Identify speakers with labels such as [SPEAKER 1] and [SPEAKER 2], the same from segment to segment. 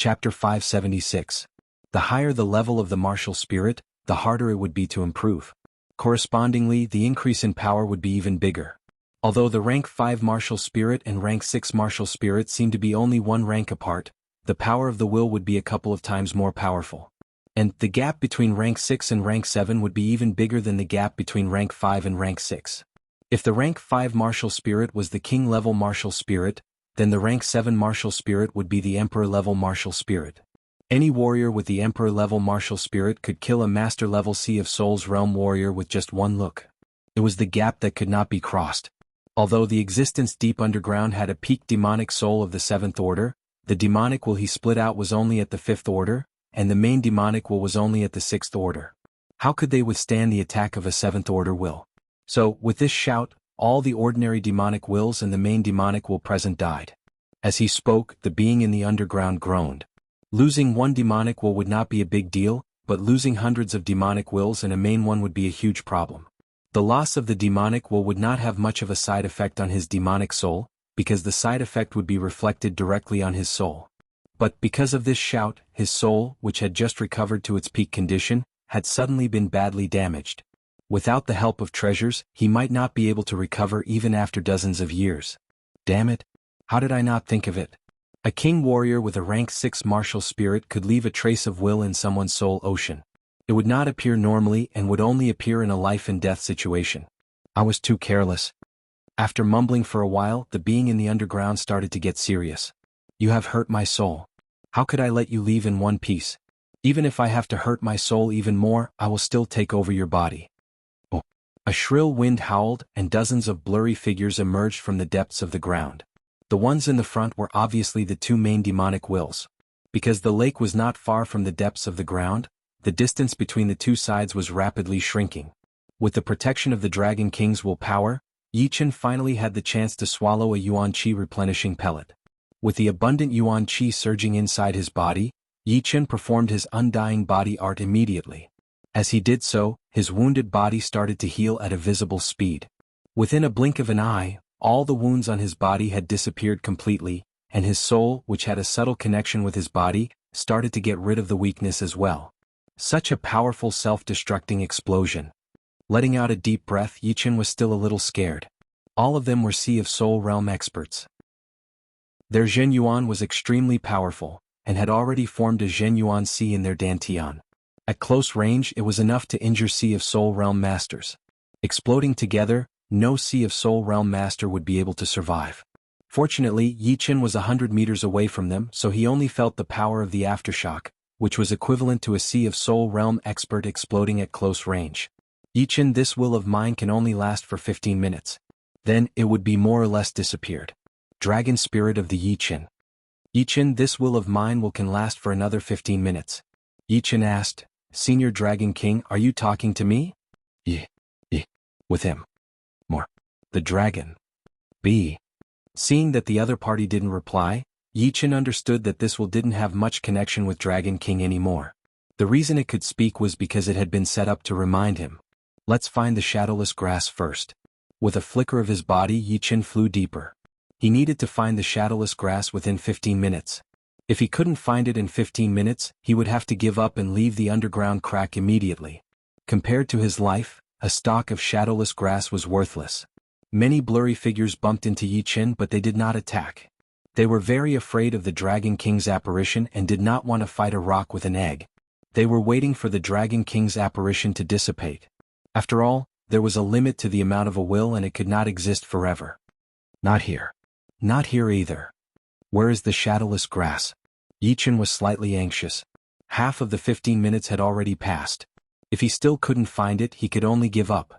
[SPEAKER 1] Chapter 576. The higher the level of the martial spirit, the harder it would be to improve. Correspondingly, the increase in power would be even bigger. Although the rank 5 martial spirit and rank 6 martial spirit seem to be only one rank apart, the power of the will would be a couple of times more powerful. And the gap between rank 6 and rank 7 would be even bigger than the gap between rank 5 and rank 6. If the rank 5 martial spirit was the king level martial spirit, then the rank 7 martial spirit would be the emperor level martial spirit. Any warrior with the emperor level martial spirit could kill a master level Sea of Souls realm warrior with just one look. It was the gap that could not be crossed. Although the existence deep underground had a peak demonic soul of the 7th order, the demonic will he split out was only at the 5th order, and the main demonic will was only at the 6th order. How could they withstand the attack of a 7th order will? So, with this shout, all the ordinary demonic wills and the main demonic will present died. As he spoke, the being in the underground groaned. Losing one demonic will would not be a big deal, but losing hundreds of demonic wills and a main one would be a huge problem. The loss of the demonic will would not have much of a side effect on his demonic soul, because the side effect would be reflected directly on his soul. But because of this shout, his soul, which had just recovered to its peak condition, had suddenly been badly damaged. Without the help of treasures, he might not be able to recover even after dozens of years. Damn it! How did I not think of it? A king warrior with a rank 6 martial spirit could leave a trace of will in someone's soul ocean. It would not appear normally and would only appear in a life and death situation. I was too careless. After mumbling for a while, the being in the underground started to get serious. You have hurt my soul. How could I let you leave in one piece? Even if I have to hurt my soul even more, I will still take over your body. Oh. A shrill wind howled, and dozens of blurry figures emerged from the depths of the ground. The ones in the front were obviously the two main demonic wills. Because the lake was not far from the depths of the ground, the distance between the two sides was rapidly shrinking. With the protection of the Dragon King's willpower, Yichen finally had the chance to swallow a Yuan Qi replenishing pellet. With the abundant Yuan Qi surging inside his body, Yichen performed his undying body art immediately. As he did so, his wounded body started to heal at a visible speed. Within a blink of an eye, all the wounds on his body had disappeared completely, and his soul, which had a subtle connection with his body, started to get rid of the weakness as well. Such a powerful self-destructing explosion. Letting out a deep breath, Yichen was still a little scared. All of them were Sea of Soul realm experts. Their Zhen Yuan was extremely powerful, and had already formed a Zhen Yuan Sea in their Dantian. At close range, it was enough to injure Sea of Soul realm masters. Exploding together, no Sea of Soul realm master would be able to survive. Fortunately, Yichen was 100 meters away from them, so he only felt the power of the aftershock, which was equivalent to a Sea of Soul realm expert exploding at close range. Yichen, this will of mine can only last for 15 minutes. Then, it would be more or less disappeared. Dragon Spirit of the Yichen. Yichen, this will of mine can last for another 15 minutes. Yichen asked, Senior Dragon King, are you talking to me? Yeah. With him. More. The dragon. B. Seeing that the other party didn't reply, Yichen understood that this will didn't have much connection with Dragon King anymore. The reason it could speak was because it had been set up to remind him. Let's find the shadowless grass first. With a flicker of his body, Yichen flew deeper. He needed to find the shadowless grass within 15 minutes. If he couldn't find it in 15 minutes, he would have to give up and leave the underground crack immediately. Compared to his life, a stalk of shadowless grass was worthless. Many blurry figures bumped into Yichen, but they did not attack. They were very afraid of the Dragon King's apparition and did not want to fight a rock with an egg. They were waiting for the Dragon King's apparition to dissipate. After all, there was a limit to the amount of a will and it could not exist forever. Not here. Not here either. Where is the shadowless grass? Yichen was slightly anxious. Half of the 15 minutes had already passed. If he still couldn't find it, he could only give up.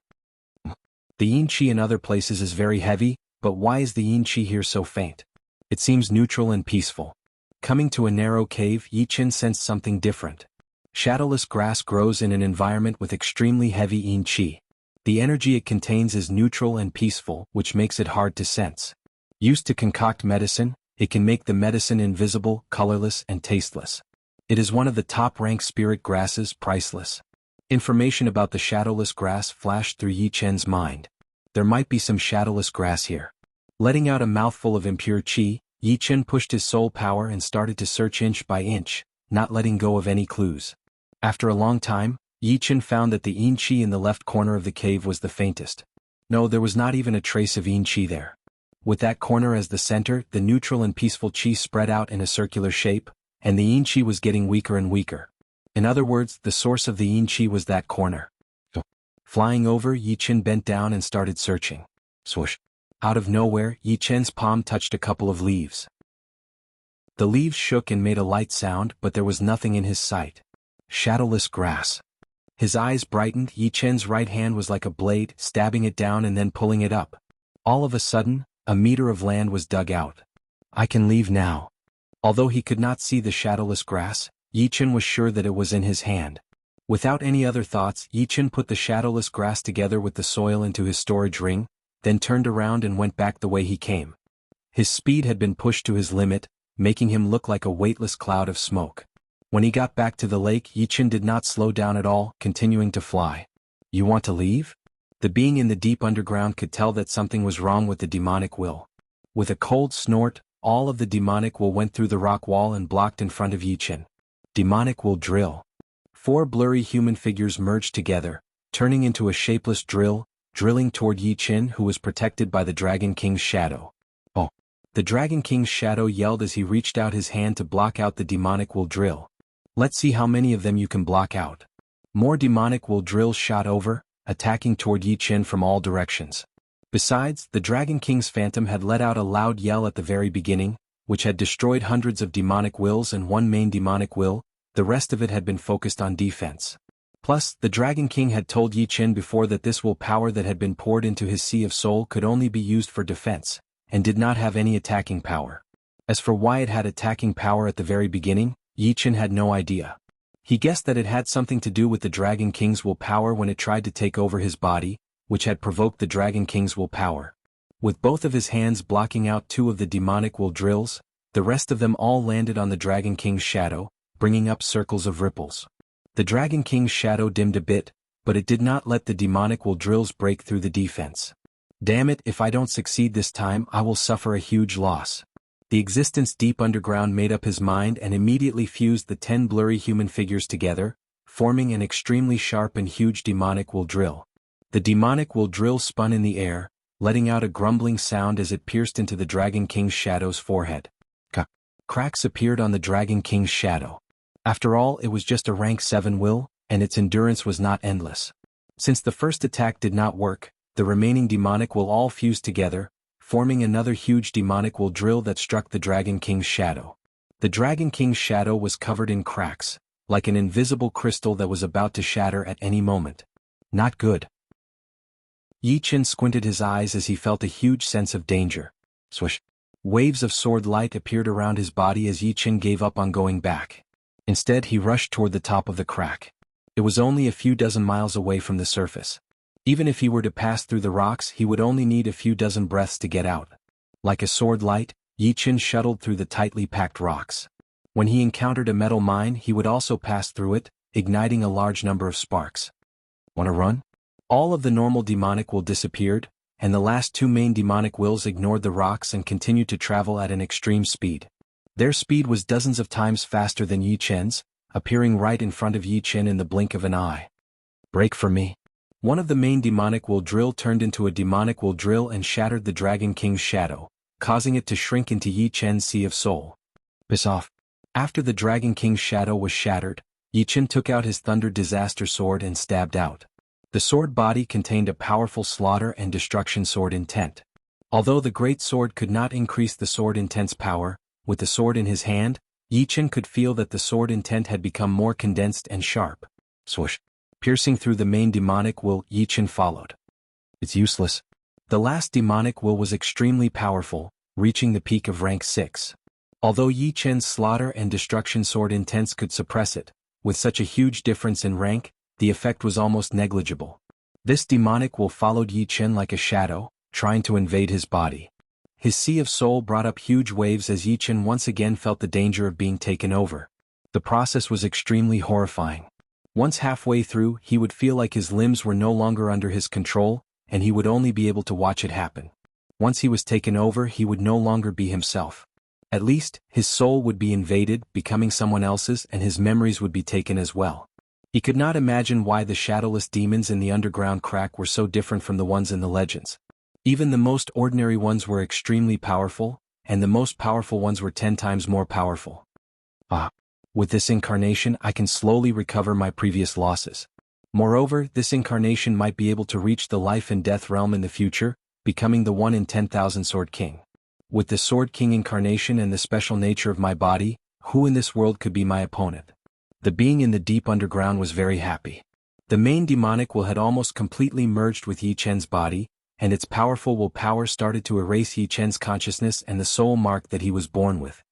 [SPEAKER 1] The yin qi in other places is very heavy, but why is the yin qi here so faint? It seems neutral and peaceful. Coming to a narrow cave, Yichen sensed something different. Shadowless grass grows in an environment with extremely heavy yin qi. The energy it contains is neutral and peaceful, which makes it hard to sense. Used to concoct medicine, it can make the medicine invisible, colorless, and tasteless. It is one of the top-ranked spirit grasses, priceless. Information about the shadowless grass flashed through Yichen's mind. There might be some shadowless grass here. Letting out a mouthful of impure qi, Yi Chen pushed his soul power and started to search inch by inch, not letting go of any clues. After a long time, Yi Chen found that the yin qi in the left corner of the cave was the faintest. No, there was not even a trace of yin qi there. With that corner as the center, the neutral and peaceful qi spread out in a circular shape, and the yin qi was getting weaker and weaker. In other words, the source of the yin qi was that corner. Flying over, Yi Chen bent down and started searching. Swoosh! Out of nowhere, Yi Chen's palm touched a couple of leaves. The leaves shook and made a light sound, but there was nothing in his sight. Shadowless grass. His eyes brightened. Yi Chen's right hand was like a blade, stabbing it down and then pulling it up. All of a sudden, a meter of land was dug out. I can leave now. Although he could not see the shadowless grass, Yi Chen was sure that it was in his hand. Without any other thoughts, Yi Chen put the shadowless grass together with the soil into his storage ring, then turned around and went back the way he came. His speed had been pushed to his limit, making him look like a weightless cloud of smoke. When he got back to the lake, Yi Chen did not slow down at all, continuing to fly. You want to leave? The being in the deep underground could tell that something was wrong with the demonic will. With a cold snort, all of the demonic will went through the rock wall and blocked in front of Yi Chen. Demonic will drill. 4 blurry human figures merged together, turning into a shapeless drill, drilling toward Yi Chen, who was protected by the Dragon King's shadow. Oh! The Dragon King's shadow yelled as he reached out his hand to block out the demonic will drill. Let's see how many of them you can block out. More demonic will drills shot over, attacking toward Yi Chen from all directions. Besides, the Dragon King's phantom had let out a loud yell at the very beginning, which had destroyed hundreds of demonic wills and one main demonic will. The rest of it had been focused on defense. Plus, the Dragon King had told Yi Chen before that this will power that had been poured into his Sea of Soul could only be used for defense, and did not have any attacking power. As for why it had attacking power at the very beginning, Yi Chen had no idea. He guessed that it had something to do with the Dragon King's will power when it tried to take over his body, which had provoked the Dragon King's will power. With both of his hands blocking out 2 of the demonic will drills, the rest of them all landed on the Dragon King's shadow, bringing up circles of ripples. The Dragon King's shadow dimmed a bit, but it did not let the demonic will drills break through the defense. Damn it, if I don't succeed this time I will suffer a huge loss. The existence deep underground made up his mind and immediately fused the 10 blurry human figures together, forming an extremely sharp and huge demonic will drill. The demonic will drill spun in the air, letting out a grumbling sound as it pierced into the Dragon King's shadow's forehead. Cracks appeared on the Dragon King's shadow. After all, it was just a rank 7 will, and its endurance was not endless. Since the first attack did not work, the remaining demonic will all fused together, forming another huge demonic will drill that struck the Dragon King's shadow. The Dragon King's shadow was covered in cracks, like an invisible crystal that was about to shatter at any moment. Not good. Yi Chen squinted his eyes as he felt a huge sense of danger. Swish! Waves of sword light appeared around his body as Yi Chen gave up on going back. Instead, he rushed toward the top of the crack. It was only a few dozen miles away from the surface. Even if he were to pass through the rocks, he would only need a few dozen breaths to get out. Like a sword light, Yi Chen shuttled through the tightly packed rocks. When he encountered a metal mine, he would also pass through it, igniting a large number of sparks. Want to run? All of the normal demonic will disappeared, and the last 2 main demonic wills ignored the rocks and continued to travel at an extreme speed. Their speed was dozens of times faster than Yi Chen's, appearing right in front of Yi Chen in the blink of an eye. Break for me. One of the main demonic will drill turned into a demonic will drill and shattered the Dragon King's shadow, causing it to shrink into Yi Chen's Sea of Soul. Piss off. After the Dragon King's shadow was shattered, Yi Chen took out his Thunder Disaster Sword and stabbed out. The sword body contained a powerful slaughter and destruction sword intent. Although the great sword could not increase the sword intent's power, with the sword in his hand, Yi Chen could feel that the sword intent had become more condensed and sharp. Swoosh! Piercing through the main demonic will, Yi Chen followed. It's useless. The last demonic will was extremely powerful, reaching the peak of rank 6. Although Yi Chen's slaughter and destruction sword intents could suppress it, with such a huge difference in rank, the effect was almost negligible. This demonic will followed Yi Chen like a shadow, trying to invade his body. His Sea of Soul brought up huge waves as Yi Chen once again felt the danger of being taken over. The process was extremely horrifying. Once halfway through, he would feel like his limbs were no longer under his control, and he would only be able to watch it happen. Once he was taken over, he would no longer be himself. At least, his soul would be invaded, becoming someone else's, and his memories would be taken as well. He could not imagine why the shadowless demons in the underground crack were so different from the ones in the legends. Even the most ordinary ones were extremely powerful, and the most powerful ones were 10 times more powerful. With this incarnation I can slowly recover my previous losses. Moreover, this incarnation might be able to reach the life and death realm in the future, becoming the 1 in 10,000 Sword King. With the Sword King incarnation and the special nature of my body, who in this world could be my opponent? The being in the deep underground was very happy. The main demonic will had almost completely merged with Yi Chen's body, and its powerful willpower started to erase Yi Chen's consciousness and the soul mark that he was born with.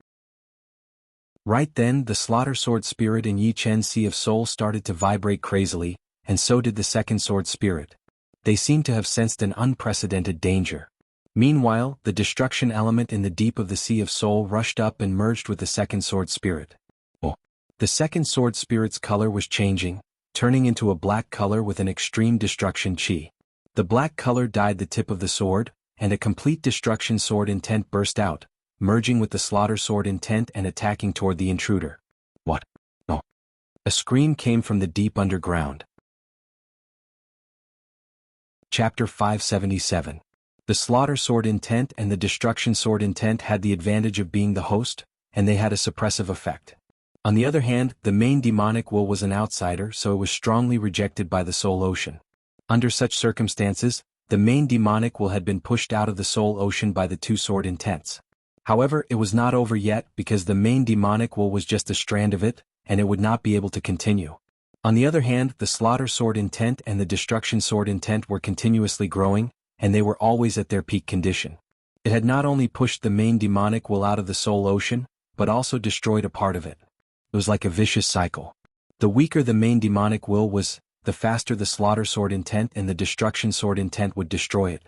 [SPEAKER 1] Right then, the slaughter sword spirit in Yi Chen's sea of soul started to vibrate crazily, and so did the second sword spirit. They seemed to have sensed an unprecedented danger. Meanwhile, the destruction element in the deep of the sea of soul rushed up and merged with the second sword spirit. The second sword spirit's color was changing, turning into a black color with an extreme destruction chi. The black color dyed the tip of the sword, and a complete destruction sword intent burst out, merging with the slaughter sword intent and attacking toward the intruder. What? No. A scream came from the deep underground. Chapter 577. The slaughter sword intent and the destruction sword intent had the advantage of being the host, and they had a suppressive effect. On the other hand, the main demonic will was an outsider, so it was strongly rejected by the soul ocean. Under such circumstances, the main demonic will had been pushed out of the soul ocean by the two sword intents. However, it was not over yet because the main demonic will was just a strand of it, and it would not be able to continue. On the other hand, the slaughter sword intent and the destruction sword intent were continuously growing, and they were always at their peak condition. It had not only pushed the main demonic will out of the soul ocean, but also destroyed a part of it. It was like a vicious cycle. The weaker the main demonic will was, the faster the slaughter sword intent and the destruction sword intent would destroy it.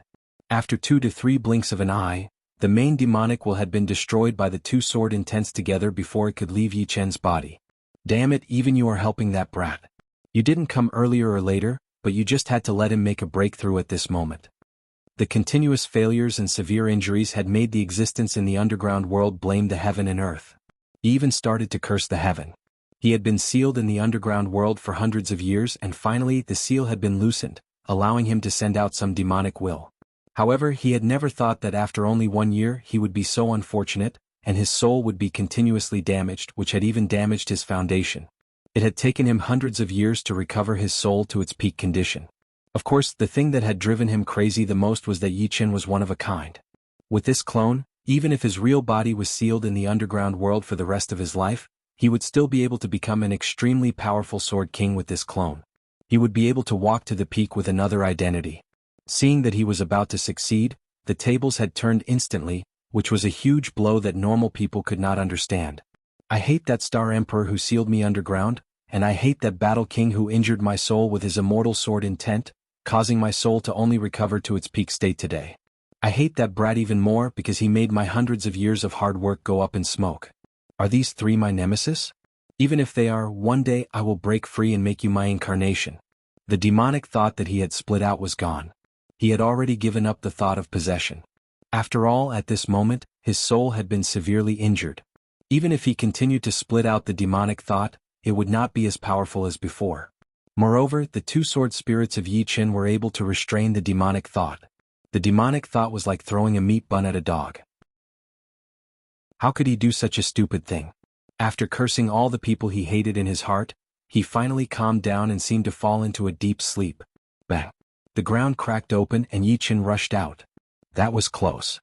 [SPEAKER 1] After 2 to 3 blinks of an eye, the main demonic will had been destroyed by the two sword intents together before it could leave Yi Chen's body. Damn it, even you are helping that brat. You didn't come earlier or later, but you just had to let him make a breakthrough at this moment. The continuous failures and severe injuries had made the existence in the underground world blame the heaven and earth. He even started to curse the heaven. He had been sealed in the underground world for hundreds of years, and finally the seal had been loosened, allowing him to send out some demonic will. However, he had never thought that after only 1 year he would be so unfortunate, and his soul would be continuously damaged, which had even damaged his foundation. It had taken him hundreds of years to recover his soul to its peak condition. Of course, the thing that had driven him crazy the most was that Yi Chen was one of a kind. With this clone, even if his real body was sealed in the underground world for the rest of his life, he would still be able to become an extremely powerful Sword King with this clone. He would be able to walk to the peak with another identity. Seeing that he was about to succeed, the tables had turned instantly, which was a huge blow that normal people could not understand. I hate that Star Emperor who sealed me underground, and I hate that Battle King who injured my soul with his immortal sword intent, causing my soul to only recover to its peak state today. I hate that brat even more because he made my hundreds of years of hard work go up in smoke. Are these 3 my nemesis? Even if they are, one day I will break free and make you my incarnation. The demonic thought that he had split out was gone. He had already given up the thought of possession. After all, at this moment, his soul had been severely injured. Even if he continued to split out the demonic thought, it would not be as powerful as before. Moreover, the two sword spirits of Yi Chen were able to restrain the demonic thought. The demonic thought was like throwing a meat bun at a dog. How could he do such a stupid thing? After cursing all the people he hated in his heart, he finally calmed down and seemed to fall into a deep sleep. Bang! The ground cracked open and Yi Chen rushed out. That was close.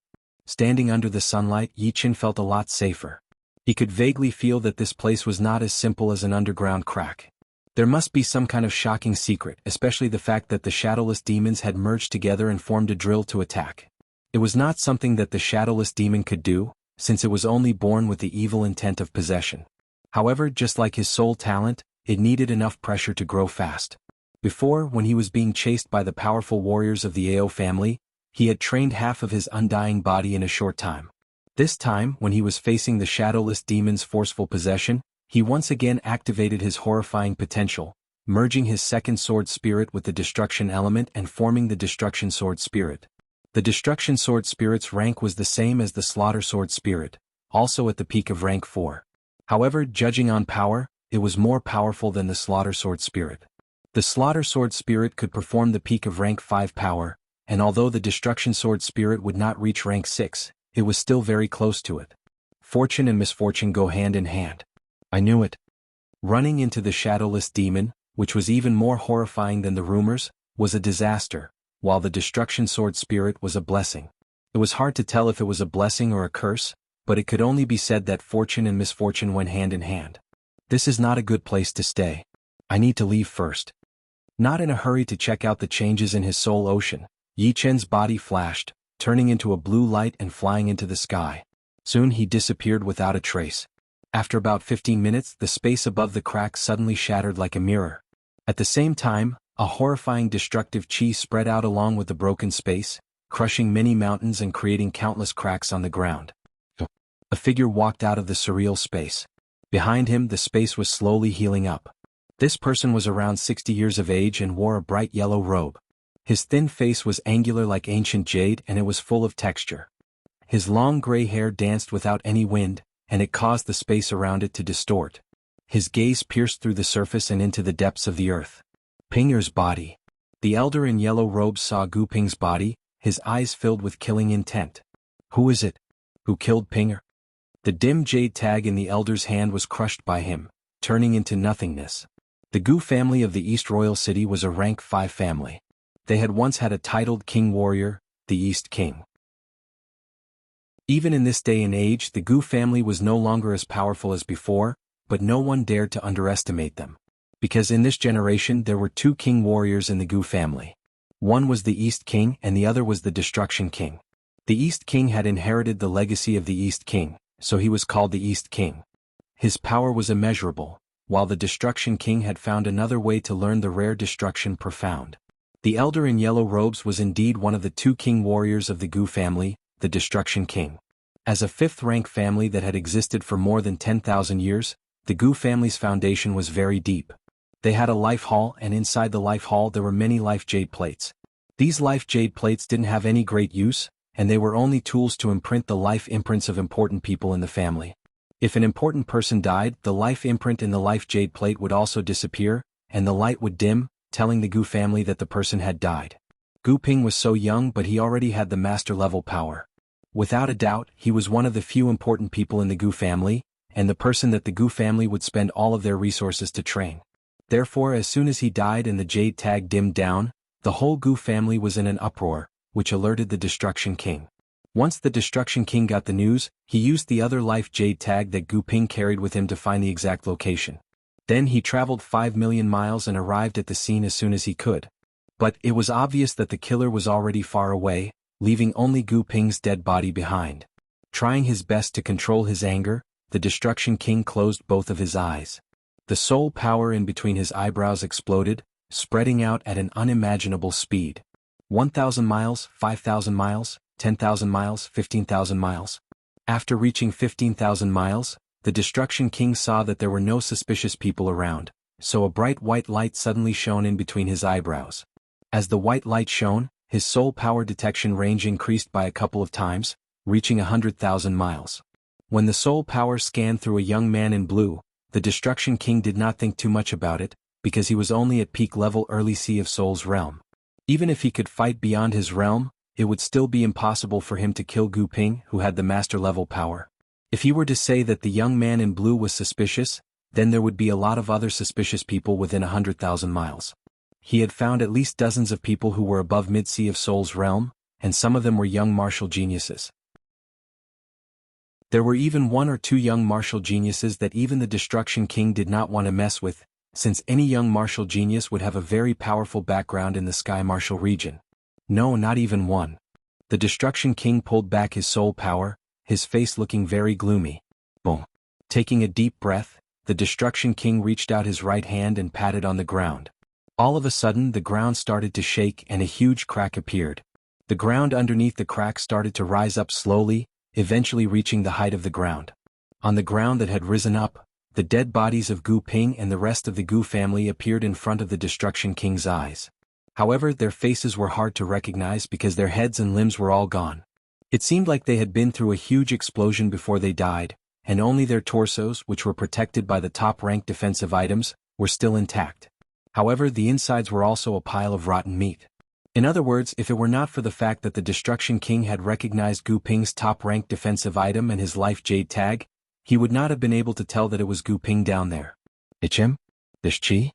[SPEAKER 1] Standing under the sunlight, Yi Chen felt a lot safer. He could vaguely feel that this place was not as simple as an underground crack. There must be some kind of shocking secret, especially the fact that the shadowless demons had merged together and formed a drill to attack. It was not something that the shadowless demon could do, since it was only born with the evil intent of possession. However, just like his soul talent, it needed enough pressure to grow fast. Before, when he was being chased by the powerful warriors of the Ao family, he had trained half of his undying body in a short time. This time, when he was facing the shadowless demon's forceful possession, he once again activated his horrifying potential, merging his second sword spirit with the destruction element and forming the destruction sword spirit. The destruction sword spirit's rank was the same as the slaughter sword spirit, also at the peak of rank 4. However, judging on power, it was more powerful than the Slaughter Sword Spirit. The Slaughter Sword Spirit could perform the peak of rank 5 power, and although the Destruction Sword Spirit would not reach rank 6, it was still very close to it. Fortune and misfortune go hand in hand. I knew it. Running into the Shadowless Demon, which was even more horrifying than the rumors, was a disaster, while the Destruction Sword Spirit was a blessing. It was hard to tell if it was a blessing or a curse, but it could only be said that fortune and misfortune went hand in hand. This is not a good place to stay. I need to leave first. Not in a hurry to check out the changes in his soul ocean, Yi Chen's body flashed, turning into a blue light and flying into the sky. Soon he disappeared without a trace. After about 15 minutes, the space above the crack suddenly shattered like a mirror. At the same time, a horrifying destructive chi spread out along with the broken space, crushing many mountains and creating countless cracks on the ground. A figure walked out of the surreal space. Behind him, the space was slowly healing up. This person was around 60 years of age and wore a bright yellow robe. His thin face was angular like ancient jade and it was full of texture. His long gray hair danced without any wind, and it caused the space around it to distort. His gaze pierced through the surface and into the depths of the earth. Pinger's body. The elder in yellow robes saw Gu Ping's body, his eyes filled with killing intent. Who is it? Who killed Pinger? The dim jade tag in the elder's hand was crushed by him, turning into nothingness. The Gu family of the East Royal City was a rank 5 family. They had once had a titled king warrior, the East King. Even in this day and age, the Gu family was no longer as powerful as before, but no one dared to underestimate them. Because in this generation there were 2 king warriors in the Gu family. One was the East King and the other was the Destruction King. The East King had inherited the legacy of the East King, so he was called the East King. His power was immeasurable, while the Destruction King had found another way to learn the rare Destruction Profound. The elder in yellow robes was indeed one of the 2 king warriors of the Gu family, the Destruction King. As a 5th-rank family that had existed for more than 10,000 years, the Gu family's foundation was very deep. They had a life hall, and inside the life hall there were many life jade plates. These life jade plates didn't have any great use, and they were only tools to imprint the life imprints of important people in the family. If an important person died, the life imprint in the life jade plate would also disappear, and the light would dim, telling the Gu family that the person had died. Gu Ping was so young, but he already had the master-level power. Without a doubt, he was one of the few important people in the Gu family, and the person that the Gu family would spend all of their resources to train. Therefore, as soon as he died and the jade tag dimmed down, the whole Gu family was in an uproar, which alerted the Destruction King. Once the Destruction King got the news, he used the other life jade tag that Gu Ping carried with him to find the exact location. Then he traveled 5 million miles and arrived at the scene as soon as he could. But it was obvious that the killer was already far away, leaving only Gu Ping's dead body behind. Trying his best to control his anger, the Destruction King closed both of his eyes. The soul power in between his eyebrows exploded, spreading out at an unimaginable speed. 1,000 miles, 5,000 miles, 10,000 miles, 15,000 miles. After reaching 15,000 miles, the Destruction King saw that there were no suspicious people around, so a bright white light suddenly shone in between his eyebrows. As the white light shone, his soul power detection range increased by a couple of times, reaching 100,000 miles. When the soul power scanned through a young man in blue, the Destruction King did not think too much about it, because he was only at peak level early Sea of Souls realm. Even if he could fight beyond his realm, it would still be impossible for him to kill Gu Ping, who had the master level power. If he were to say that the young man in blue was suspicious, then there would be a lot of other suspicious people within 100,000 miles. He had found at least dozens of people who were above mid-Sea of Souls realm, and some of them were young martial geniuses. There were even 1 or 2 young martial geniuses that even the Destruction King did not want to mess with, since any young martial genius would have a very powerful background in the Sky Martial region. No, not even 1. The Destruction King pulled back his soul power, his face looking very gloomy. Boom. Taking a deep breath, the Destruction King reached out his right hand and patted on the ground. All of a sudden the ground started to shake and a huge crack appeared. The ground underneath the crack started to rise up slowly, eventually reaching the height of the ground. On the ground that had risen up, the dead bodies of Gu Ping and the rest of the Gu family appeared in front of the Destruction King's eyes. However, their faces were hard to recognize because their heads and limbs were all gone. It seemed like they had been through a huge explosion before they died, and only their torsos, which were protected by the top-ranked defensive items, were still intact. However, the insides were also a pile of rotten meat. In other words, if it were not for the fact that the Destruction King had recognized Gu Ping's top-ranked defensive item and his life jade tag, he would not have been able to tell that it was Gu Ping down there. Ichim? This chi?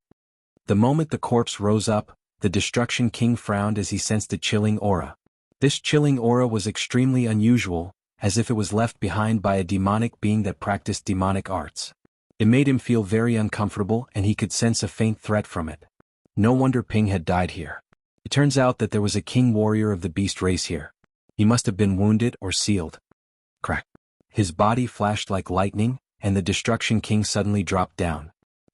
[SPEAKER 1] The moment the corpse rose up, the Destruction King frowned as he sensed a chilling aura. This chilling aura was extremely unusual, as if it was left behind by a demonic being that practiced demonic arts. It made him feel very uncomfortable and he could sense a faint threat from it. No wonder Ping had died here. It turns out that there was a king warrior of the beast race here. He must have been wounded or sealed. Crack. His body flashed like lightning, and the Destruction King suddenly dropped down.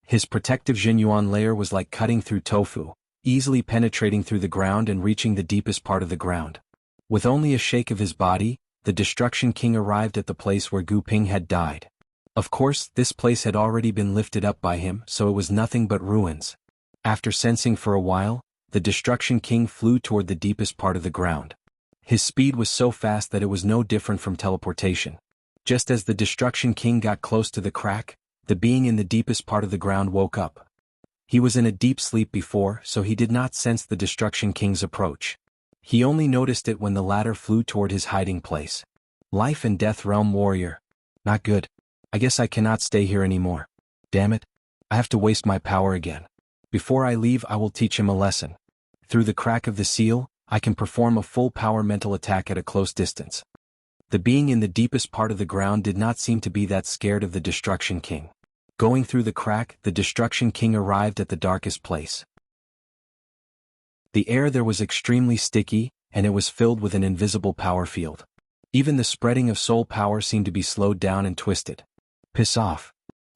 [SPEAKER 1] His protective Jinyuan layer was like cutting through tofu, easily penetrating through the ground and reaching the deepest part of the ground. With only a shake of his body, the Destruction King arrived at the place where Gu Ping had died. Of course, this place had already been lifted up by him, so it was nothing but ruins. After sensing for a while, the Destruction King flew toward the deepest part of the ground. His speed was so fast that it was no different from teleportation. Just as the Destruction King got close to the crack, the being in the deepest part of the ground woke up. He was in a deep sleep before, so he did not sense the Destruction King's approach. He only noticed it when the latter flew toward his hiding place. Life and Death Realm Warrior. Not good. I guess I cannot stay here anymore. Damn it. I have to waste my power again. Before I leave, I will teach him a lesson. Through the crack of the seal, I can perform a full power mental attack at a close distance. The being in the deepest part of the ground did not seem to be that scared of the Destruction King. Going through the crack, the Destruction King arrived at the darkest place. The air there was extremely sticky, and it was filled with an invisible power field. Even the spreading of soul power seemed to be slowed down and twisted. Piss off.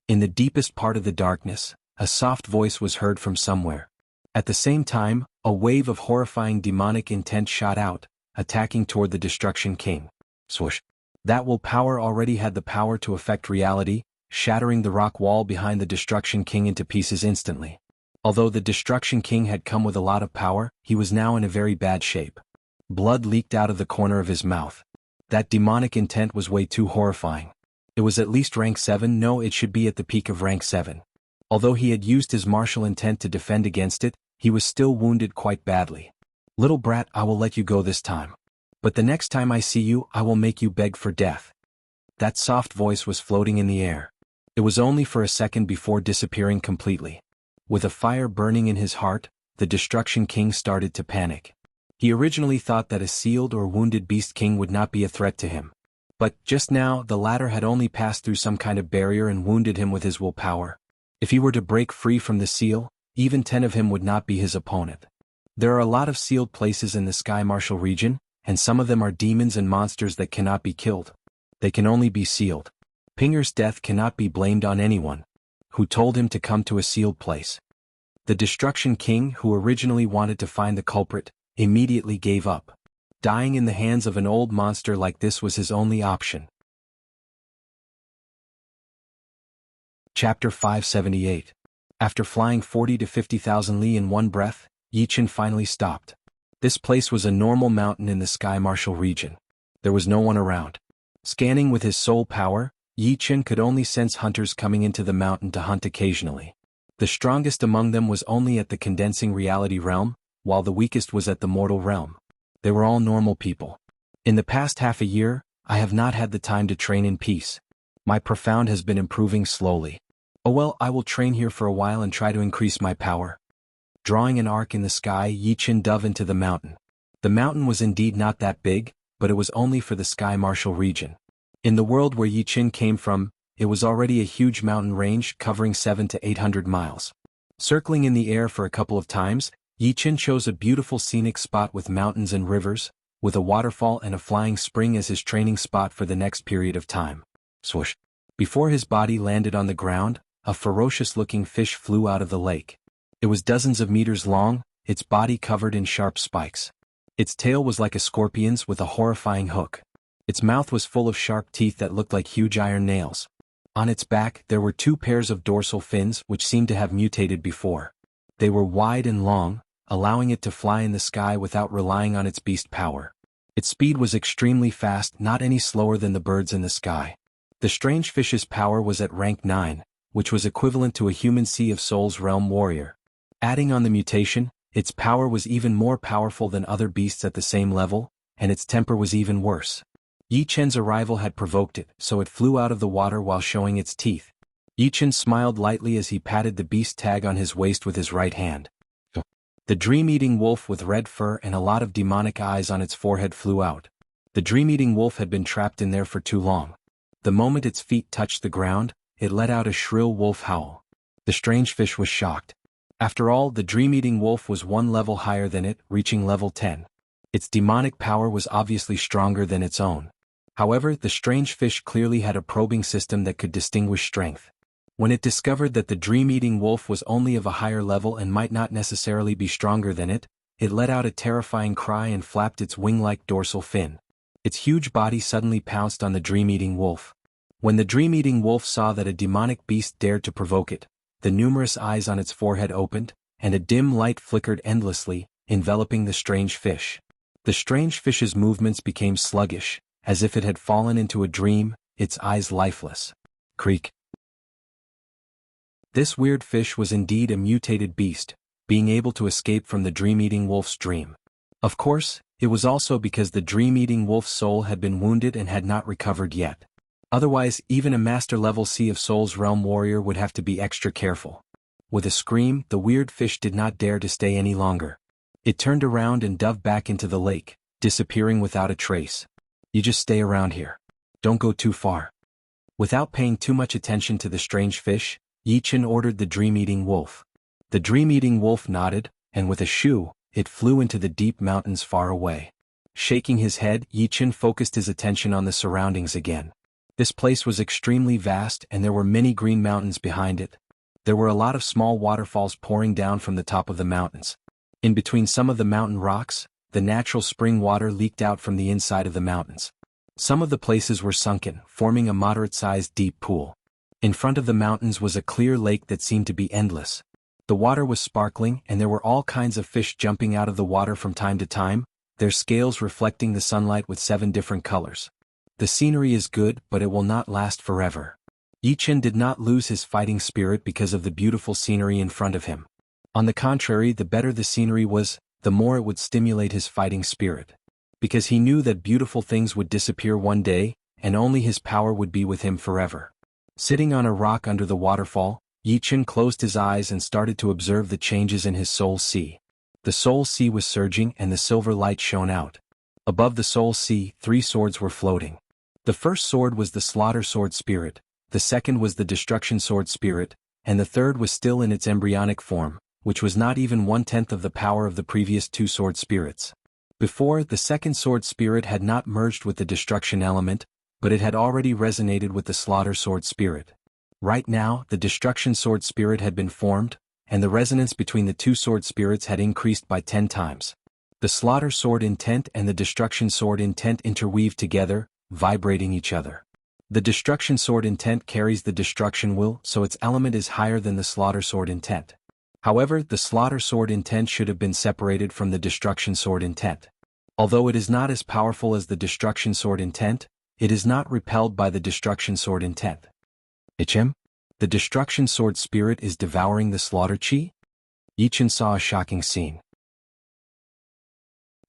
[SPEAKER 1] In the deepest part of the darkness, a soft voice was heard from somewhere. At the same time, a wave of horrifying demonic intent shot out, attacking toward the Destruction King. Swoosh. That will power already had the power to affect reality, shattering the rock wall behind the Destruction King into pieces instantly. Although the Destruction King had come with a lot of power, he was now in a very bad shape. Blood leaked out of the corner of his mouth. That demonic intent was way too horrifying. It was at least rank 7, no, it should be at the peak of rank 7. Although he had used his martial intent to defend against it, he was still wounded quite badly. Little brat, I will let you go this time. But the next time I see you, I will make you beg for death. That soft voice was floating in the air. It was only for a second before disappearing completely. With a fire burning in his heart, the Destruction King started to panic. He originally thought that a sealed or wounded Beast King would not be a threat to him. But, just now, the latter had only passed through some kind of barrier and wounded him with his willpower. If he were to break free from the seal, even 10 of him would not be his opponent. There are a lot of sealed places in the Sky Martial region, and some of them are demons and monsters that cannot be killed. They can only be sealed. Pinger's death cannot be blamed on anyone. Who told him to come to a sealed place? The Destruction King, who originally wanted to find the culprit, immediately gave up. Dying in the hands of an old monster like this was his only option. Chapter 578. After flying 40 to 50,000 li in one breath, Yichen finally stopped. This place was a normal mountain in the Sky Martial region. There was no one around. Scanning with his soul power, Yichen could only sense hunters coming into the mountain to hunt occasionally. The strongest among them was only at the condensing reality realm, while the weakest was at the mortal realm. They were all normal people. In the past half a year, I have not had the time to train in peace. My profound has been improving slowly. Oh well, I will train here for a while and try to increase my power. Drawing an arc in the sky, Yichen dove into the mountain. The mountain was indeed not that big, but it was only for the Sky Martial region. In the world where Yichen came from, it was already a huge mountain range covering 700 to 800 miles. Circling in the air for a couple of times, Yichen chose a beautiful scenic spot with mountains and rivers, with a waterfall and a flying spring as his training spot for the next period of time. Swoosh. Before his body landed on the ground, a ferocious-looking fish flew out of the lake. It was dozens of meters long, its body covered in sharp spikes. Its tail was like a scorpion's with a horrifying hook. Its mouth was full of sharp teeth that looked like huge iron nails. On its back there were 2 pairs of dorsal fins which seemed to have mutated before. They were wide and long, allowing it to fly in the sky without relying on its beast power. Its speed was extremely fast, not any slower than the birds in the sky. The strange fish's power was at rank 9, which was equivalent to a human Sea of Souls realm warrior. Adding on the mutation, its power was even more powerful than other beasts at the same level, and its temper was even worse. Yi Chen's arrival had provoked it, so it flew out of the water while showing its teeth. Yi Chen smiled lightly as he patted the beast tag on his waist with his right hand. The dream-eating wolf with red fur and a lot of demonic eyes on its forehead flew out. The dream-eating wolf had been trapped in there for too long. The moment its feet touched the ground, it let out a shrill wolf howl. The strange fish was shocked. After all, the dream-eating wolf was one level higher than it, reaching level 10. Its demonic power was obviously stronger than its own. However, the strange fish clearly had a probing system that could distinguish strength. When it discovered that the dream-eating wolf was only of a higher level and might not necessarily be stronger than it let out a terrifying cry and flapped its wing-like dorsal fin. Its huge body suddenly pounced on the dream-eating wolf. When the dream-eating wolf saw that a demonic beast dared to provoke it, the numerous eyes on its forehead opened, and a dim light flickered endlessly, enveloping the strange fish. The strange fish's movements became sluggish, as if it had fallen into a dream, its eyes lifeless. Creak. This weird fish was indeed a mutated beast, being able to escape from the dream-eating wolf's dream. Of course, it was also because the dream-eating wolf's soul had been wounded and had not recovered yet. Otherwise, even a master-level Sea of Souls realm warrior would have to be extra careful. With a scream, the weird fish did not dare to stay any longer. It turned around and dove back into the lake, disappearing without a trace. You just stay around here. Don't go too far. Without paying too much attention to the strange fish, Yi Chen ordered the dream-eating wolf. The dream-eating wolf nodded, and with a shoo, it flew into the deep mountains far away. Shaking his head, Yi Chen focused his attention on the surroundings again. This place was extremely vast and there were many green mountains behind it. There were a lot of small waterfalls pouring down from the top of the mountains. In between some of the mountain rocks, the natural spring water leaked out from the inside of the mountains. Some of the places were sunken, forming a moderate-sized deep pool. In front of the mountains was a clear lake that seemed to be endless. The water was sparkling and there were all kinds of fish jumping out of the water from time to time, their scales reflecting the sunlight with 7 different colors. The scenery is good, but it will not last forever. Yi Chen did not lose his fighting spirit because of the beautiful scenery in front of him. On the contrary, the better the scenery was, the more it would stimulate his fighting spirit. Because he knew that beautiful things would disappear one day, and only his power would be with him forever. Sitting on a rock under the waterfall, Yi Chen closed his eyes and started to observe the changes in his soul sea. The soul sea was surging and the silver light shone out. Above the soul sea, 3 swords were floating. The first sword was the slaughter sword spirit, the second was the destruction sword spirit, and the third was still in its embryonic form, which was not even 1/10 of the power of the previous 2 sword spirits. Before, the second sword spirit had not merged with the destruction element, but it had already resonated with the slaughter sword spirit. Right now, the destruction sword spirit had been formed, and the resonance between the 2 sword spirits had increased by 10 times. The slaughter sword intent and the destruction sword intent interweave together, vibrating each other. The destruction sword intent carries the destruction will, so its element is higher than the slaughter sword intent. However, the slaughter sword intent should have been separated from the destruction sword intent. Although it is not as powerful as the destruction sword intent, it is not repelled by the destruction sword intent. Ichem? The destruction sword spirit is devouring the slaughter chi? Yi Chen saw a shocking scene.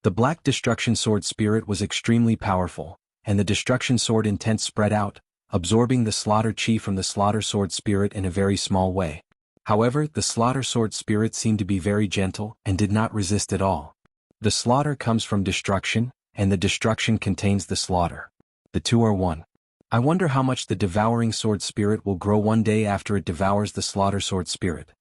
[SPEAKER 1] The black destruction sword spirit was extremely powerful, and the destruction sword intent spread out, absorbing the slaughter chi from the slaughter sword spirit in a very small way. However, the slaughter sword spirit seemed to be very gentle and did not resist at all. The slaughter comes from destruction, and the destruction contains the slaughter. The 2 are one. I wonder how much the devouring sword spirit will grow one day after it devours the slaughter sword spirit.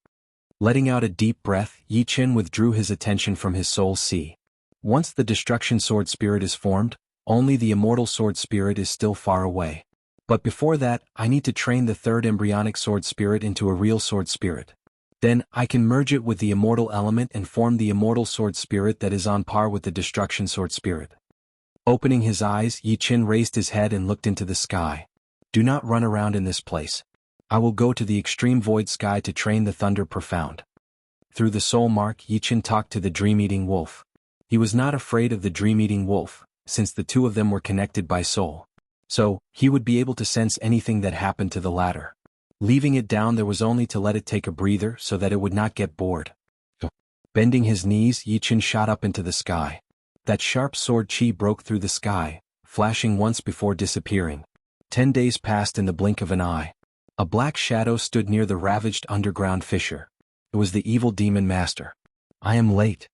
[SPEAKER 1] Letting out a deep breath, Yi Chen withdrew his attention from his soul sea. Once the destruction sword spirit is formed, only the immortal sword spirit is still far away. But before that, I need to train the 3rd embryonic sword spirit into a real sword spirit. Then, I can merge it with the immortal element and form the immortal sword spirit that is on par with the destruction sword spirit. Opening his eyes, Yi Chen raised his head and looked into the sky. Do not run around in this place. I will go to the extreme void sky to train the thunder profound. Through the soul mark, Yi Chen talked to the dream-eating wolf. He was not afraid of the dream-eating wolf, since the two of them were connected by soul. So, he would be able to sense anything that happened to the latter. Leaving it down there was only to let it take a breather so that it would not get bored. Bending his knees, Yichen shot up into the sky. That sharp sword chi broke through the sky, flashing once before disappearing. 10 days passed in the blink of an eye. A black shadow stood near the ravaged underground fissure. It was the evil demon master. I am late.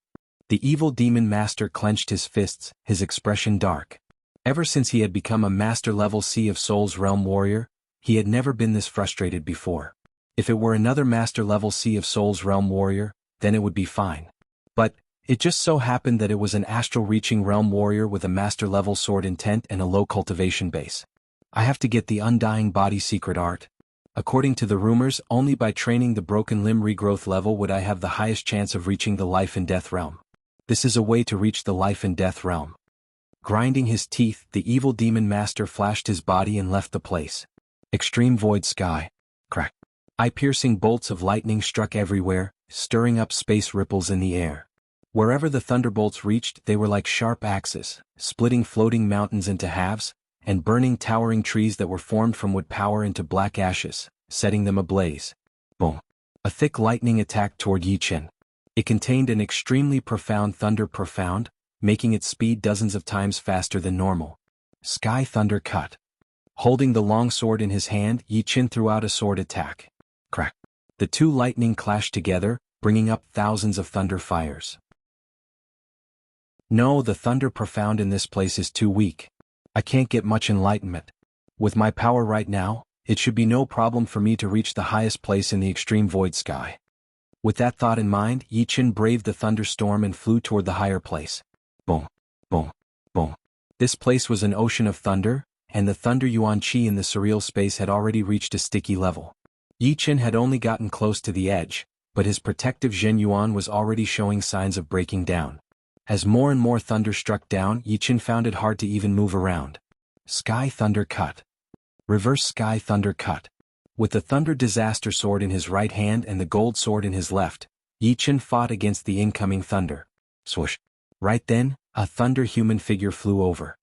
[SPEAKER 1] The evil demon master clenched his fists, his expression dark. Ever since he had become a master-level Sea of Souls realm warrior, he had never been this frustrated before. If it were another master-level Sea of Souls realm warrior, then it would be fine. But, it just so happened that it was an astral-reaching realm warrior with a master-level sword intent and a low cultivation base. I have to get the undying body secret art. According to the rumors, only by training the broken limb regrowth level would I have the highest chance of reaching the life and death realm. This is a way to reach the life and death realm. Grinding his teeth, the evil demon master flashed his body and left the place. Extreme void sky. Crack. Eye-piercing bolts of lightning struck everywhere, stirring up space ripples in the air. Wherever the thunderbolts reached, they were like sharp axes, splitting floating mountains into halves, and burning towering trees that were formed from wood power into black ashes, setting them ablaze. Boom. A thick lightning attacked toward Yichen. It contained an extremely profound thunder profound, making its speed dozens of times faster than normal. Sky thunder cut. Holding the long sword in his hand, Yichen threw out a sword attack. Crack. The two lightning clashed together, bringing up thousands of thunder fires. No, the thunder profound in this place is too weak. I can't get much enlightenment. With my power right now, it should be no problem for me to reach the highest place in the extreme void sky. With that thought in mind, Yichen braved the thunderstorm and flew toward the higher place. Boom, boom, boom. This place was an ocean of thunder, and the thunder yuan chi in the surreal space had already reached a sticky level. Yichen had only gotten close to the edge, but his protective Zhen Yuan was already showing signs of breaking down. As more and more thunder struck down, Yichen found it hard to even move around. Sky thunder cut. Reverse sky thunder cut. With the thunder disaster sword in his right hand and the gold sword in his left, Yichen fought against the incoming thunder. Swoosh. Right then, a thunder human figure flew over.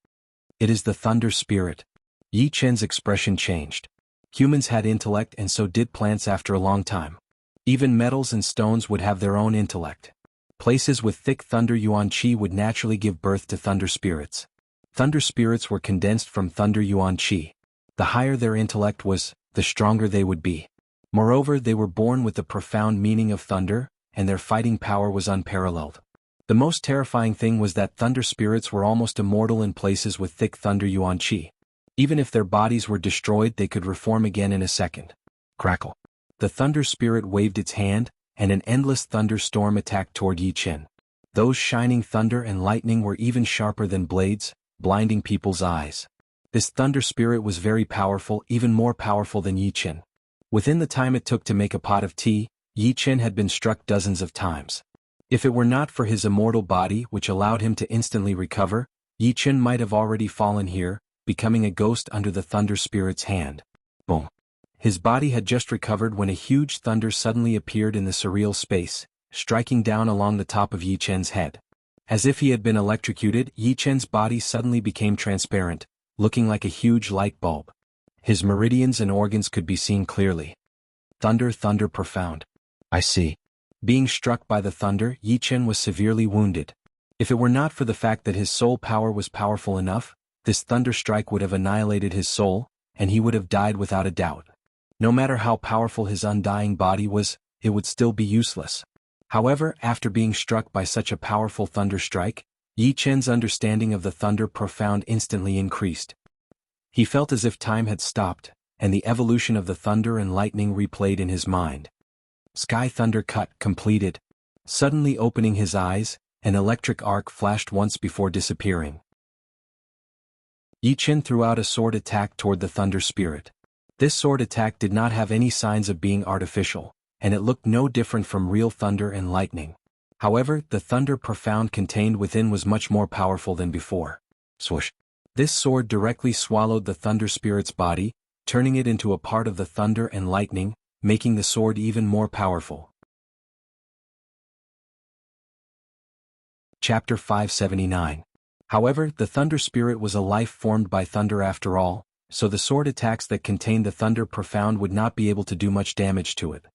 [SPEAKER 1] It is the thunder spirit. Yichen's expression changed. Humans had intellect and so did plants after a long time. Even metals and stones would have their own intellect. Places with thick thunder yuan chi would naturally give birth to thunder spirits. Thunder spirits were condensed from thunder yuan chi. The higher their intellect was, the stronger they would be. Moreover, they were born with the profound meaning of thunder, and their fighting power was unparalleled. The most terrifying thing was that thunder spirits were almost immortal in places with thick thunder yuan chi. Even if their bodies were destroyed, they could reform again in a second. Crackle. The thunder spirit waved its hand, and an endless thunderstorm attacked toward Yichen. Those shining thunder and lightning were even sharper than blades, blinding people's eyes. This thunder spirit was very powerful, even more powerful than Yichen. Within the time it took to make a pot of tea, Yichen had been struck dozens of times. If it were not for his immortal body which allowed him to instantly recover, Yichen might have already fallen here, becoming a ghost under the thunder spirit's hand. Boom. His body had just recovered when a huge thunder suddenly appeared in the surreal space, striking down along the top of Yichen's head. As if he had been electrocuted, Yichen's body suddenly became transparent, looking like a huge light bulb. His meridians and organs could be seen clearly. Thunder profound. I see. Being struck by the thunder, Yichen was severely wounded. If it were not for the fact that his soul power was powerful enough, this thunder strike would have annihilated his soul, and he would have died without a doubt. No matter how powerful his undying body was, it would still be useless. However, after being struck by such a powerful thunder strike, Yichen's understanding of the thunder profound instantly increased. He felt as if time had stopped, and the evolution of the thunder and lightning replayed in his mind. Sky thunder cut completed. Suddenly opening his eyes, an electric arc flashed once before disappearing. Yichen threw out a sword attack toward the thunder spirit. This sword attack did not have any signs of being artificial, and it looked no different from real thunder and lightning. However, the thunder profound contained within was much more powerful than before. Swoosh. This sword directly swallowed the thunder spirit's body, turning it into a part of the thunder and lightning, making the sword even more powerful. Chapter 579. However, the thunder spirit was a life formed by thunder after all, so the sword attacks that contained the thunder profound would not be able to do much damage to it.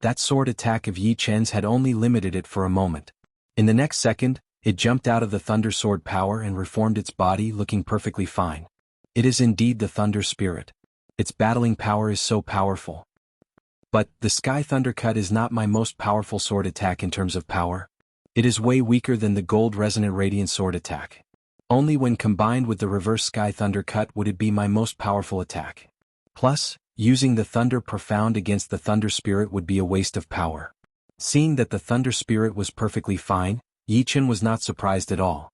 [SPEAKER 1] That sword attack of Yi Chen's had only limited it for a moment. In the next second, it jumped out of the thunder sword power and reformed its body, looking perfectly fine. It is indeed the thunder spirit. Its battling power is so powerful. But, the Sky Thunder Cut is not my most powerful sword attack in terms of power. It is way weaker than the Gold Resonant Radiant sword attack. Only when combined with the Reverse Sky Thunder Cut would it be my most powerful attack. Plus, using the Thunder Profound against the Thunder Spirit would be a waste of power. Seeing that the Thunder Spirit was perfectly fine, Yi Chen was not surprised at all.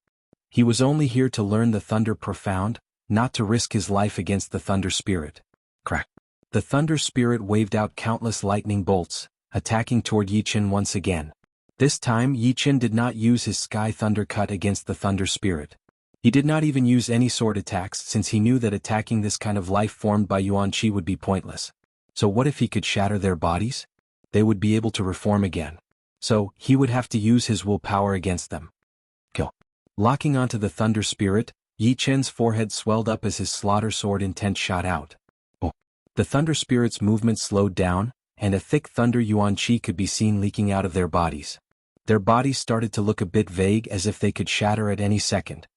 [SPEAKER 1] He was only here to learn the Thunder Profound, not to risk his life against the Thunder Spirit. Crack. The Thunder Spirit waved out countless lightning bolts, attacking toward Yi Chen once again. This time Yi Chen did not use his Sky Thunder Cut against the Thunder Spirit. He did not even use any sword attacks since he knew that attacking this kind of life formed by Yuan Qi would be pointless. So what if he could shatter their bodies? They would be able to reform again. So, he would have to use his willpower against them. Kill. Locking onto the Thunder Spirit, Yi Chen's forehead swelled up as his slaughter sword intent shot out. Oh. The Thunder Spirit's movement slowed down, and a thick thunder Yuan Qi could be seen leaking out of their bodies. Their bodies started to look a bit vague as if they could shatter at any second.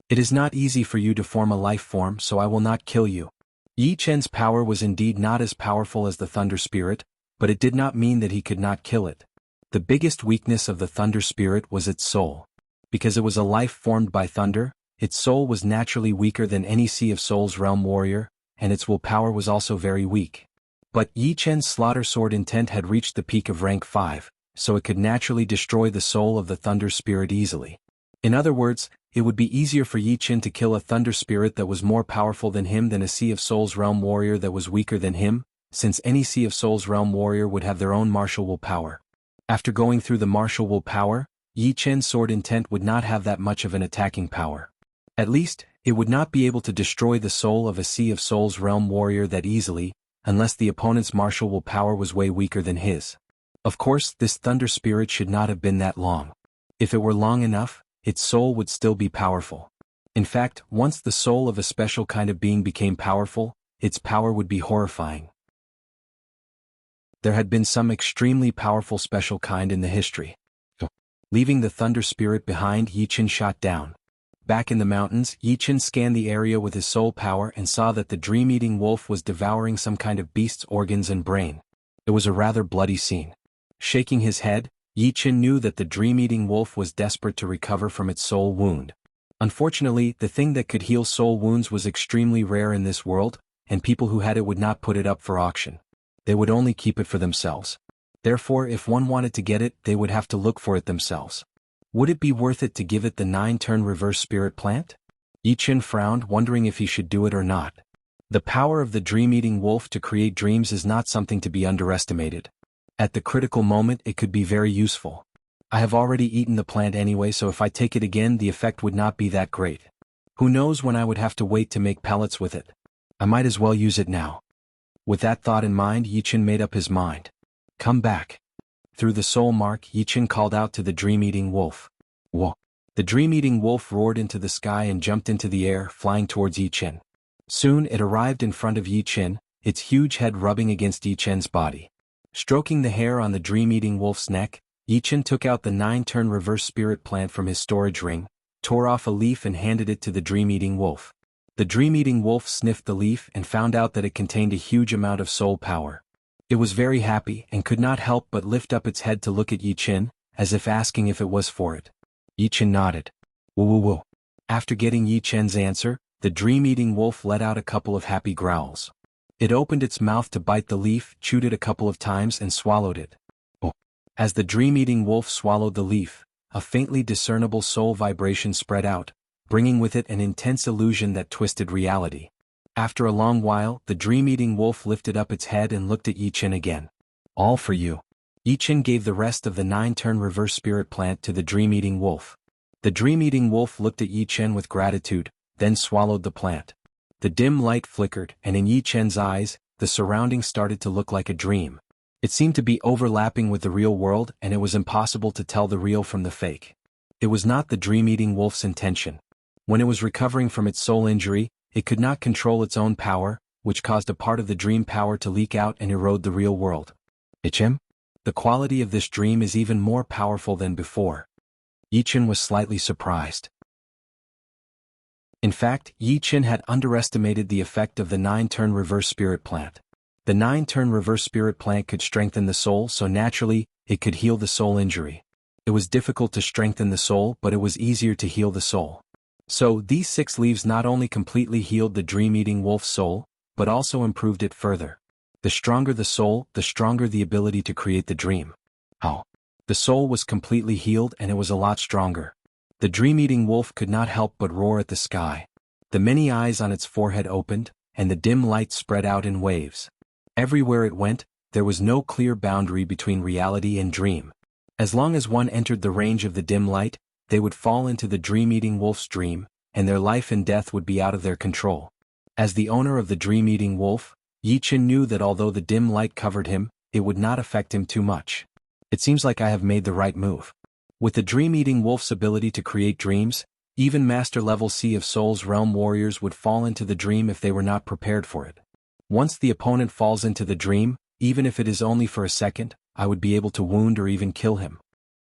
[SPEAKER 1] It is not easy for you to form a life form, so I will not kill you. Yi Chen's power was indeed not as powerful as the Thunder Spirit, but it did not mean that he could not kill it. The biggest weakness of the Thunder Spirit was its soul. Because it was a life formed by thunder, its soul was naturally weaker than any Sea of Souls realm warrior, and its willpower was also very weak. But Yi Chen's slaughter sword intent had reached the peak of rank 5, so it could naturally destroy the soul of the Thunder Spirit easily. In other words, it would be easier for Yi Chen to kill a Thunder Spirit that was more powerful than him than a Sea of Souls realm warrior that was weaker than him, since any Sea of Souls realm warrior would have their own martial willpower. After going through the martial willpower, Yi Chen's sword intent would not have that much of an attacking power. At least, it would not be able to destroy the soul of a Sea of Souls realm warrior that easily, unless the opponent's martial willpower was way weaker than his. Of course, this Thunder Spirit should not have been that long. If it were long enough, its soul would still be powerful. In fact, once the soul of a special kind of being became powerful, its power would be horrifying. There had been some extremely powerful special kind in the history. Leaving the Thunder Spirit behind, Yi Chen shot down. Back in the mountains, Yi Chen scanned the area with his soul power and saw that the dream-eating wolf was devouring some kind of beast's organs and brain. It was a rather bloody scene. Shaking his head, Yi Chen knew that the dream-eating wolf was desperate to recover from its soul wound. Unfortunately, the thing that could heal soul wounds was extremely rare in this world, and people who had it would not put it up for auction. They would only keep it for themselves. Therefore, if one wanted to get it, they would have to look for it themselves. Would it be worth it to give it the 9-turn reverse spirit plant? Yi Chen frowned, wondering if he should do it or not. The power of the dream-eating wolf to create dreams is not something to be underestimated. At the critical moment, it could be very useful. I have already eaten the plant anyway, so if I take it again, the effect would not be that great. Who knows when I would have to wait to make pellets with it? I might as well use it now. With that thought in mind, Yi Chen made up his mind. Come back. Through the soul mark, Yi Chen called out to the dream-eating wolf. Whoa. The dream-eating wolf roared into the sky and jumped into the air, flying towards Yi Chen. Soon it arrived in front of Yi Chen, its huge head rubbing against Yi Chen's body. Stroking the hair on the dream-eating wolf's neck, Yi Chen took out the 9-turn reverse spirit plant from his storage ring, tore off a leaf and handed it to the dream-eating wolf. The dream-eating wolf sniffed the leaf and found out that it contained a huge amount of soul power. It was very happy and could not help but lift up its head to look at Yi Chen, as if asking if it was for it. Yi Chen nodded. Woo woo woo. After getting Yi Chen's answer, the dream-eating wolf let out a couple of happy growls. It opened its mouth to bite the leaf, chewed it a couple of times and swallowed it. Oh. As the dream-eating wolf swallowed the leaf, a faintly discernible soul vibration spread out, bringing with it an intense illusion that twisted reality. After a long while, the dream-eating wolf lifted up its head and looked at Yi Chen again. All for you. Yi Chen gave the rest of the 9-turn reverse spirit plant to the dream-eating wolf. The dream-eating wolf looked at Yi Chen with gratitude, then swallowed the plant. The dim light flickered, and in Yi Chen's eyes, the surroundings started to look like a dream. It seemed to be overlapping with the real world, and it was impossible to tell the real from the fake. It was not the dream-eating wolf's intention. When it was recovering from its soul injury, it could not control its own power, which caused a part of the dream power to leak out and erode the real world. Ichim? The quality of this dream is even more powerful than before. Yi-Chin was slightly surprised. In fact, Yi-Chin had underestimated the effect of the 9-turn reverse spirit plant. The 9-turn reverse spirit plant could strengthen the soul, so naturally, it could heal the soul injury. It was difficult to strengthen the soul, but it was easier to heal the soul. So, these 6 leaves not only completely healed the dream-eating wolf's soul, but also improved it further. The stronger the soul, the stronger the ability to create the dream. Oh. The soul was completely healed and it was a lot stronger. The dream-eating wolf could not help but roar at the sky. The many eyes on its forehead opened, and the dim light spread out in waves. Everywhere it went, there was no clear boundary between reality and dream. As long as one entered the range of the dim light, they would fall into the dream-eating wolf's dream, and their life and death would be out of their control. As the owner of the dream-eating wolf, Yi-Chin knew that although the dim light covered him, it would not affect him too much. It seems like I have made the right move. With the dream-eating wolf's ability to create dreams, even master-level Sea of Souls realm warriors would fall into the dream if they were not prepared for it. Once the opponent falls into the dream, even if it is only for a second, I would be able to wound or even kill him.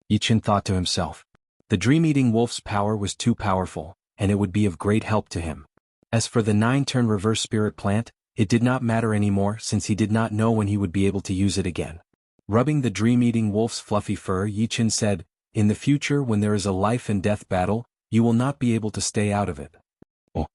[SPEAKER 1] Yi-Chin thought to himself. The dream-eating wolf's power was too powerful, and it would be of great help to him. As for the 9-turn reverse spirit plant, it did not matter anymore since he did not know when he would be able to use it again. Rubbing the dream-eating wolf's fluffy fur, Yi-Chin said, "In the future when there is a life and death battle, you will not be able to stay out of it." Oh.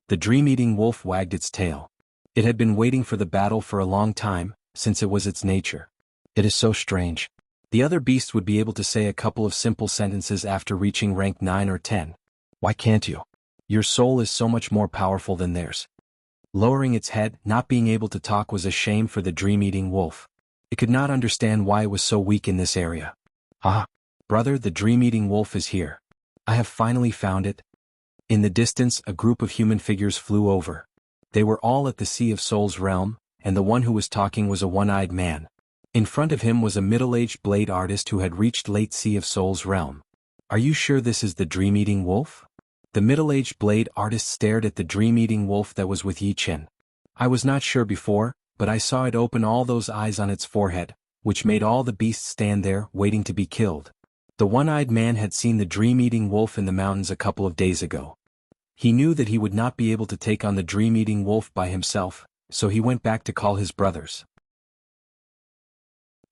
[SPEAKER 1] The dream-eating wolf wagged its tail. It had been waiting for the battle for a long time, since it was its nature. It is so strange. The other beasts would be able to say a couple of simple sentences after reaching rank 9 or 10. Why can't you? Your soul is so much more powerful than theirs. Lowering its head, not being able to talk was a shame for the dream-eating wolf. It could not understand why it was so weak in this area. Ah, brother, the dream-eating wolf is here. I have finally found it. In the distance, a group of human figures flew over. They were all at the Sea of Souls realm, and the one who was talking was a one-eyed man. In front of him was a middle-aged blade artist who had reached late Sea of Souls realm. Are you sure this is the dream-eating wolf? The middle-aged blade artist stared at the dream-eating wolf that was with Yi-Chin. I was not sure before, but I saw it open all those eyes on its forehead, which made all the beasts stand there, waiting to be killed. The one-eyed man had seen the dream-eating wolf in the mountains a couple of days ago. He knew that he would not be able to take on the dream-eating wolf by himself, so he went back to call his brothers.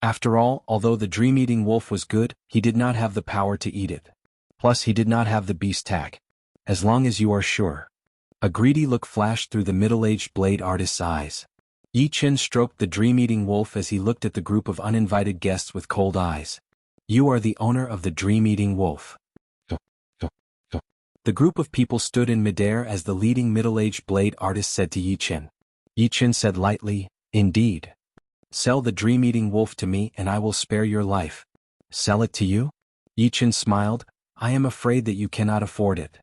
[SPEAKER 1] After all, although the dream-eating wolf was good, he did not have the power to eat it. Plus he did not have the beast tag. As long as you are sure. A greedy look flashed through the middle-aged blade artist's eyes. Yi-Chin stroked the dream-eating wolf as he looked at the group of uninvited guests with cold eyes. You are the owner of the dream-eating wolf. The group of people stood in midair as the leading middle-aged blade artist said to Yi-Chin. Yi-Chin said lightly, "Indeed. Sell the dream-eating wolf to me and I will spare your life." Sell it to you? Yi-Chin smiled. I am afraid that you cannot afford it.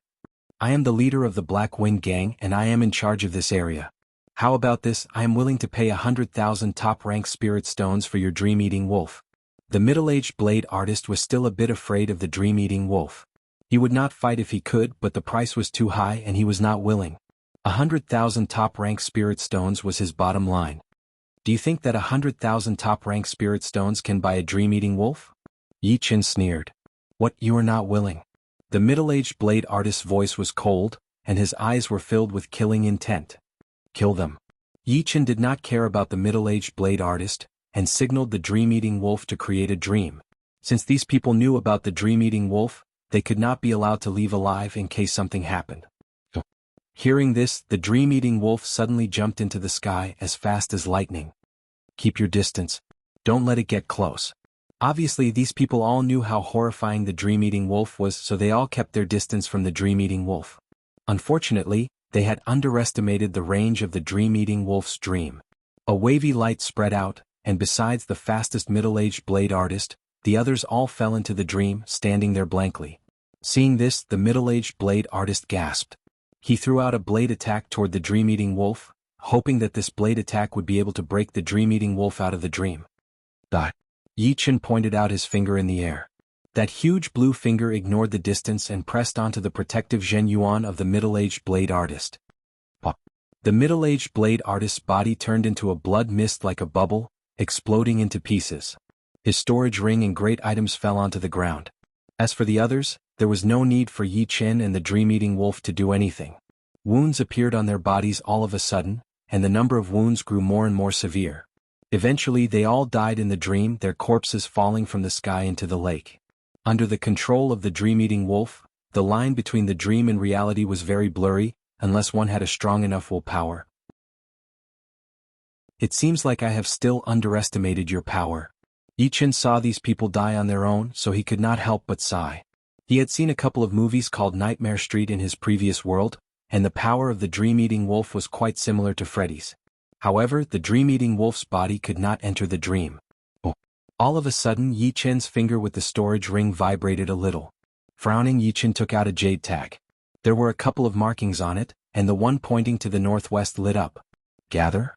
[SPEAKER 1] I am the leader of the Black Wind Gang and I am in charge of this area. How about this? I am willing to pay 100,000 top-rank spirit stones for your dream-eating wolf. The middle-aged blade artist was still a bit afraid of the dream-eating wolf. He would not fight if he could, but the price was too high and he was not willing. 100,000 top-rank spirit stones was his bottom line. Do you think that 100,000 top-rank spirit stones can buy a dream-eating wolf? Yi-Chin sneered. What, you are not willing? The middle-aged blade artist's voice was cold, and his eyes were filled with killing intent. Kill them. Yi-Chin did not care about the middle-aged blade artist, and signaled the dream-eating wolf to create a dream. Since these people knew about the dream-eating wolf, they could not be allowed to leave alive in case something happened. Hearing this, the dream-eating wolf suddenly jumped into the sky as fast as lightning. Keep your distance. Don't let it get close. Obviously, these people all knew how horrifying the dream-eating wolf was, so they all kept their distance from the dream-eating wolf. Unfortunately, they had underestimated the range of the dream-eating wolf's dream. A wavy light spread out, and besides the fastest middle-aged blade artist, the others all fell into the dream, standing there blankly. Seeing this, the middle-aged blade artist gasped. He threw out a blade attack toward the dream-eating wolf, hoping that this blade attack would be able to break the dream-eating wolf out of the dream. Yi-Chin pointed out his finger in the air. That huge blue finger ignored the distance and pressed onto the protective Zhenyuan of the middle-aged blade artist. Pop. The middle-aged blade artist's body turned into a blood mist like a bubble, exploding into pieces. His storage ring and great items fell onto the ground. As for the others, there was no need for Yi Chen and the dream-eating wolf to do anything. Wounds appeared on their bodies all of a sudden, and the number of wounds grew more and more severe. Eventually they all died in the dream, their corpses falling from the sky into the lake. Under the control of the dream-eating wolf, the line between the dream and reality was very blurry, unless one had a strong enough willpower. It seems like I have still underestimated your power. Yi Chen saw these people die on their own, so he could not help but sigh. He had seen a couple of movies called Nightmare Street in his previous world, and the power of the dream-eating wolf was quite similar to Freddy's. However, the dream-eating wolf's body could not enter the dream. All of a sudden Yi Chen's finger with the storage ring vibrated a little. Frowning, Yi Chen took out a jade tag. There were a couple of markings on it, and the one pointing to the northwest lit up. Gather?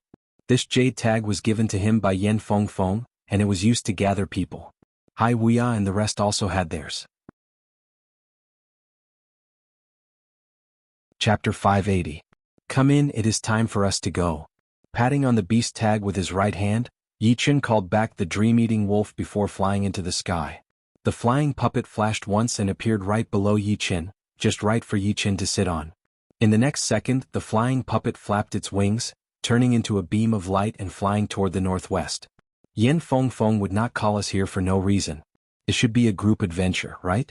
[SPEAKER 1] This jade tag was given to him by Yan Fengfeng, and it was used to gather people. Hai Wuya and the rest also had theirs. Chapter 580. Come in, it is time for us to go. Patting on the beast tag with his right hand, Yi Chen called back the dream-eating wolf before flying into the sky. The flying puppet flashed once and appeared right below Yi Chen, just right for Yi Chen to sit on. In the next second, the flying puppet flapped its wings, turning into a beam of light and flying toward the northwest. Yan Fengfeng would not call us here for no reason. It should be a group adventure, right?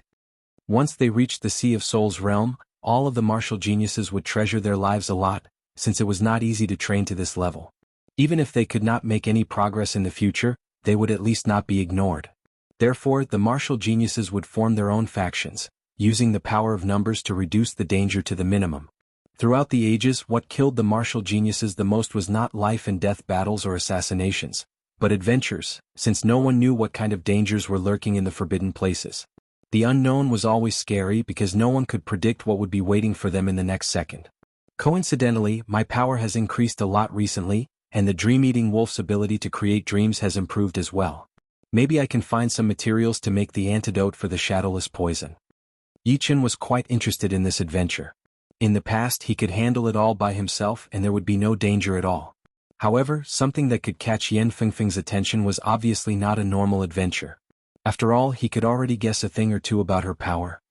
[SPEAKER 1] Once they reached the Sea of Souls realm, all of the martial geniuses would treasure their lives a lot, since it was not easy to train to this level. Even if they could not make any progress in the future, they would at least not be ignored. Therefore, the martial geniuses would form their own factions, using the power of numbers to reduce the danger to the minimum. Throughout the ages, what killed the martial geniuses the most was not life and death battles or assassinations, but adventures, since no one knew what kind of dangers were lurking in the forbidden places. The unknown was always scary because no one could predict what would be waiting for them in the next second. Coincidentally, my power has increased a lot recently, and the dream-eating wolf's ability to create dreams has improved as well. Maybe I can find some materials to make the antidote for the shadowless poison. Yi Chen was quite interested in this adventure. In the past he could handle it all by himself and there would be no danger at all. However, something that could catch Yan Fengfeng's attention was obviously not a normal adventure. After all, he could already guess a thing or two about her power.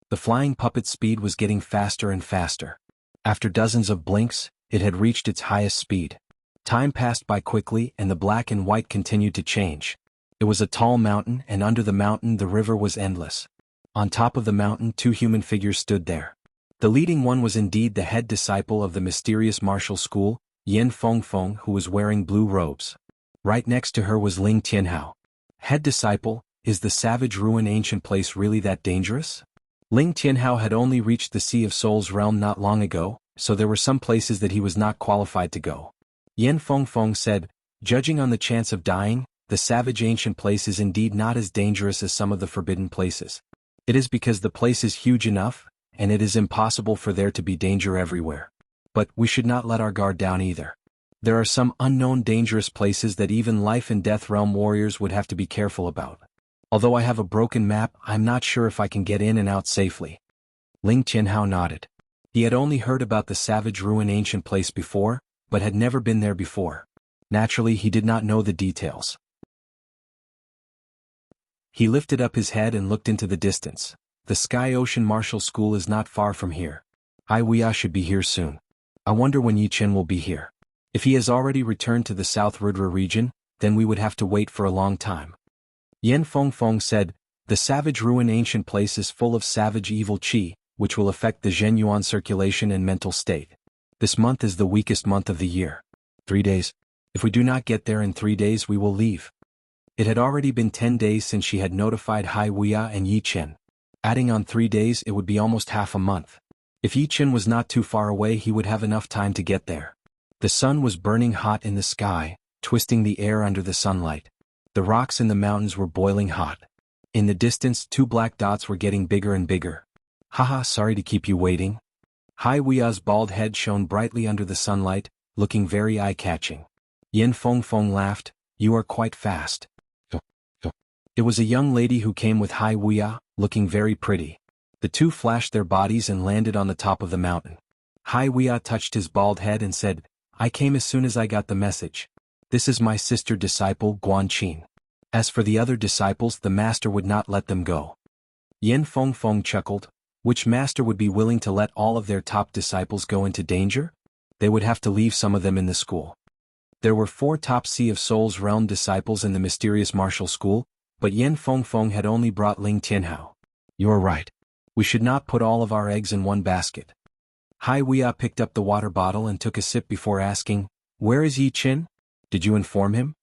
[SPEAKER 1] The flying puppet's speed was getting faster and faster. After dozens of blinks, it had reached its highest speed. Time passed by quickly and the black and white continued to change. It was a tall mountain, and under the mountain the river was endless. On top of the mountain 2 human figures stood there. The leading one was indeed the head disciple of the mysterious martial school, Yan Fengfeng, who was wearing blue robes. Right next to her was Ling Tianhao. Head disciple, is the savage ruin ancient place really that dangerous? Ling Tianhao had only reached the Sea of Souls realm not long ago, so there were some places that he was not qualified to go. Yan Fengfeng said, judging on the chance of dying, the savage ancient place is indeed not as dangerous as some of the forbidden places. It is because the place is huge enough, and it is impossible for there to be danger everywhere. But we should not let our guard down either. There are some unknown dangerous places that even life and death realm warriors would have to be careful about. Although I have a broken map, I'm not sure if I can get in and out safely. Ling Tianhao nodded. He had only heard about the savage ruin ancient place before, but had never been there before. Naturally, he did not know the details. He lifted up his head and looked into the distance. The Sky Ocean Martial School is not far from here. Hai Wuya should be here soon. I wonder when Yi Chen will be here. If he has already returned to the South Rudra region, then we would have to wait for a long time. Yan Fengfeng said, the savage ruin ancient place is full of savage evil qi, which will affect the Zhenyuan circulation and mental state. This month is the weakest month of the year. 3 days. If we do not get there in 3 days we will leave. It had already been 10 days since she had notified Hai Wuya and Yi Chen. Adding on 3 days it would be almost half a month. If Yi Chen was not too far away he would have enough time to get there. The sun was burning hot in the sky, twisting the air under the sunlight. The rocks in the mountains were boiling hot. In the distance 2 black dots were getting bigger and bigger. Haha, sorry to keep you waiting. Hai Wuya's bald head shone brightly under the sunlight, looking very eye-catching. Yan Fengfeng laughed, you are quite fast. It was a young lady who came with Hai Wuya, looking very pretty. The two flashed their bodies and landed on the top of the mountain. Hai Wuya touched his bald head and said, "I came as soon as I got the message. This is my sister disciple Guan Qin." As for the other disciples, the master would not let them go. Yen Feng chuckled. Which master would be willing to let all of their top disciples go into danger? They would have to leave some of them in the school. There were 4 top Sea of Souls realm disciples in the mysterious martial school, but Yen Feng had only brought Ling Tianhao. "You're right. We should not put all of our eggs in one basket." Hai Wuya picked up the water bottle and took a sip before asking, "Where is Yi Qin? Did you inform him?"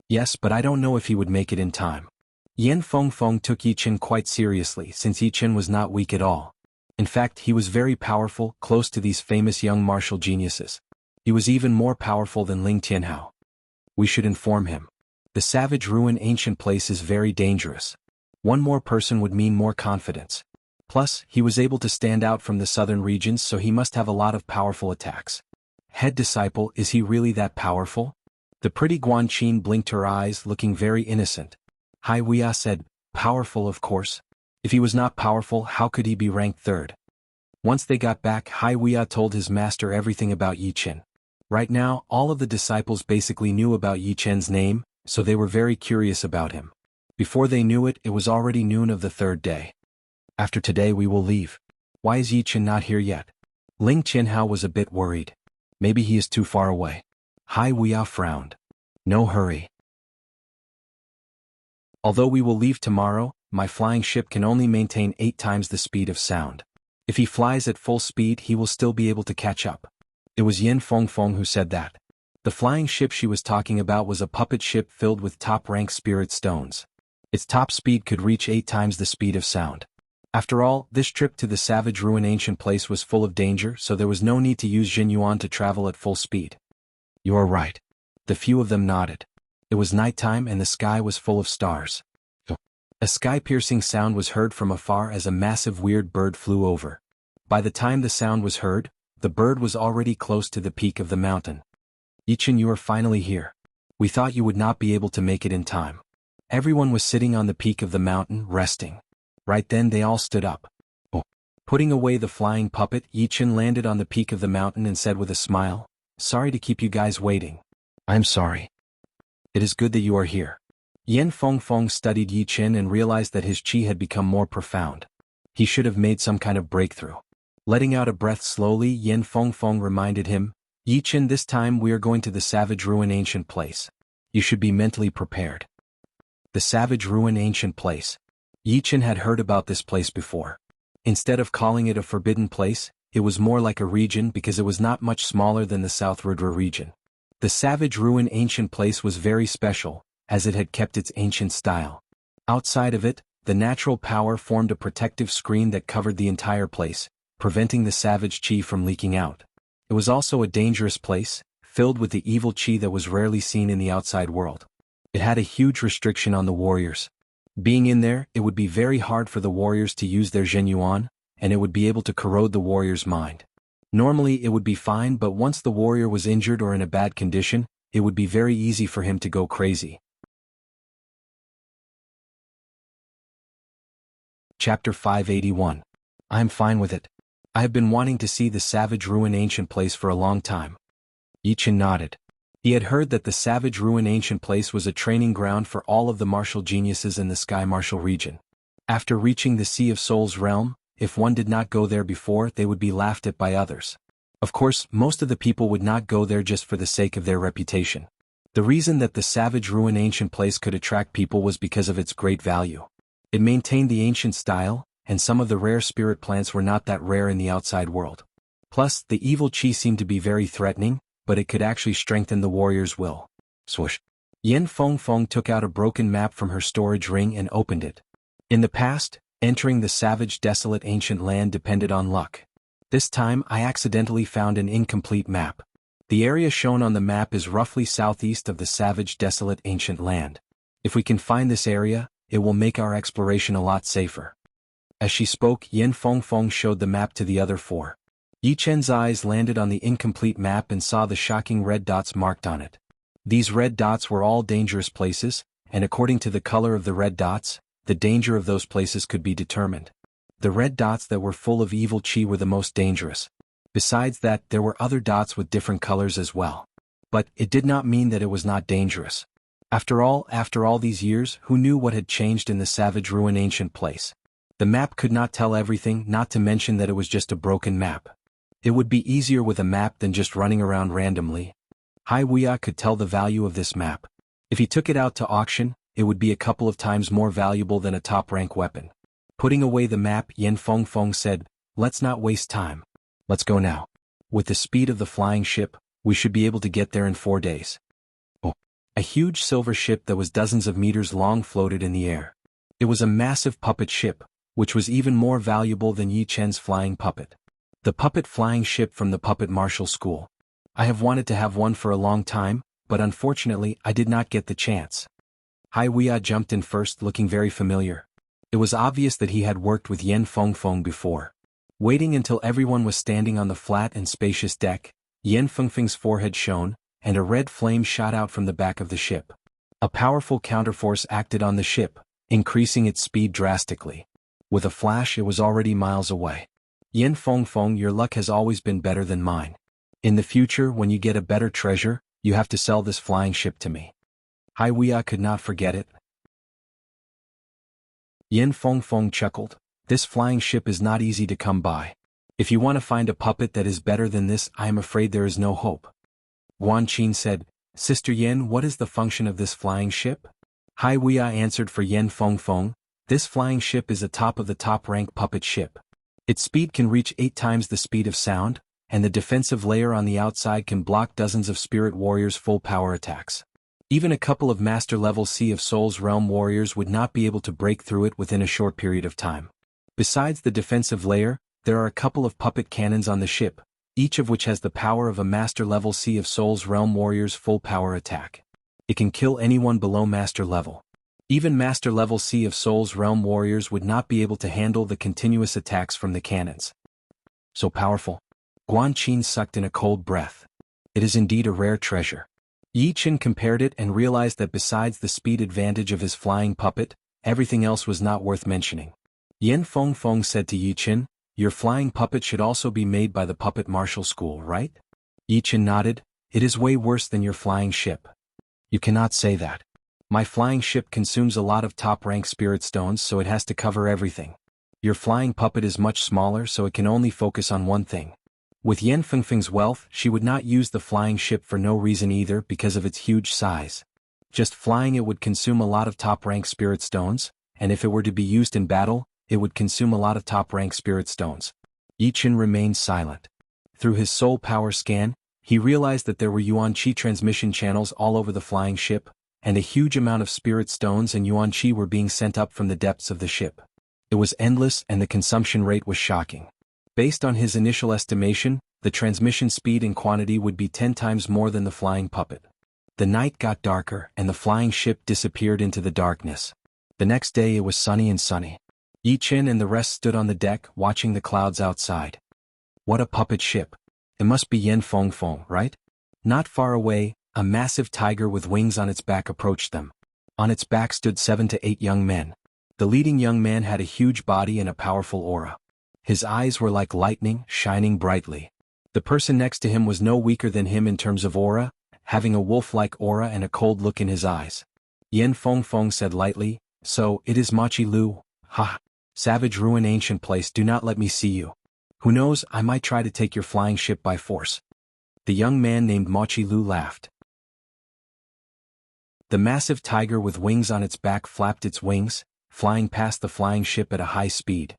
[SPEAKER 1] "Yes, but I don't know if he would make it in time." Yen Feng took Yi Qin quite seriously since Yi Qin was not weak at all. In fact, he was very powerful, close to these famous young martial geniuses. He was even more powerful than Ling Tianhao. "We should inform him. The Savage Ruin ancient place is very dangerous. One more person would mean more confidence. Plus, he was able to stand out from the southern regions, so he must have a lot of powerful attacks." "Head disciple, is he really that powerful?" The pretty Guan Qin blinked her eyes, looking very innocent. Hai Wuya said, "Powerful, of course. If he was not powerful, how could he be ranked 3rd? Once they got back, Hai Wuya told his master everything about Yi Qin. Right now, all of the disciples basically knew about Yi Qin's name, so they were very curious about him. Before they knew it, it was already noon of the 3rd day. "After today we will leave. Why is Yi Qin not here yet?" Ling Tianhao was a bit worried. "Maybe he is too far away." Hai Wuya frowned. "No hurry. Although we will leave tomorrow, my flying ship can only maintain 8 times the speed of sound. If he flies at full speed, he will still be able to catch up." It was Yen Feng who said that. The flying ship she was talking about was a puppet ship filled with top-rank spirit stones. Its top speed could reach 8 times the speed of sound. After all, this trip to the Savage Ruin ancient place was full of danger, so there was no need to use Jin Yuan to travel at full speed. "You are right." The few of them nodded. It was nighttime and the sky was full of stars. A sky-piercing sound was heard from afar as a massive weird bird flew over. By the time the sound was heard, the bird was already close to the peak of the mountain. "Yi Qin, you are finally here. We thought you would not be able to make it in time." Everyone was sitting on the peak of the mountain, resting. Right then they all stood up. "Oh." Putting away the flying puppet, Yi Qin landed on the peak of the mountain and said with a smile, "Sorry to keep you guys waiting." "I'm sorry. It is good that you are here." Yen Feng studied Yi Qin and realized that his qi had become more profound. He should have made some kind of breakthrough. Letting out a breath slowly, Yen Feng reminded him, "Yi Qin, this time we are going to the Savage Ruin ancient place. You should be mentally prepared." The Savage Ruin ancient place. Yi Qin had heard about this place before. Instead of calling it a forbidden place, it was more like a region because it was not much smaller than the South Rudra region. The Savage Ruin ancient place was very special, as it had kept its ancient style. Outside of it, the natural power formed a protective screen that covered the entire place, preventing the savage qi from leaking out. It was also a dangerous place, filled with the evil qi that was rarely seen in the outside world. It had a huge restriction on the warriors. Being in there, it would be very hard for the warriors to use their Zhen Yuan, and it would be able to corrode the warrior's mind. Normally it would be fine, but once the warrior was injured or in a bad condition, it would be very easy for him to go crazy. Chapter 581. I'm fine with it. I have been wanting to see the Savage Ruin ancient place for a long time. Yi Qin nodded. He had heard that the Savage Ruin ancient place was a training ground for all of the martial geniuses in the Sky Martial region. After reaching the Sea of Souls realm, if one did not go there before, they would be laughed at by others. Of course, most of the people would not go there just for the sake of their reputation. The reason that the Savage Ruin ancient place could attract people was because of its great value. It maintained the ancient style, and some of the rare spirit plants were not that rare in the outside world. Plus, the evil qi seemed to be very threatening, but it could actually strengthen the warrior's will. Swoosh. Yen Feng took out a broken map from her storage ring and opened it. In the past, entering the savage desolate ancient land depended on luck. This time I accidentally found an incomplete map. The area shown on the map is roughly southeast of the savage desolate ancient land. If we can find this area, it will make our exploration a lot safer. As she spoke, Yen Feng showed the map to the other 4. Yi Chen's eyes landed on the incomplete map and saw the shocking red dots marked on it. These red dots were all dangerous places, and according to the color of the red dots, the danger of those places could be determined. The red dots that were full of evil chi were the most dangerous. Besides that, there were other dots with different colors as well. But it did not mean that it was not dangerous. After all these years, who knew what had changed in the savage ruin ancient place? The map could not tell everything, not to mention that it was just a broken map. It would be easier with a map than just running around randomly. Wuxia could tell the value of this map. If he took it out to auction, it would be a couple of times more valuable than a top-rank weapon. Putting away the map, Yan Fengfeng said, "Let's not waste time. Let's go now. With the speed of the flying ship, we should be able to get there in 4 days." Oh. A huge silver ship that was dozens of meters long floated in the air. It was a massive puppet ship, which was even more valuable than Yi Chen's flying puppet. The puppet flying ship from the puppet martial school. I have wanted to have one for a long time, but unfortunately I did not get the chance. Wuxia jumped in first, looking very familiar. It was obvious that he had worked with Yan Fengfeng before. Waiting until everyone was standing on the flat and spacious deck, Yan Fengfeng's forehead shone, and a red flame shot out from the back of the ship. A powerful counterforce acted on the ship, increasing its speed drastically. With a flash, it was already miles away. "Yan Fengfeng, your luck has always been better than mine. In the future, when you get a better treasure, you have to sell this flying ship to me." Wuxia could not forget it. Yan Fengfeng chuckled. "This flying ship is not easy to come by. If you want to find a puppet that is better than this, I am afraid there is no hope." Guan Qin said, "Sister Yan, what is the function of this flying ship?" Wuxia answered for Yan Fengfeng, "This flying ship is a top-of-the-top-rank puppet ship. Its speed can reach 8 times the speed of sound, and the defensive layer on the outside can block dozens of spirit warriors' full-power attacks. Even a couple of master-level Sea of Souls realm warriors would not be able to break through it within a short period of time. Besides the defensive layer, there are a couple of puppet cannons on the ship, each of which has the power of a master-level Sea of Souls realm warrior's full-power attack. It can kill anyone below master level. Even master-level Sea of Souls realm warriors would not be able to handle the continuous attacks from the cannons. So powerful." Guan Qin sucked in a cold breath. "It is indeed a rare treasure." Yi Chen compared it and realized that besides the speed advantage of his flying puppet, everything else was not worth mentioning. Yan Fengfeng said to Yi Chen, "Your flying puppet should also be made by the puppet martial school, right?" Yi Chen nodded. "It is way worse than your flying ship." "You cannot say that. My flying ship consumes a lot of top-rank spirit stones, so it has to cover everything. Your flying puppet is much smaller, so it can only focus on one thing." With Yan Fengfeng's wealth, she would not use the flying ship for no reason either because of its huge size. Just flying it would consume a lot of top-rank spirit stones, and if it were to be used in battle, it would consume a lot of top-rank spirit stones. Yi Chen remained silent. Through his soul power scan, he realized that there were Yuan Qi transmission channels all over the flying ship, and a huge amount of spirit stones and Yuan Qi were being sent up from the depths of the ship. It was endless and the consumption rate was shocking. Based on his initial estimation, the transmission speed and quantity would be 10 times more than the flying puppet. The night got darker and the flying ship disappeared into the darkness. The next day it was sunny and sunny. Yi Chen and the rest stood on the deck watching the clouds outside. What a puppet ship. It must be Yan Fengfeng, right? Not far away, a massive tiger with wings on its back approached them. On its back stood 7 to 8 young men. The leading young man had a huge body and a powerful aura. His eyes were like lightning, shining brightly. The person next to him was no weaker than him in terms of aura, having a wolf-like aura and a cold look in his eyes. Yan Fengfeng said lightly, "So, it is Machi Lu, ha! Savage ruin ancient place, do not let me see you. Who knows, I might try to take your flying ship by force." The young man named Machi Lu laughed. The massive tiger with wings on its back flapped its wings, flying past the flying ship at a high speed.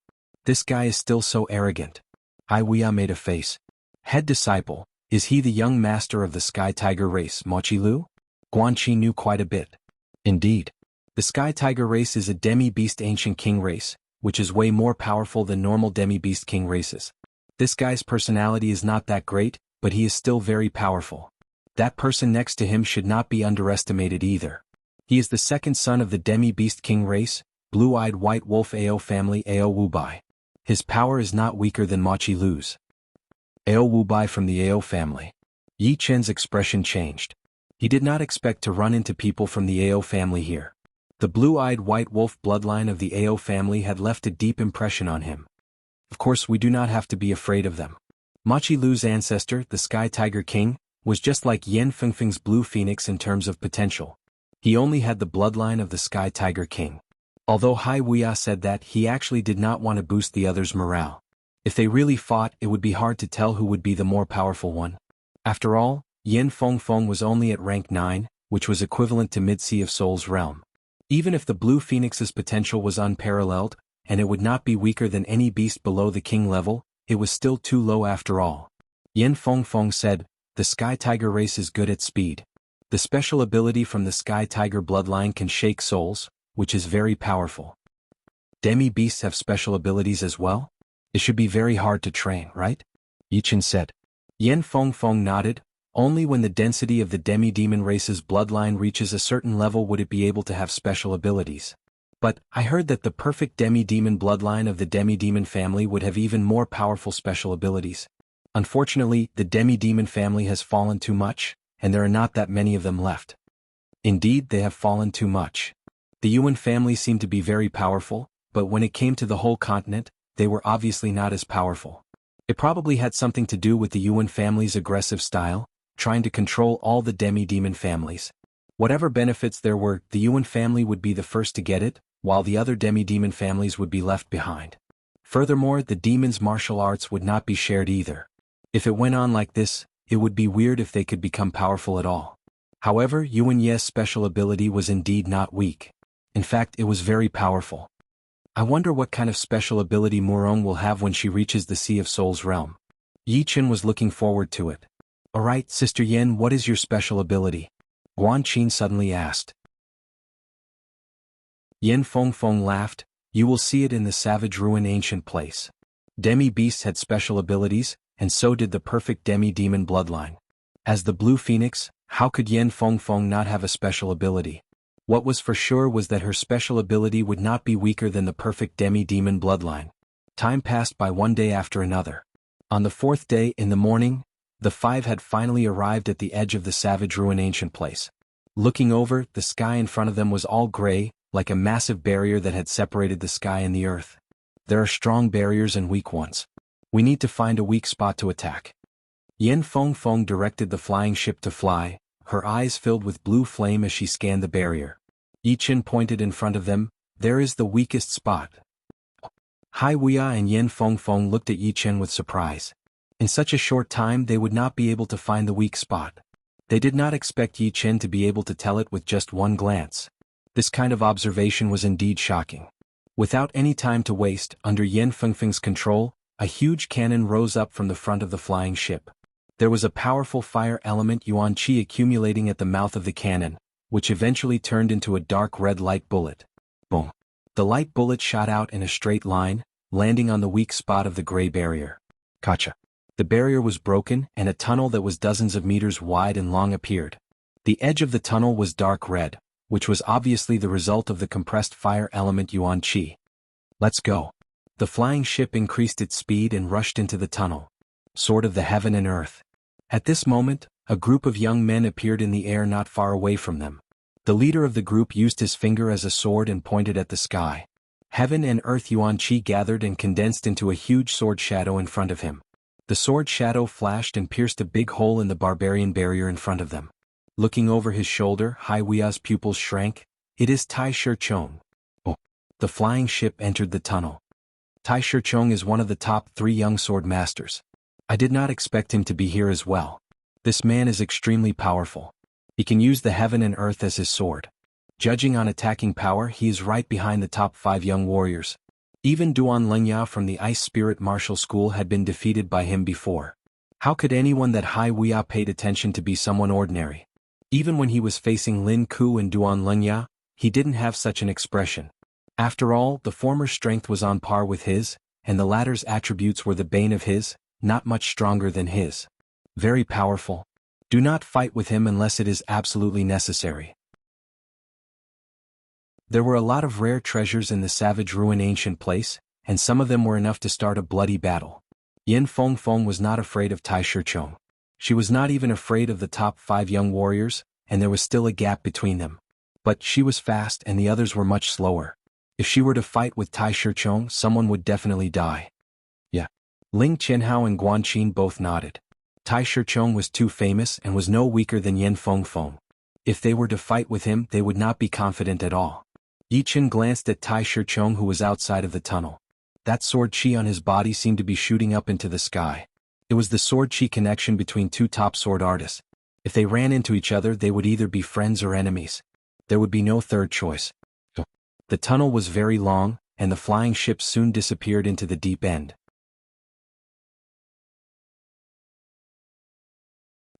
[SPEAKER 1] "This guy is still so arrogant." Wuxia made a face. "Head disciple, is he the young master of the Sky Tiger race, Machi Lu?" Guan Qi knew quite a bit. Indeed. The Sky Tiger race is a demi-beast ancient king race, which is way more powerful than normal demi-beast king races. This guy's personality is not that great, but he is still very powerful. That person next to him should not be underestimated either. He is the second son of the demi-beast king race, blue-eyed white wolf Ao family Ao Wubai. His power is not weaker than Machi Lu's. Ao Wubai from the Ao family. Yi Chen's expression changed. He did not expect to run into people from the Ao family here. The blue-eyed white wolf bloodline of the Ao family had left a deep impression on him. Of course, we do not have to be afraid of them. Machi Lu's ancestor, the Sky Tiger King, was just like Yan Fengfeng's Blue Phoenix in terms of potential. He only had the bloodline of the Sky Tiger King. Although Hai Wuya said that he actually did not want to boost the others' morale. If they really fought, it would be hard to tell who would be the more powerful one. After all, Yan Fengfeng was only at rank 9, which was equivalent to Mid-Sea of Soul's realm. Even if the Blue Phoenix's potential was unparalleled, and it would not be weaker than any beast below the king level, it was still too low after all. Yan Fengfeng said, "The Sky Tiger race is good at speed. The special ability from the Sky Tiger bloodline can shake souls, which is very powerful. Demi-beasts have special abilities as well? It should be very hard to train, right?" Yichen said. Yan Fengfeng nodded. Only when the density of the demi-demon race's bloodline reaches a certain level would it be able to have special abilities. But I heard that the perfect demi-demon bloodline of the demi-demon family would have even more powerful special abilities. Unfortunately, the demi-demon family has fallen too much, and there are not that many of them left. Indeed, they have fallen too much. The Yuan family seemed to be very powerful, but when it came to the whole continent, they were obviously not as powerful. It probably had something to do with the Yuan family's aggressive style, trying to control all the demi-demon families. Whatever benefits there were, the Yuan family would be the first to get it, while the other demi-demon families would be left behind. Furthermore, the demons' martial arts would not be shared either. If it went on like this, it would be weird if they could become powerful at all. However, Yuan Ye's special ability was indeed not weak. In fact, it was very powerful. I wonder what kind of special ability Murong will have when she reaches the Sea of Souls realm. Yi Chen was looking forward to it. "Alright, Sister Yen, what is your special ability?" Guan Qin suddenly asked. Yan Fengfeng laughed. "You will see it in the Savage Ruin ancient place. Demi-beasts had special abilities, and so did the perfect demi-demon bloodline. As the Blue Phoenix, how could Yan Fengfeng not have a special ability? What was for sure was that her special ability would not be weaker than the perfect demi-demon bloodline." Time passed by one day after another. On the 4th day, in the morning, the 5 had finally arrived at the edge of the Savage Ruin ancient place. Looking over, the sky in front of them was all gray, like a massive barrier that had separated the sky and the earth. There are strong barriers and weak ones. We need to find a weak spot to attack. Yan Fengfeng directed the flying ship to fly, her eyes filled with blue flame as she scanned the barrier. Yi Chen pointed in front of them. "There is the weakest spot." Hai Wuya and Yan Fengfeng looked at Yi Chen with surprise. In such a short time they would not be able to find the weak spot. They did not expect Yi Chen to be able to tell it with just one glance. This kind of observation was indeed shocking. Without any time to waste, under Yan Fengfeng's control, a huge cannon rose up from the front of the flying ship. There was a powerful fire element Yuan Qi accumulating at the mouth of the cannon, which eventually turned into a dark red light bullet. Boom! The light bullet shot out in a straight line, landing on the weak spot of the gray barrier. Gotcha! The barrier was broken, and a tunnel that was dozens of meters wide and long appeared. The edge of the tunnel was dark red, which was obviously the result of the compressed fire element Yuan Qi. "Let's go." The flying ship increased its speed and rushed into the tunnel. Sword of the Heaven and Earth. At this moment, a group of young men appeared in the air not far away from them. The leader of the group used his finger as a sword and pointed at the sky. Heaven and Earth Yuan Qi gathered and condensed into a huge sword shadow in front of him. The sword shadow flashed and pierced a big hole in the barbarian barrier in front of them. Looking over his shoulder, Hai Wuya's pupils shrank. "It is Tai Shichong." Oh! The flying ship entered the tunnel. Tai Shichong is one of the top 3 young sword masters. I did not expect him to be here as well. This man is extremely powerful. He can use the heaven and earth as his sword. Judging on attacking power, he is right behind the top 5 young warriors. Even Duan Lengya from the Ice Spirit Martial School had been defeated by him before. How could anyone that Hai Wuya paid attention to be someone ordinary? Even when he was facing Lin Ku and Duan Lengya, he didn't have such an expression. After all, the former's strength was on par with his, and the latter's attributes were the bane of his, not much stronger than his. Very powerful. Do not fight with him unless it is absolutely necessary. There were a lot of rare treasures in the Savage Ruin ancient place, and some of them were enough to start a bloody battle. Yan Fengfeng was not afraid of Tai Shichong. She was not even afraid of the top 5 young warriors, and there was still a gap between them. But she was fast and the others were much slower. If she were to fight with Tai Shichong, someone would definitely die. Yeah. Ling Qianhao and Guan Qin both nodded. Tai Shichong was too famous and was no weaker than Yan Fengfeng. If they were to fight with him, they would not be confident at all. Yi Chen glanced at Tai Shichong, who was outside of the tunnel. That sword chi on his body seemed to be shooting up into the sky. It was the sword chi connection between two top sword artists. If they ran into each other, they would either be friends or enemies. There would be no third choice. The tunnel was very long, and the flying ships soon disappeared into the deep end.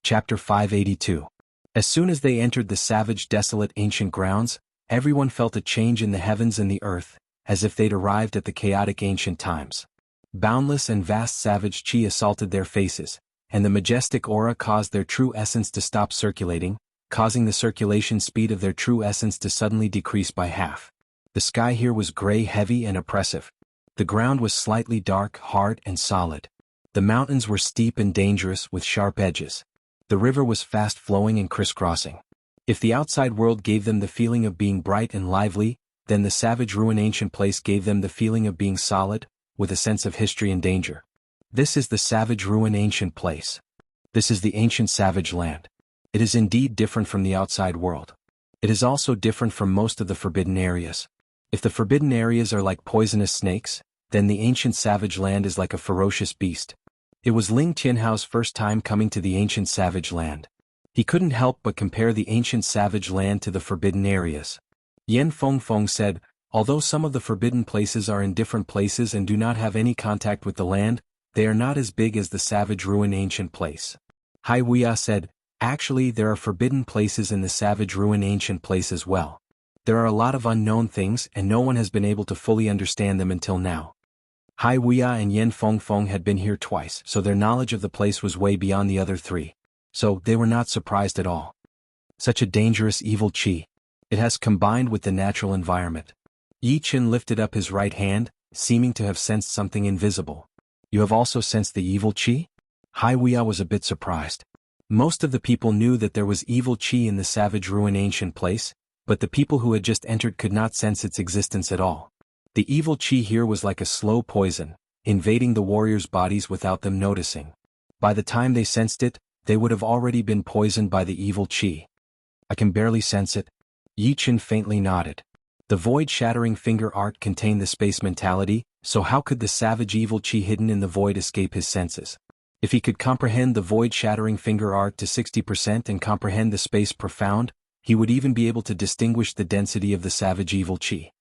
[SPEAKER 1] Chapter 582. As soon as they entered the savage, desolate, ancient grounds, everyone felt a change in the heavens and the earth, as if they'd arrived at the chaotic ancient times. Boundless and vast savage chi assaulted their faces, and the majestic aura caused their true essence to stop circulating, causing the circulation speed of their true essence to suddenly decrease by half. The sky here was gray, heavy, and oppressive. The ground was slightly dark, hard, and solid. The mountains were steep and dangerous with sharp edges. The river was fast-flowing and crisscrossing. If the outside world gave them the feeling of being bright and lively, then the savage ruin ancient place gave them the feeling of being solid, with a sense of history and danger. This is the savage ruin ancient place. This is the ancient savage land. It is indeed different from the outside world. It is also different from most of the forbidden areas. If the forbidden areas are like poisonous snakes, then the ancient savage land is like a ferocious beast. It was Ling Qianhao's first time coming to the ancient savage land. He couldn't help but compare the ancient savage land to the forbidden areas. Yan Fengfeng said, although some of the forbidden places are in different places and do not have any contact with the land, they are not as big as the savage ruin ancient place. Hai Wuya said, actually there are forbidden places in the savage ruin ancient place as well. There are a lot of unknown things and no one has been able to fully understand them until now. Hai Wuya and Yan Fengfeng had been here twice, so their knowledge of the place was way beyond the other three. So they were not surprised at all. Such a dangerous evil chi. It has combined with the natural environment. Yi Chen lifted up his right hand, seeming to have sensed something invisible. You have also sensed the evil chi? Hai Wuya was a bit surprised. Most of the people knew that there was evil chi in the savage ruin ancient place, but the people who had just entered could not sense its existence at all. The evil chi here was like a slow poison, invading the warriors' bodies without them noticing. By the time they sensed it, they would have already been poisoned by the evil chi. I can barely sense it. Yi Chen faintly nodded. The void-shattering finger art contained the space mentality, so how could the savage evil chi hidden in the void escape his senses? If he could comprehend the void-shattering finger art to 60% and comprehend the space profound, he would even be able to distinguish the density of the savage evil chi.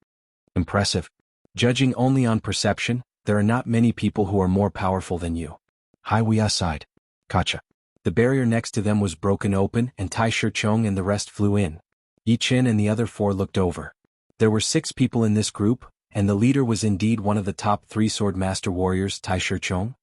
[SPEAKER 1] Impressive. Judging only on perception, there are not many people who are more powerful than you. Hai Wuya sighed. Gotcha. The barrier next to them was broken open and Tai Shichong and the rest flew in. Yi Chen and the other four looked over. There were 6 people in this group, and the leader was indeed one of the top 3 sword master warriors, Tai Shichong.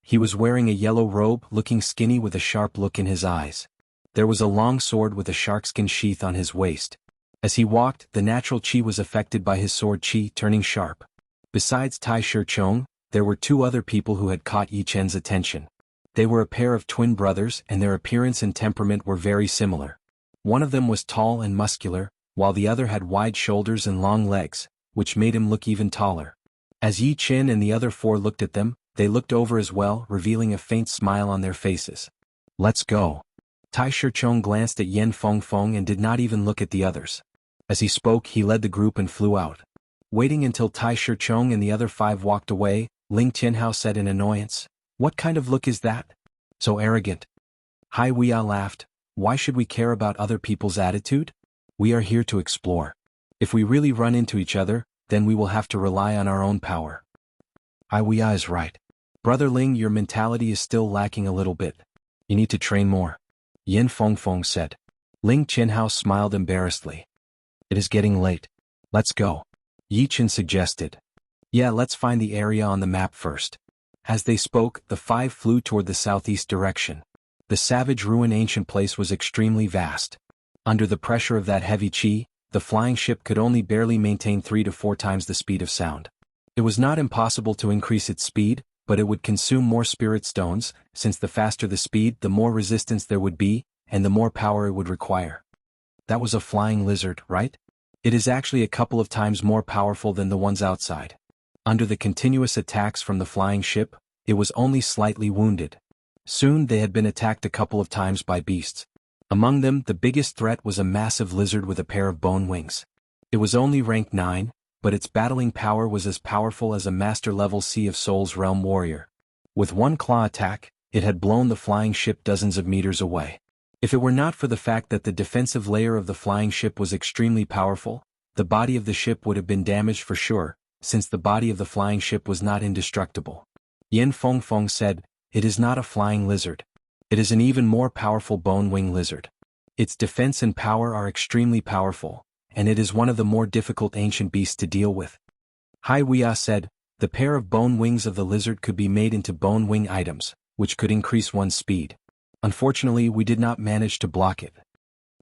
[SPEAKER 1] He was wearing a yellow robe, looking skinny with a sharp look in his eyes. There was a long sword with a sharkskin sheath on his waist. As he walked, the natural chi was affected by his sword chi turning sharp. Besides Tai Shichong, there were 2 other people who had caught Yi Chen's attention. They were a pair of twin brothers and their appearance and temperament were very similar. One of them was tall and muscular, while the other had wide shoulders and long legs, which made him look even taller. As Yi Chen and the other 4 looked at them, they looked over as well, revealing a faint smile on their faces. Let's go. Tai Shichong glanced at Yan Fengfeng and did not even look at the others. As he spoke, he led the group and flew out. Waiting until Tai Shichong and the other 5 walked away, Ling Qianhao said in annoyance, "What kind of look is that? So arrogant." Hai Wuya laughed. Why should we care about other people's attitude? We are here to explore. If we really run into each other, then we will have to rely on our own power. Hai Wuya is right. Brother Ling, your mentality is still lacking a little bit. You need to train more. Yan Fengfeng said. Ling Qianhao smiled embarrassedly. It is getting late. Let's go. Yi Chen suggested. Yeah, let's find the area on the map first. As they spoke, the 5 flew toward the southeast direction. The savage ruin ancient place was extremely vast. Under the pressure of that heavy chi, the flying ship could only barely maintain 3 to 4 times the speed of sound. It was not impossible to increase its speed, but it would consume more spirit stones, since the faster the speed, the more resistance there would be, and the more power it would require. that was a flying lizard, right? It is actually a couple of times more powerful than the ones outside. Under the continuous attacks from the flying ship, it was only slightly wounded. Soon they had been attacked a couple of times by beasts. Among them, the biggest threat was a massive lizard with a pair of bone wings. It was only rank 9, but its battling power was as powerful as a master-level Sea of Souls realm warrior. With one claw attack, it had blown the flying ship dozens of meters away. If it were not for the fact that the defensive layer of the flying ship was extremely powerful, the body of the ship would have been damaged for sure, since the body of the flying ship was not indestructible. Yen Fengfeng said, "It is not a flying lizard. It is an even more powerful bone-wing lizard. Its defense and power are extremely powerful, and it is one of the more difficult ancient beasts to deal with." Hai Wuya said, "The pair of bone wings of the lizard could be made into bone wing items, which could increase one's speed. Unfortunately, we did not manage to block it."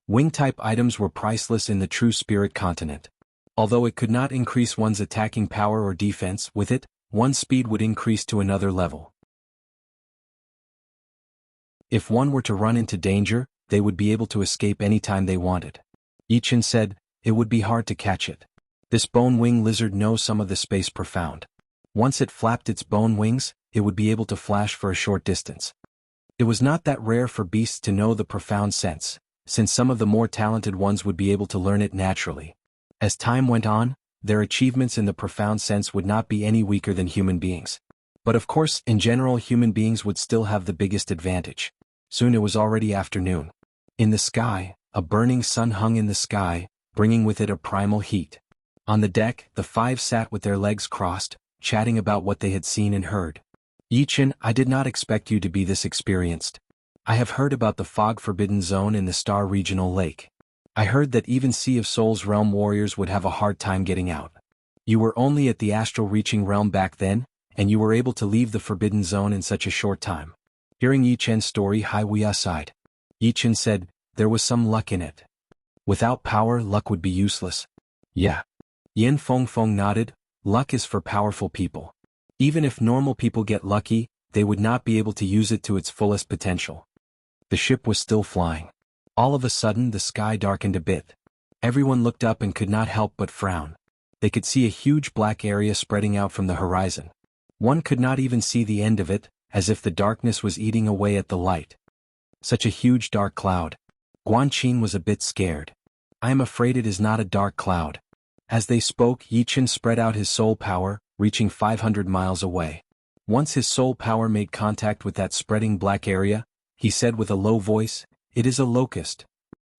[SPEAKER 1] Wing-type items were priceless in the true spirit continent. Although it could not increase one's attacking power or defense, with it, one's speed would increase to another level. If one were to run into danger, they would be able to escape anytime they wanted. Yichen said, "It would be hard to catch it. This bone-wing lizard knows some of the space profound. Once it flapped its bone wings, it would be able to flash for a short distance." It was not that rare for beasts to know the profound sense, since some of the more talented ones would be able to learn it naturally. As time went on, their achievements in the profound sense would not be any weaker than human beings. But of course, in general, human beings would still have the biggest advantage. Soon it was already afternoon. In the sky, a burning sun hung in the sky, bringing with it a primal heat. On the deck, the 5 sat with their legs crossed, chatting about what they had seen and heard. "Yichen, I did not expect you to be this experienced. I have heard about the fog-forbidden zone in the Star Regional Lake. I heard that even Sea of Souls realm warriors would have a hard time getting out. You were only at the astral reaching realm back then, and you were able to leave the forbidden zone in such a short time." Hearing Yichen's story, Hai Wuya sighed. Yichen said, "There was some luck in it. Without power, luck would be useless." "Yeah." Yen Fengfeng nodded, "Luck is for powerful people. Even if normal people get lucky, they would not be able to use it to its fullest potential." The ship was still flying. All of a sudden the sky darkened a bit. Everyone looked up and could not help but frown. They could see a huge black area spreading out from the horizon. One could not even see the end of it, as if the darkness was eating away at the light. Such a huge dark cloud. Guanqin was a bit scared. "I am afraid it is not a dark cloud." As they spoke, Yichen spread out his soul power, reaching 500 miles away. Once his soul power made contact with that spreading black area, he said with a low voice, "It is a locust."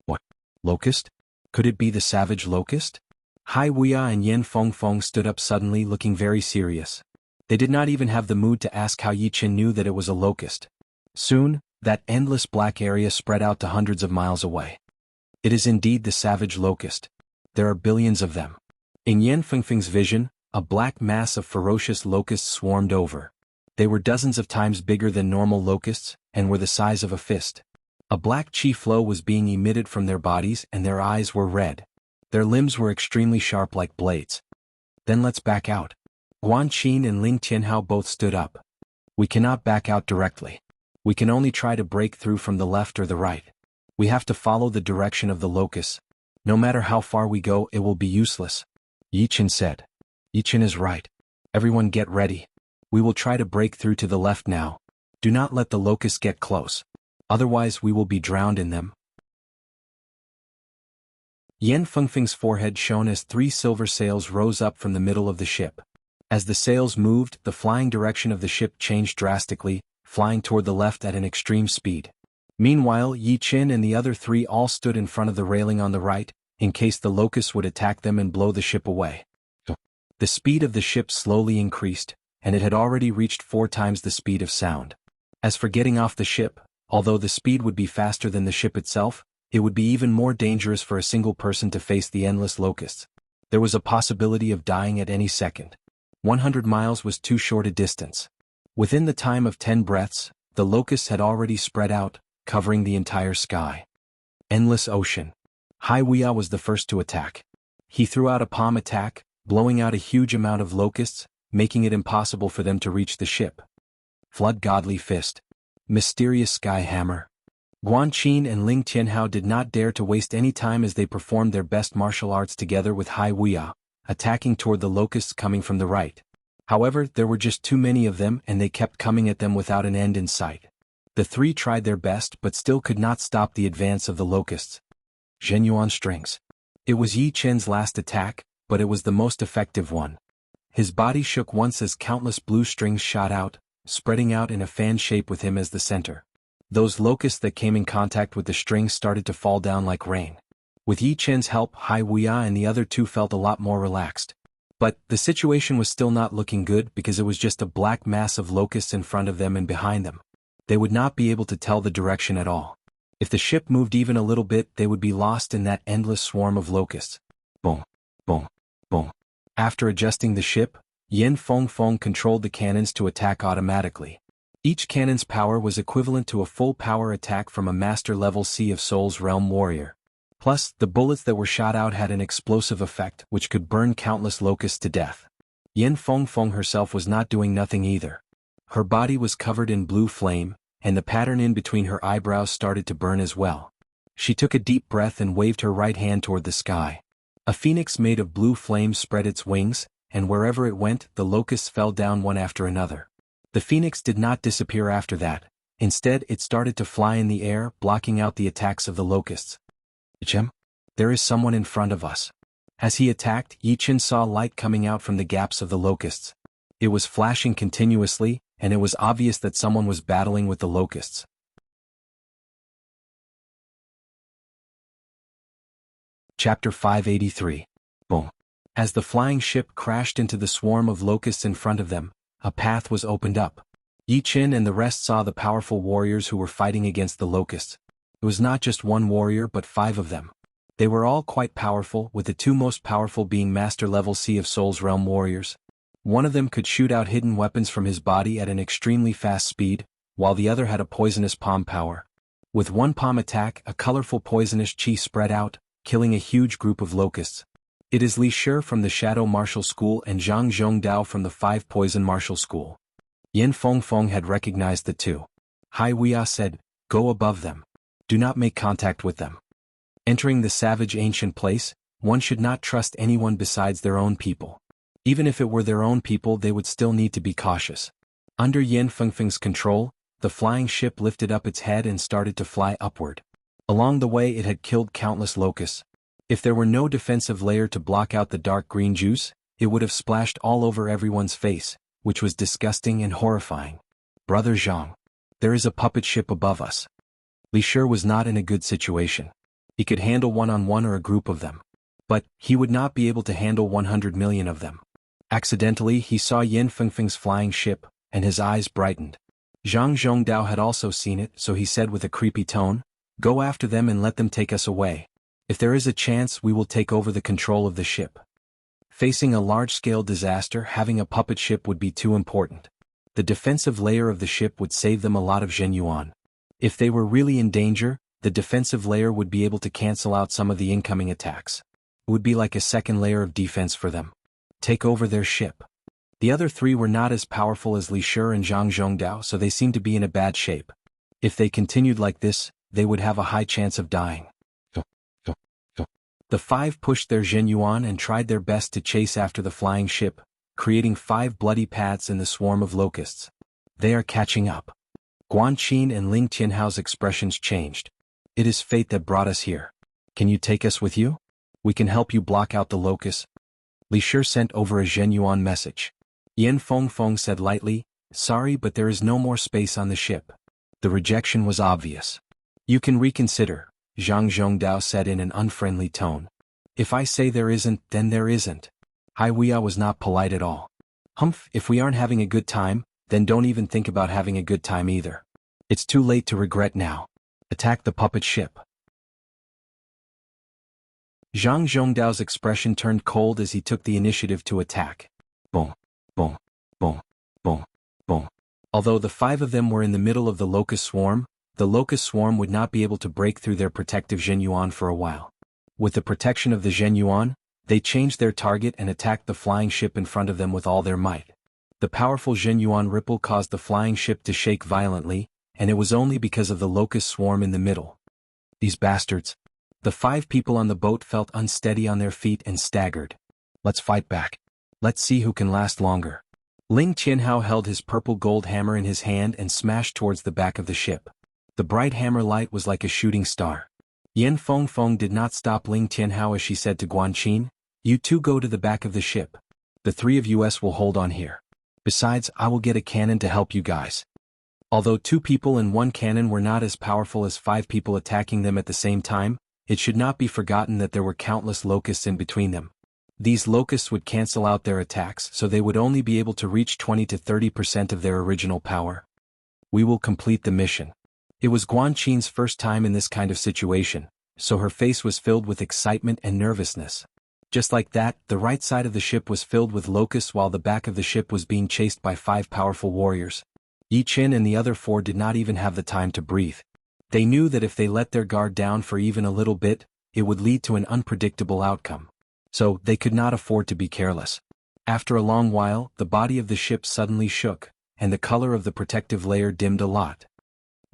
[SPEAKER 1] "What? Locust? Could it be the savage locust?" Hai Wuya and Yen Fengfeng stood up suddenly, looking very serious. They did not even have the mood to ask how Yichen knew that it was a locust. Soon, that endless black area spread out to hundreds of miles away. "It is indeed the savage locust. There are billions of them." In Yen Fengfeng's vision, a black mass of ferocious locusts swarmed over. They were dozens of times bigger than normal locusts, and were the size of a fist. A black chi flow was being emitted from their bodies and their eyes were red. Their limbs were extremely sharp like blades. "Then let's back out." Guanqin and Ling Tianhao both stood up. "We cannot back out directly. We can only try to break through from the left or the right. We have to follow the direction of the locusts. No matter how far we go, it will be useless." Yichen said. "Yichen is right. Everyone get ready. We will try to break through to the left now. Do not let the locusts get close. Otherwise we will be drowned in them." Yen Fengfeng's forehead shone as 3 silver sails rose up from the middle of the ship. As the sails moved, the flying direction of the ship changed drastically, flying toward the left at an extreme speed. Meanwhile, Yichen and the other 3 all stood in front of the railing on the right, in case the locusts would attack them and blow the ship away. The speed of the ship slowly increased, and it had already reached 4 times the speed of sound. As for getting off the ship, although the speed would be faster than the ship itself, it would be even more dangerous for a single person to face the endless locusts. There was a possibility of dying at any second. 100 miles was too short a distance. Within the time of 10 breaths, the locusts had already spread out, covering the entire sky. Endless ocean. Hai Wuya was the first to attack. He threw out a palm attack, blowing out a huge amount of locusts, making it impossible for them to reach the ship. Flood Godly Fist. Mysterious Sky Hammer. Guan Qin and Ling Tianhao did not dare to waste any time as they performed their best martial arts together with Hai Wuya, attacking toward the locusts coming from the right. However, there were just too many of them and they kept coming at them without an end in sight. The three tried their best but still could not stop the advance of the locusts. Zhenyuan strings. It was Yi Chen's last attack, but it was the most effective one. His body shook once as countless blue strings shot out, spreading out in a fan shape with him as the center. Those locusts that came in contact with the strings started to fall down like rain. With Yi Chen's help, Hai Wuya and the other two felt a lot more relaxed. But the situation was still not looking good because it was just a black mass of locusts in front of them and behind them. They would not be able to tell the direction at all. If the ship moved even a little bit, they would be lost in that endless swarm of locusts. Boom, boom, boom. After adjusting the ship, Yin Feng Feng controlled the cannons to attack automatically. Each cannon's power was equivalent to a full power attack from a master-level Sea of Souls realm warrior. Plus, the bullets that were shot out had an explosive effect which could burn countless locusts to death. Yin Feng Feng herself was not doing nothing either. Her body was covered in blue flame, and the pattern in between her eyebrows started to burn as well. She took a deep breath and waved her right hand toward the sky. A phoenix made of blue flame spread its wings, and wherever it went, the locusts fell down one after another. The phoenix did not disappear after that. Instead, it started to fly in the air, blocking out the attacks of the locusts. Jim? There is someone in front of us. As he attacked, Yi Chen saw light coming out from the gaps of the locusts. It was flashing continuously, and it was obvious that someone was battling with the locusts. Chapter 583. Boom. As the flying ship crashed into the swarm of locusts in front of them, a path was opened up. Yi Chen and the rest saw the powerful warriors who were fighting against the locusts. It was not just one warrior but 5 of them. They were all quite powerful, with the 2 most powerful being master-level Sea of Souls realm warriors. One of them could shoot out hidden weapons from his body at an extremely fast speed, while the other had a poisonous palm power. With one palm attack, a colorful poisonous chi spread out, killing a huge group of locusts. It is Li Shi from the Shadow Martial School and Zhang Zhongdao from the 5 Poison Martial School. Yin Feng Feng had recognized the 2. Hai Wuya said, "Go above them. Do not make contact with them." Entering the savage ancient place, one should not trust anyone besides their own people. Even if it were their own people, they would still need to be cautious. Under Yin Fengfeng's control, the flying ship lifted up its head and started to fly upward. Along the way it had killed countless locusts. If there were no defensive layer to block out the dark green juice, it would have splashed all over everyone's face, which was disgusting and horrifying. "Brother Zhang, there is a puppet ship above us." Li Shi was not in a good situation. He could handle one-on-one or a group of them. But he would not be able to handle 100 million of them. Accidentally, he saw Yin Fengfeng's flying ship, and his eyes brightened. Zhang Zhongdao had also seen it, so he said with a creepy tone, "Go after them and let them take us away. If there is a chance, we will take over the control of the ship." Facing a large-scale disaster, having a puppet ship would be too important. The defensive layer of the ship would save them a lot of Zhenyuan. If they were really in danger, the defensive layer would be able to cancel out some of the incoming attacks. It would be like a second layer of defense for them. Take over their ship. The other 3 were not as powerful as Li Shi and Zhang Zhongdao, so they seemed to be in a bad shape. If they continued like this, they would have a high chance of dying. The 5 pushed their Zhenyuan and tried their best to chase after the flying ship, creating 5 bloody paths in the swarm of locusts. They are catching up. Guan Qin and Ling Tianhao's expressions changed. "It is fate that brought us here. Can you take us with you? We can help you block out the locusts." Li Shi sent over a Zhenyuan message. Yin Feng Feng said lightly, "Sorry, but there is no more space on the ship." The rejection was obvious. "You can reconsider," Zhang Zhongdao said in an unfriendly tone. "If I say there isn't, then there isn't." Hai Wuya was not polite at all. "Humph, if we aren't having a good time, then don't even think about having a good time either. It's too late to regret now. Attack the puppet ship." Zhang Zhongdao's expression turned cold as he took the initiative to attack. Boom, boom, boom, boom, boom. Although the 5 of them were in the middle of the locust swarm would not be able to break through their protective Zhenyuan for a while. With the protection of the Zhenyuan, they changed their target and attacked the flying ship in front of them with all their might. The powerful Zhenyuan ripple caused the flying ship to shake violently, and it was only because of the locust swarm in the middle. These bastards. The 5 people on the boat felt unsteady on their feet and staggered. Let's fight back. Let's see who can last longer. Ling Qianhao held his purple gold hammer in his hand and smashed towards the back of the ship. The bright hammer light was like a shooting star. Yan Fengfeng did not stop Ling Qianhao as she said to Guanqin, "You two go to the back of the ship. The 3 of us will hold on here. Besides, I will get a cannon to help you guys." Although 2 people and 1 cannon were not as powerful as 5 people attacking them at the same time, it should not be forgotten that there were countless locusts in between them. These locusts would cancel out their attacks, so they would only be able to reach 20 to 30% of their original power. We will complete the mission. It was Guanqin's first time in this kind of situation, so her face was filled with excitement and nervousness. Just like that, the right side of the ship was filled with locusts while the back of the ship was being chased by 5 powerful warriors. Yi Qin and the other 4 did not even have the time to breathe. They knew that if they let their guard down for even a little bit, it would lead to an unpredictable outcome. So, they could not afford to be careless. After a long while, the body of the ship suddenly shook, and the color of the protective layer dimmed a lot.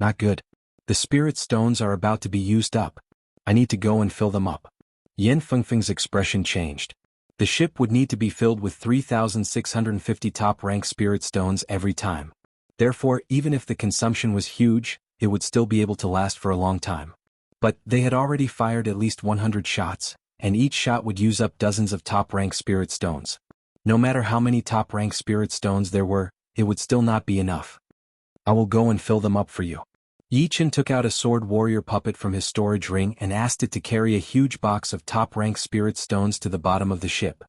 [SPEAKER 1] Not good. The spirit stones are about to be used up. I need to go and fill them up. Yan Fengfeng's expression changed. The ship would need to be filled with 3,650 top-rank spirit stones every time. Therefore, even if the consumption was huge, it would still be able to last for a long time. But they had already fired at least 100 shots, and each shot would use up dozens of top-rank spirit stones. No matter how many top-rank spirit stones there were, it would still not be enough. I will go and fill them up for you. Yi Qin took out a sword warrior puppet from his storage ring and asked it to carry a huge box of top-rank spirit stones to the bottom of the ship.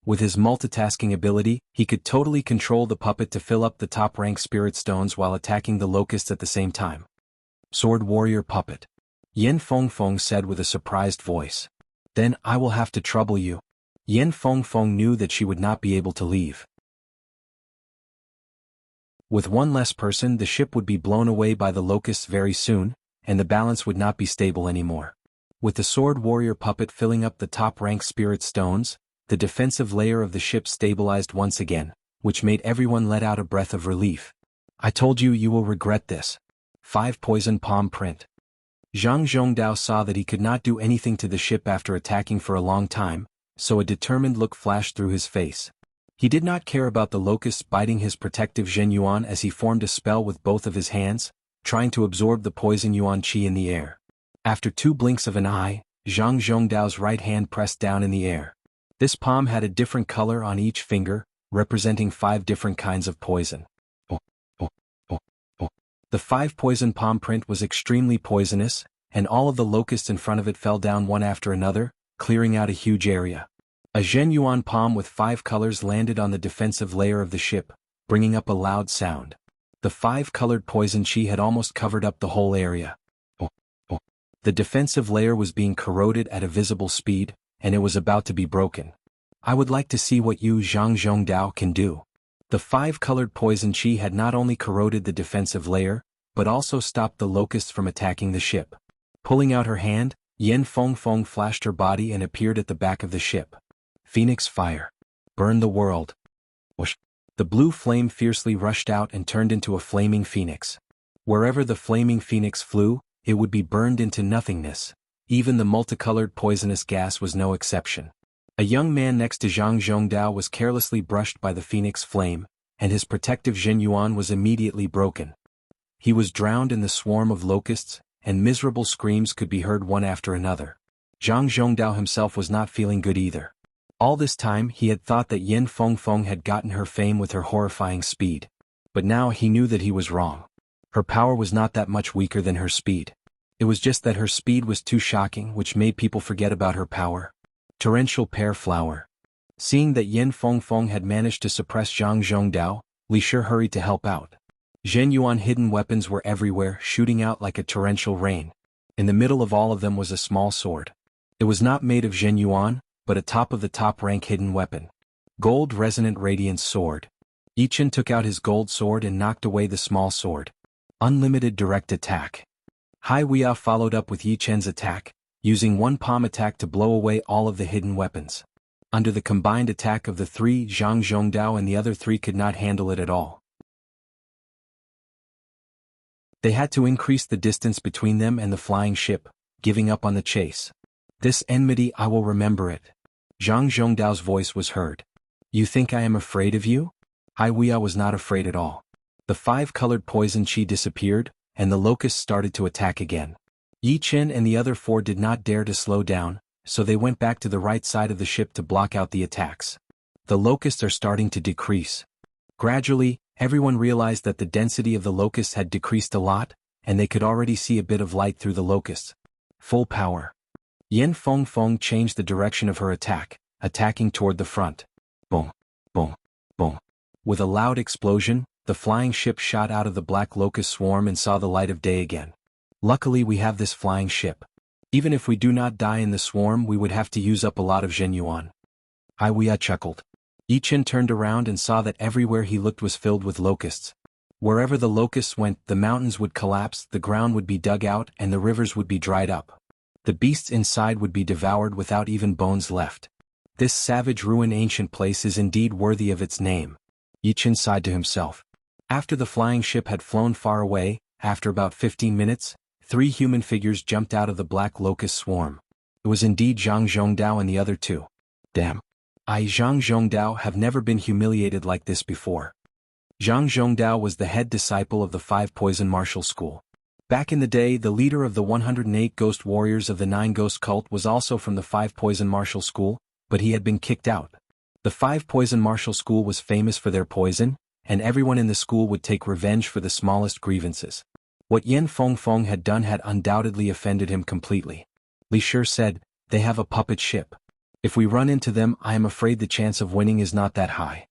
[SPEAKER 1] With his multitasking ability, he could totally control the puppet to fill up the top-rank spirit stones while attacking the locusts at the same time. Sword warrior puppet. Yan Fengfeng said with a surprised voice. Then I will have to trouble you. Yan Fengfeng knew that she would not be able to leave. With 1 less person, the ship would be blown away by the locusts very soon, and the balance would not be stable anymore. With the sword warrior puppet filling up the top-rank spirit stones, the defensive layer of the ship stabilized once again, which made everyone let out a breath of relief. I told you you will regret this. 5 poison palm print. Zhang Zhongdao saw that he could not do anything to the ship after attacking for a long time, so a determined look flashed through his face. He did not care about the locusts biting his protective Zhen Yuan as he formed a spell with both of his hands, trying to absorb the poison Yuan Qi in the air. After 2 blinks of an eye, Zhang Zhongdao's right hand pressed down in the air. This palm had a different color on each finger, representing 5 different kinds of poison. The 5 poison palm print was extremely poisonous, and all of the locusts in front of it fell down one after another, clearing out a huge area. A Zhen Yuan palm with 5 colors landed on the defensive layer of the ship, bringing up a loud sound. The 5-colored poison chi had almost covered up the whole area. The defensive layer was being corroded at a visible speed, and it was about to be broken. I would like to see what you Zhang Zhongdao can do. The 5-colored poison chi had not only corroded the defensive layer, but also stopped the locusts from attacking the ship. Pulling out her hand, Yan Fengfeng flashed her body and appeared at the back of the ship. Phoenix fire. Burn the world. Whoosh. The blue flame fiercely rushed out and turned into a flaming phoenix. Wherever the flaming phoenix flew, it would be burned into nothingness. Even the multicolored poisonous gas was no exception. A young man next to Zhang Zhongdao was carelessly brushed by the phoenix flame, and his protective Zhen Yuan was immediately broken. He was drowned in the swarm of locusts, and miserable screams could be heard one after another. Zhang Zhongdao himself was not feeling good either. All this time he had thought that Yan Fengfeng had gotten her fame with her horrifying speed. But now he knew that he was wrong. Her power was not that much weaker than her speed. It was just that her speed was too shocking, which made people forget about her power. Torrential pear flower. Seeing that Yan Fengfeng had managed to suppress Zhang Zhongdao, Li Shi hurried to help out. Zhen Yuan hidden weapons were everywhere, shooting out like a torrential rain. In the middle of all of them was a small sword. It was not made of Zhen Yuan, but a top-of-the-top-rank hidden weapon. Gold Resonant Radiance Sword. Yi Qin took out his gold sword and knocked away the small sword. Unlimited Direct Attack. Hai Weia followed up with Yi Qin's attack, using one palm attack to blow away all of the hidden weapons. Under the combined attack of the 3, Zhang Zhongdao and the other 3 could not handle it at all. They had to increase the distance between them and the flying ship, giving up on the chase. This enmity I will remember it. Zhang Zhongdao's voice was heard. You think I am afraid of you? Hai Wuya was not afraid at all. The 5-colored poison chi disappeared, and the locusts started to attack again. Yi Chen and the other 4 did not dare to slow down, so they went back to the right side of the ship to block out the attacks. The locusts are starting to decrease. Gradually, everyone realized that the density of the locusts had decreased a lot, and they could already see a bit of light through the locusts. Full power. Yen Feng changed the direction of her attack, attacking toward the front. Boom, boom, boom. With a loud explosion, the flying ship shot out of the black locust swarm and saw the light of day again. Luckily we have this flying ship. Even if we do not die in the swarm, we would have to use up a lot of Zhenyuan. Hai Wuya chuckled. Yi Chen turned around and saw that everywhere he looked was filled with locusts. Wherever the locusts went, the mountains would collapse, the ground would be dug out, and the rivers would be dried up. The beasts inside would be devoured without even bones left. This savage ruin ancient place is indeed worthy of its name. Yi Chen sighed to himself. After the flying ship had flown far away, after about 15 minutes, 3 human figures jumped out of the black locust swarm. It was indeed Zhang Zhongdao and the other 2. Damn. I Zhang Zhongdao have never been humiliated like this before. Zhang Zhongdao was the head disciple of the 5 Poison Martial School. Back in the day, the leader of the 108 Ghost Warriors of the 9 Ghost Cult was also from the 5 Poison Martial School, but he had been kicked out. The 5 Poison Martial School was famous for their poison, and everyone in the school would take revenge for the smallest grievances. What Yen Feng had done had undoubtedly offended him completely. Li Shi said, "They have a puppet ship. If we run into them, I am afraid the chance of winning is not that high."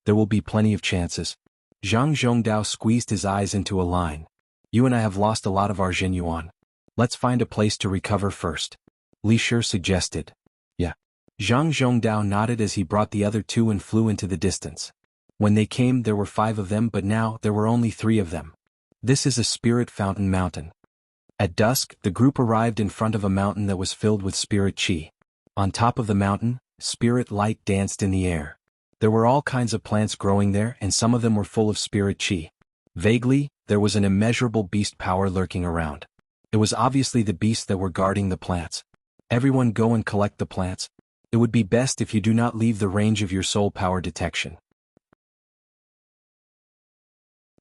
[SPEAKER 1] There will be plenty of chances. Zhang Zhongdao squeezed his eyes into a line. You and I have lost a lot of our Zhenyuan. Let's find a place to recover first. Li Shi suggested. Yeah. Zhang Zhongdao nodded as he brought the other 2 and flew into the distance. When they came there were 5 of them, but now there were only 3 of them. This is a spirit fountain mountain. At dusk, the group arrived in front of a mountain that was filled with spirit chi. On top of the mountain, spirit light danced in the air. There were all kinds of plants growing there, and some of them were full of spirit chi. Vaguely, there was an immeasurable beast power lurking around. It was obviously the beasts that were guarding the plants. Everyone go and collect the plants. It would be best if you do not leave the range of your soul power detection.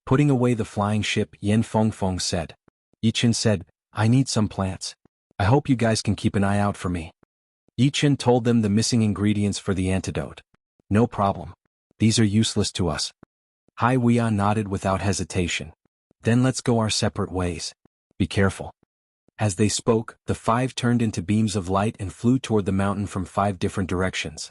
[SPEAKER 1] Putting away the flying ship, Yen Feng said. Yi Chen said, I need some plants. I hope you guys can keep an eye out for me. Yi Chen told them the missing ingredients for the antidote. No problem. These are useless to us. Hai Wuya nodded without hesitation. Then let's go our separate ways. Be careful. As they spoke, the 5 turned into beams of light and flew toward the mountain from 5 different directions.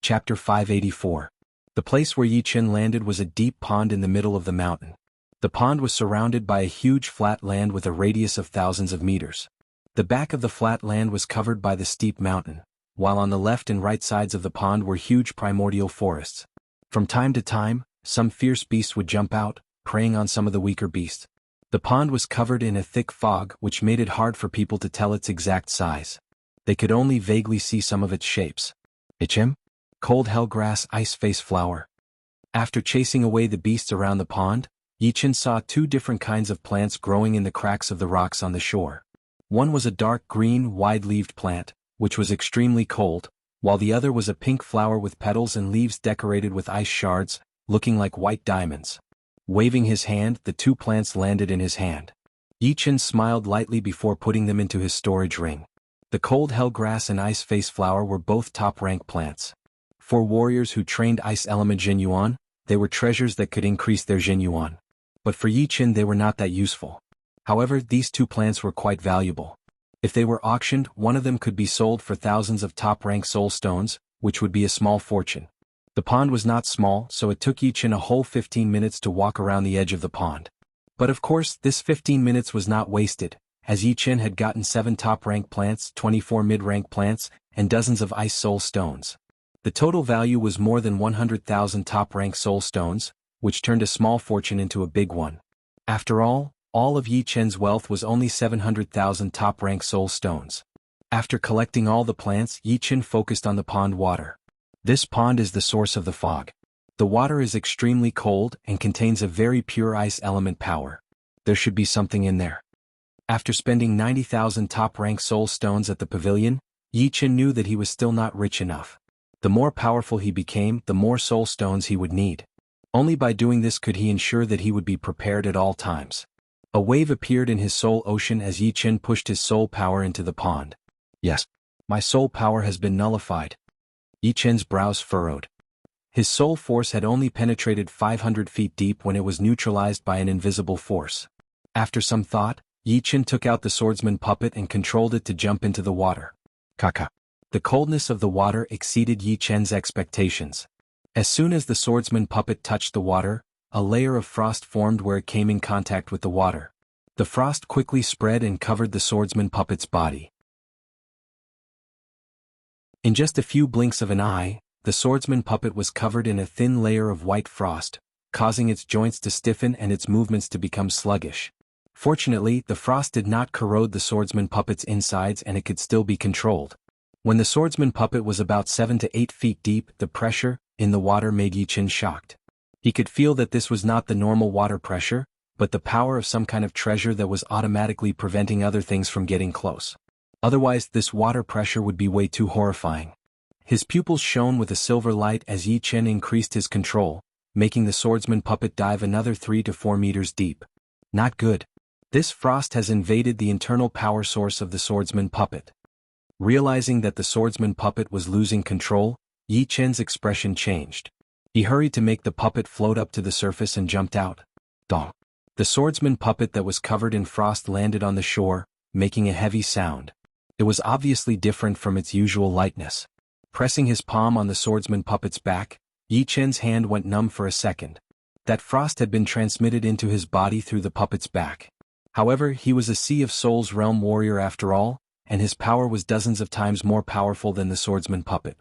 [SPEAKER 1] Chapter 584. The place where Yi Chen landed was a deep pond in the middle of the mountain. The pond was surrounded by a huge flat land with a radius of thousands of meters. The back of the flat land was covered by the steep mountain, while on the left and right sides of the pond were huge primordial forests. From time to time, some fierce beasts would jump out, preying on some of the weaker beasts. The pond was covered in a thick fog which made it hard for people to tell its exact size. They could only vaguely see some of its shapes. Ichem? Cold hellgrass ice face flower. After chasing away the beasts around the pond, Yi Chen saw 2 different kinds of plants growing in the cracks of the rocks on the shore. One was a dark green, wide-leaved plant, which was extremely cold, while the other was a pink flower with petals and leaves decorated with ice shards, looking like white diamonds. Waving his hand, the 2 plants landed in his hand. Yi Chen smiled lightly before putting them into his storage ring. The cold hellgrass and ice face flower were both top-rank plants. For warriors who trained ice element Zhenyuan, they were treasures that could increase their Zhenyuan. But for Yi Chen they were not that useful. However, these 2 plants were quite valuable. If they were auctioned, one of them could be sold for thousands of top-rank soul stones, which would be a small fortune. The pond was not small, so it took Yi Chen a whole 15 minutes to walk around the edge of the pond. But of course, this 15 minutes was not wasted, as Yi Chen had gotten 7 top-rank plants, 24 mid-rank plants, and dozens of ice soul stones. The total value was more than 100,000 top-rank soul stones, which turned a small fortune into a big one. After all of Yi Chen's wealth was only 700,000 top-rank soul stones. After collecting all the plants, Yi Chen focused on the pond water. This pond is the source of the fog. The water is extremely cold and contains a very pure ice element power. There should be something in there. After spending 90,000 top-rank soul stones at the pavilion, Yi Chen knew that he was still not rich enough. The more powerful he became, the more soul stones he would need. Only by doing this could he ensure that he would be prepared at all times. A wave appeared in his soul ocean as Yi Chen pushed his soul power into the pond. Yes, my soul power has been nullified. Yi Chen's brows furrowed. His soul force had only penetrated 500 feet deep when it was neutralized by an invisible force. After some thought, Yi Chen took out the swordsman puppet and controlled it to jump into the water. Kaka. The coldness of the water exceeded Yi Chen's expectations. As soon as the swordsman puppet touched the water, a layer of frost formed where it came in contact with the water. The frost quickly spread and covered the swordsman puppet's body. In just a few blinks of an eye, the swordsman puppet was covered in a thin layer of white frost, causing its joints to stiffen and its movements to become sluggish. Fortunately, the frost did not corrode the swordsman puppet's insides and it could still be controlled. When the swordsman puppet was about 7 to 8 feet deep, the pressure in the water made Yi Chen shocked. He could feel that this was not the normal water pressure, but the power of some kind of treasure that was automatically preventing other things from getting close. Otherwise, this water pressure would be way too horrifying. His pupils shone with a silver light as Yi Chen increased his control, making the swordsman puppet dive another 3 to 4 meters deep. Not good. This frost has invaded the internal power source of the swordsman puppet. Realizing that the swordsman puppet was losing control, Yi Chen's expression changed. He hurried to make the puppet float up to the surface and jumped out. Dong. The swordsman puppet that was covered in frost landed on the shore, making a heavy sound. It was obviously different from its usual lightness. Pressing his palm on the swordsman puppet's back, Yi Chen's hand went numb for a second. That frost had been transmitted into his body through the puppet's back. However, he was a Sea of Souls realm warrior after all, and his power was dozens of times more powerful than the swordsman puppet.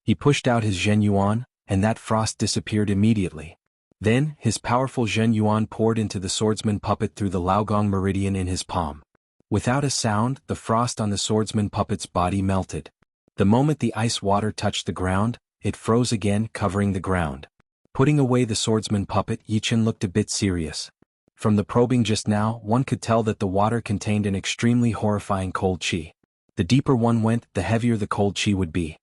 [SPEAKER 1] He pushed out his Zhen Yuan, and that frost disappeared immediately. Then, his powerful Zhen Yuan poured into the swordsman puppet through the Laogong meridian in his palm. Without a sound, the frost on the swordsman puppet's body melted. The moment the ice water touched the ground, it froze again, covering the ground. Putting away the swordsman puppet, Yi Chen looked a bit serious. From the probing just now, one could tell that the water contained an extremely horrifying cold qi. The deeper one went, the heavier the cold qi would be.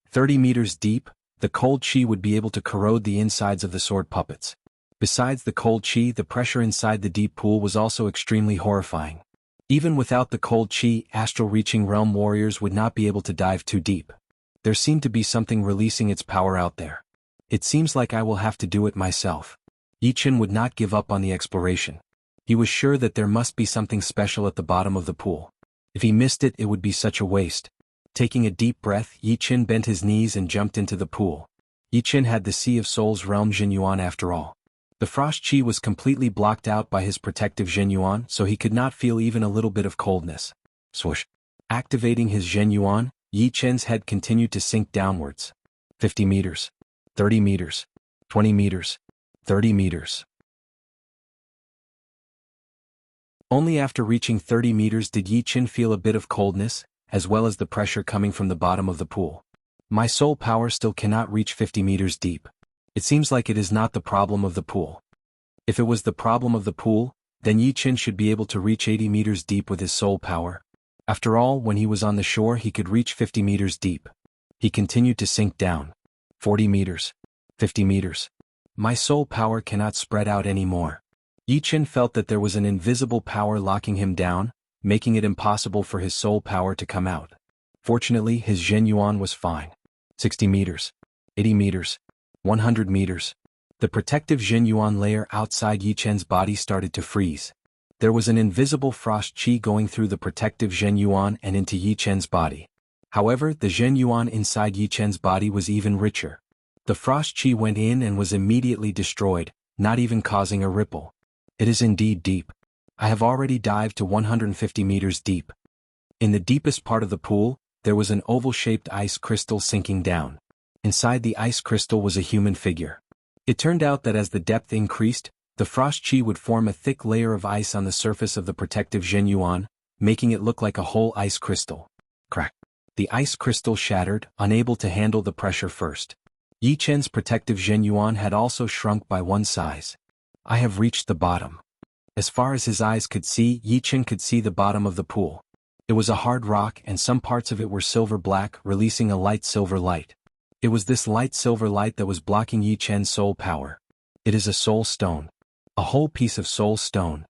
[SPEAKER 1] 30 meters deep, the cold qi would be able to corrode the insides of the sword puppets. Besides the cold qi, the pressure inside the deep pool was also extremely horrifying. Even without the cold qi, astral-reaching realm warriors would not be able to dive too deep. There seemed to be something releasing its power out there. It seems like I will have to do it myself. Yi Chen would not give up on the exploration. He was sure that there must be something special at the bottom of the pool. If he missed it, it would be such a waste. Taking a deep breath, Yi Chen bent his knees and jumped into the pool. Yi Chen had the Sea of Souls realm Zhen Yuan after all. The frost qi was completely blocked out by his protective Zhen Yuan, so he could not feel even a little bit of coldness. Swoosh. Activating his Zhen Yuan, Yi Chen's head continued to sink downwards. 50 meters. 30 meters. 20 meters. 30 meters. Only after reaching 30 meters did Yi Chen feel a bit of coldness, as well as the pressure coming from the bottom of the pool. My soul power still cannot reach 50 meters deep. It seems like it is not the problem of the pool. If it was the problem of the pool, then Yi Chen should be able to reach 80 meters deep with his soul power. After all, when he was on the shore he could reach 50 meters deep. He continued to sink down. 40 meters. 50 meters. My soul power cannot spread out anymore. Yi Chen felt that there was an invisible power locking him down, making it impossible for his soul power to come out. Fortunately, his Zhen Yuan was fine. 60 meters. 80 meters. 100 meters. The protective Zhen Yuan layer outside Yi Chen's body started to freeze. There was an invisible frost qi going through the protective Zhen Yuan and into Yi Chen's body. However, the Zhen Yuan inside Yi Chen's body was even richer. The frost qi went in and was immediately destroyed, not even causing a ripple. It is indeed deep. I have already dived to 150 meters deep. In the deepest part of the pool, there was an oval-shaped ice crystal sinking down. Inside the ice crystal was a human figure. It turned out that as the depth increased, the frost qi would form a thick layer of ice on the surface of the protective Zhen Yuan, making it look like a whole ice crystal. Crack. The ice crystal shattered, unable to handle the pressure first. Yi Chen's protective Zhenyuan had also shrunk by one size. I have reached the bottom. As far as his eyes could see, Yi Chen could see the bottom of the pool. It was a hard rock and some parts of it were silver-black, releasing a light silver light. It was this light silver light that was blocking Yi Chen's soul power. It is a soul stone. A whole piece of soul stone.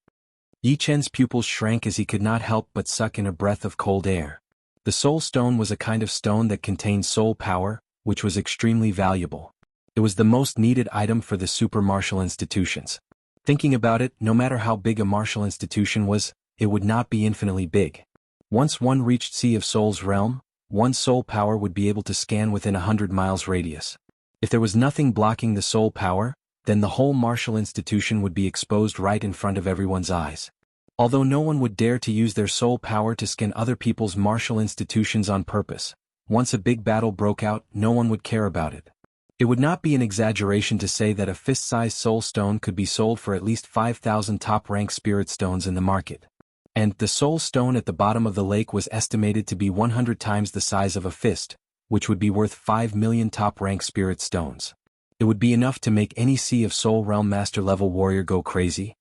[SPEAKER 1] Yi Chen's pupils shrank as he could not help but suck in a breath of cold air. The soul stone was a kind of stone that contained soul power, which was extremely valuable. It was the most needed item for the super martial institutions. Thinking about it, no matter how big a martial institution was, it would not be infinitely big. Once one reached Sea of Souls realm, one's soul power would be able to scan within 100 miles radius. If there was nothing blocking the soul power, then the whole martial institution would be exposed right in front of everyone's eyes. Although no one would dare to use their soul power to scan other people's martial institutions on purpose, once a big battle broke out, no one would care about it. It would not be an exaggeration to say that a fist-sized soul stone could be sold for at least 5,000 top-rank spirit stones in the market. And the soul stone at the bottom of the lake was estimated to be 100 times the size of a fist, which would be worth 5 million top-rank spirit stones. It would be enough to make any Sea of Soul Realm master-level warrior go crazy.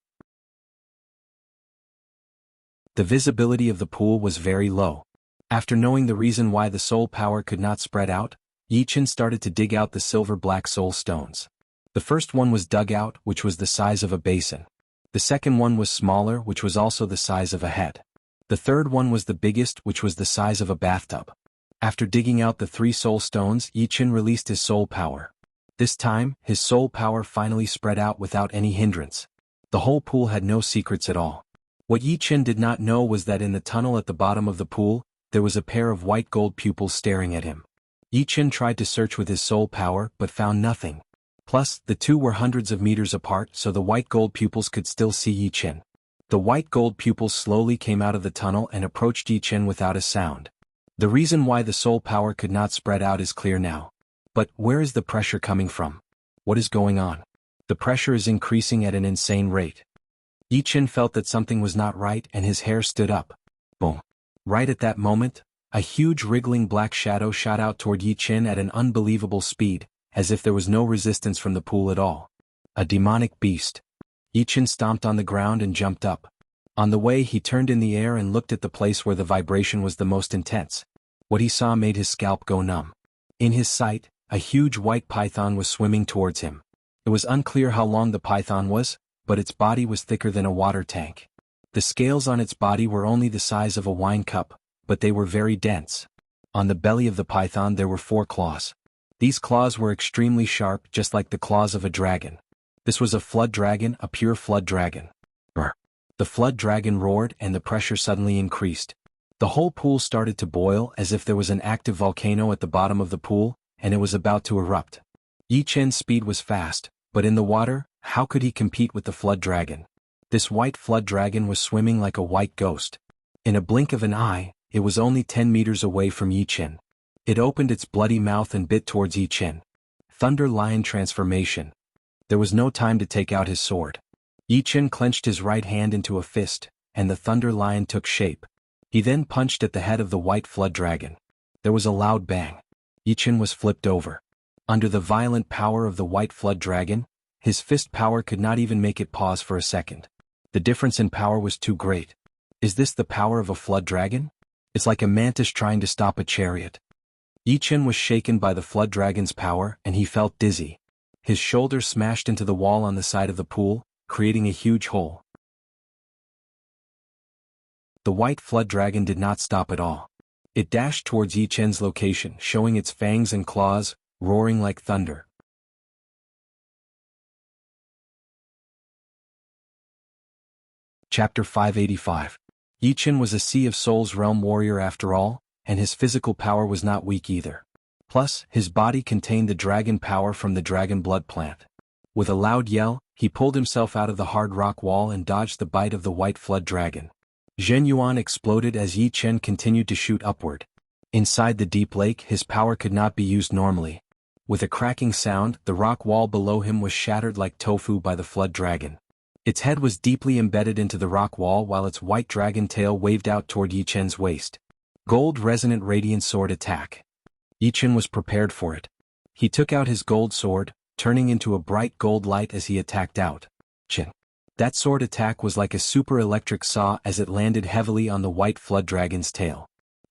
[SPEAKER 1] The visibility of the pool was very low. After knowing the reason why the soul power could not spread out, Yi Chen started to dig out the silver-black soul stones. The first one was dug out, which was the size of a basin. The second one was smaller, which was also the size of a head. The third one was the biggest, which was the size of a bathtub. After digging out the 3 soul stones, Yi Chen released his soul power. This time, his soul power finally spread out without any hindrance. The whole pool had no secrets at all. What Yi Chen did not know was that in the tunnel at the bottom of the pool, there was a pair of white gold pupils staring at him. Yi Chen tried to search with his soul power but found nothing. Plus, the two were hundreds of meters apart, so the white gold pupils could still see Yi Chen. The white gold pupils slowly came out of the tunnel and approached Yi Chen without a sound. The reason why the soul power could not spread out is clear now. But where is the pressure coming from? What is going on? The pressure is increasing at an insane rate. Yi Chen felt that something was not right and his hair stood up. Boom. Right at that moment, a huge wriggling black shadow shot out toward Yi Chen at an unbelievable speed, as if there was no resistance from the pool at all. A demonic beast. Yi Chen stomped on the ground and jumped up. On the way he turned in the air and looked at the place where the vibration was the most intense. What he saw made his scalp go numb. In his sight, a huge white python was swimming towards him. It was unclear how long the python was, but its body was thicker than a water tank. The scales on its body were only the size of a wine cup, but they were very dense. On the belly of the python there were 4 claws. These claws were extremely sharp, just like the claws of a dragon. This was a flood dragon, a pure flood dragon. Brr. The flood dragon roared and the pressure suddenly increased. The whole pool started to boil as if there was an active volcano at the bottom of the pool, and it was about to erupt. Yi Chen's speed was fast, but in the water, how could he compete with the flood dragon? This white flood dragon was swimming like a white ghost. In a blink of an eye, it was only 10 meters away from Yi Chen. It opened its bloody mouth and bit towards Yi Chen. Thunder Lion transformation. There was no time to take out his sword. Yi Chen clenched his right hand into a fist, and the Thunder Lion took shape. He then punched at the head of the white flood dragon. There was a loud bang. Yi Chen was flipped over. Under the violent power of the white flood dragon, his fist power could not even make it pause for a second. The difference in power was too great. Is this the power of a flood dragon? It's like a mantis trying to stop a chariot. Yi Chen was shaken by the flood dragon's power and he felt dizzy. His shoulder smashed into the wall on the side of the pool, creating a huge hole. The white flood dragon did not stop at all. It dashed towards Yi Chen's location, showing its fangs and claws, roaring like thunder. Chapter 585. Yi Chen was a Sea of Souls realm warrior after all, and his physical power was not weak either. Plus, his body contained the dragon power from the dragon blood plant. With a loud yell, he pulled himself out of the hard rock wall and dodged the bite of the white flood dragon. Zhenyuan exploded as Yi Chen continued to shoot upward. Inside the deep lake, his power could not be used normally. With a cracking sound, the rock wall below him was shattered like tofu by the flood dragon. Its head was deeply embedded into the rock wall while its white dragon tail waved out toward Yi Chen's waist. Gold resonant radiant sword attack. Yi Chen was prepared for it. He took out his gold sword, turning into a bright gold light as he attacked out. Chin. That sword attack was like a super electric saw as it landed heavily on the white flood dragon's tail.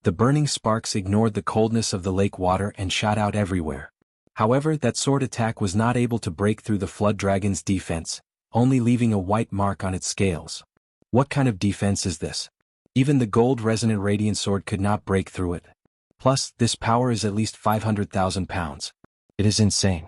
[SPEAKER 1] The burning sparks ignored the coldness of the lake water and shot out everywhere. However, that sword attack was not able to break through the flood dragon's defense, only leaving a white mark on its scales. What kind of defense is this? Even the gold resonant radiant sword could not break through it. Plus, this power is at least 500,000 pounds. It is insane.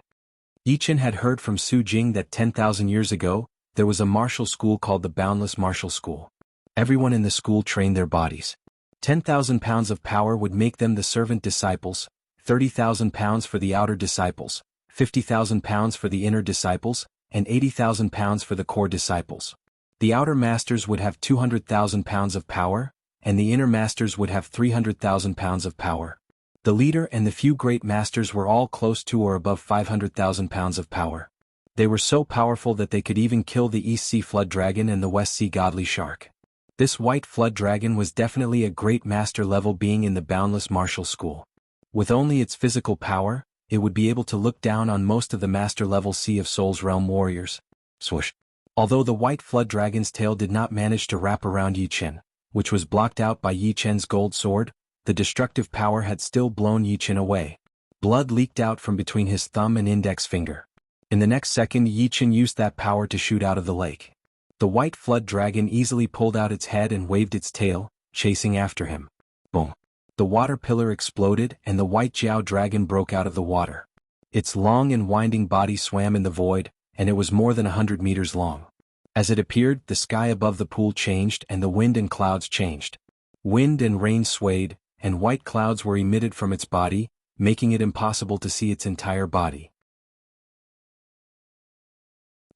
[SPEAKER 1] Yichen had heard from Su Jing that 10,000 years ago, there was a martial school called the Boundless Martial School. Everyone in the school trained their bodies. 10,000 pounds of power would make them the servant disciples, 30,000 pounds for the outer disciples, 50,000 pounds for the inner disciples, and 80,000 pounds for the core disciples. The outer masters would have 200,000 pounds of power, and the inner masters would have 300,000 pounds of power. The leader and the few great masters were all close to or above 500,000 pounds of power. They were so powerful that they could even kill the East Sea Flood Dragon and the West Sea Godly Shark. This white flood dragon was definitely a great master-level being in the Boundless Martial School. With only its physical power, it would be able to look down on most of the master-level Sea of Souls realm warriors. Swoosh. Although the white flood dragon's tail did not manage to wrap around Yichen, which was blocked out by Yichen's gold sword, the destructive power had still blown Yichen away. Blood leaked out from between his thumb and index finger. In the next second, Yichen used that power to shoot out of the lake. The white flood dragon easily pulled out its head and waved its tail, chasing after him. Boom. The water pillar exploded and the white Jiao dragon broke out of the water. Its long and winding body swam in the void, and it was more than 100 meters long. As it appeared, the sky above the pool changed and the wind and clouds changed. Wind and rain swayed, and white clouds were emitted from its body, making it impossible to see its entire body.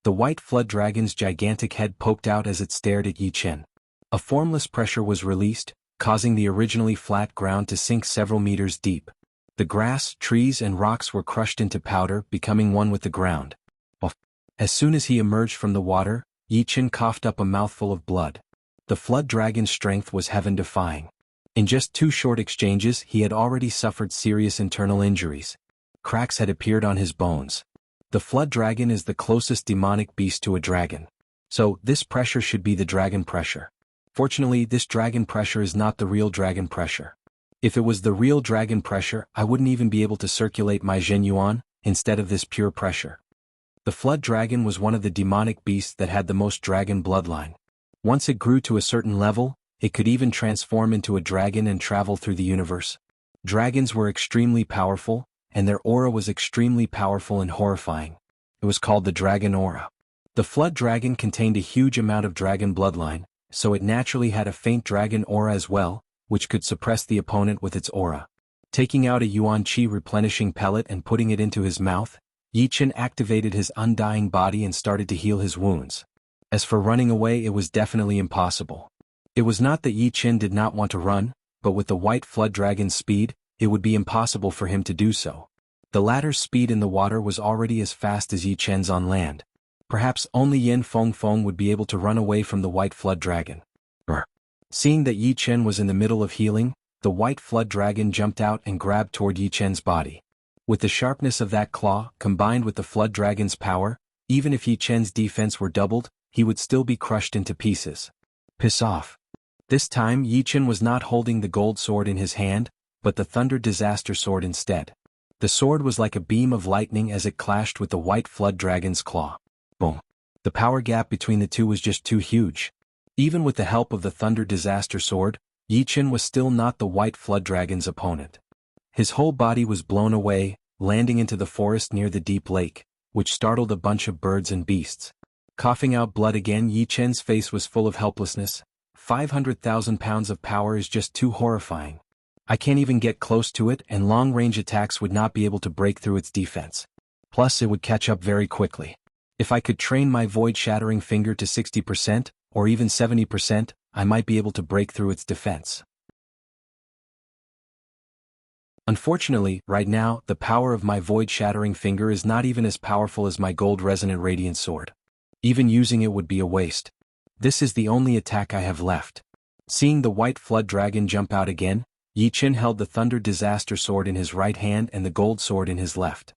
[SPEAKER 1] The white flood dragon's gigantic head poked out as it stared at Yichen. A formless pressure was released, causing the originally flat ground to sink several meters deep. The grass, trees and rocks were crushed into powder, becoming one with the ground. As soon as he emerged from the water, Yichen coughed up a mouthful of blood. The flood dragon's strength was heaven-defying. In just 2 short exchanges he had already suffered serious internal injuries. Cracks had appeared on his bones. The flood dragon is the closest demonic beast to a dragon. So, this pressure should be the dragon pressure. Fortunately, this dragon pressure is not the real dragon pressure. If it was the real dragon pressure, I wouldn't even be able to circulate my Zhen Yuan, instead of this pure pressure. The flood dragon was one of the demonic beasts that had the most dragon bloodline. Once it grew to a certain level, it could even transform into a dragon and travel through the universe. Dragons were extremely powerful, and their aura was extremely powerful and horrifying. It was called the dragon aura. The flood dragon contained a huge amount of dragon bloodline, so it naturally had a faint dragon aura as well, which could suppress the opponent with its aura. Taking out a Yuan Qi replenishing pellet and putting it into his mouth, Yichen activated his undying body and started to heal his wounds. As for running away, it was definitely impossible. It was not that Yichen did not want to run, but with the white flood dragon's speed, it would be impossible for him to do so. The latter's speed in the water was already as fast as Yichen's on land. Perhaps only Yin Feng would be able to run away from the white flood dragon. Seeing that Yichen was in the middle of healing, the white flood dragon jumped out and grabbed toward Yichen's body. With the sharpness of that claw, combined with the flood dragon's power, even if Yichen's defense were doubled, he would still be crushed into pieces. Piss off. This time Yichen was not holding the gold sword in his hand, but the thunder disaster sword instead. The sword was like a beam of lightning as it clashed with the white flood dragon's claw. Boom. The power gap between the two was just too huge. Even with the help of the thunder disaster sword, Yichen was still not the white flood dragon's opponent. His whole body was blown away, landing into the forest near the deep lake, which startled a bunch of birds and beasts. Coughing out blood again, Yichen's face was full of helplessness. 500,000 pounds of power is just too horrifying. I can't even get close to it, and long-range attacks would not be able to break through its defense. Plus, it would catch up very quickly. If I could train my void-shattering finger to 60%, or even 70%, I might be able to break through its defense. Unfortunately, right now, the power of my void-shattering finger is not even as powerful as my gold resonant radiant sword. Even using it would be a waste. This is the only attack I have left. Seeing the white flood dragon jump out again, Yichen held the thunder disaster sword in his right hand and the gold sword in his left.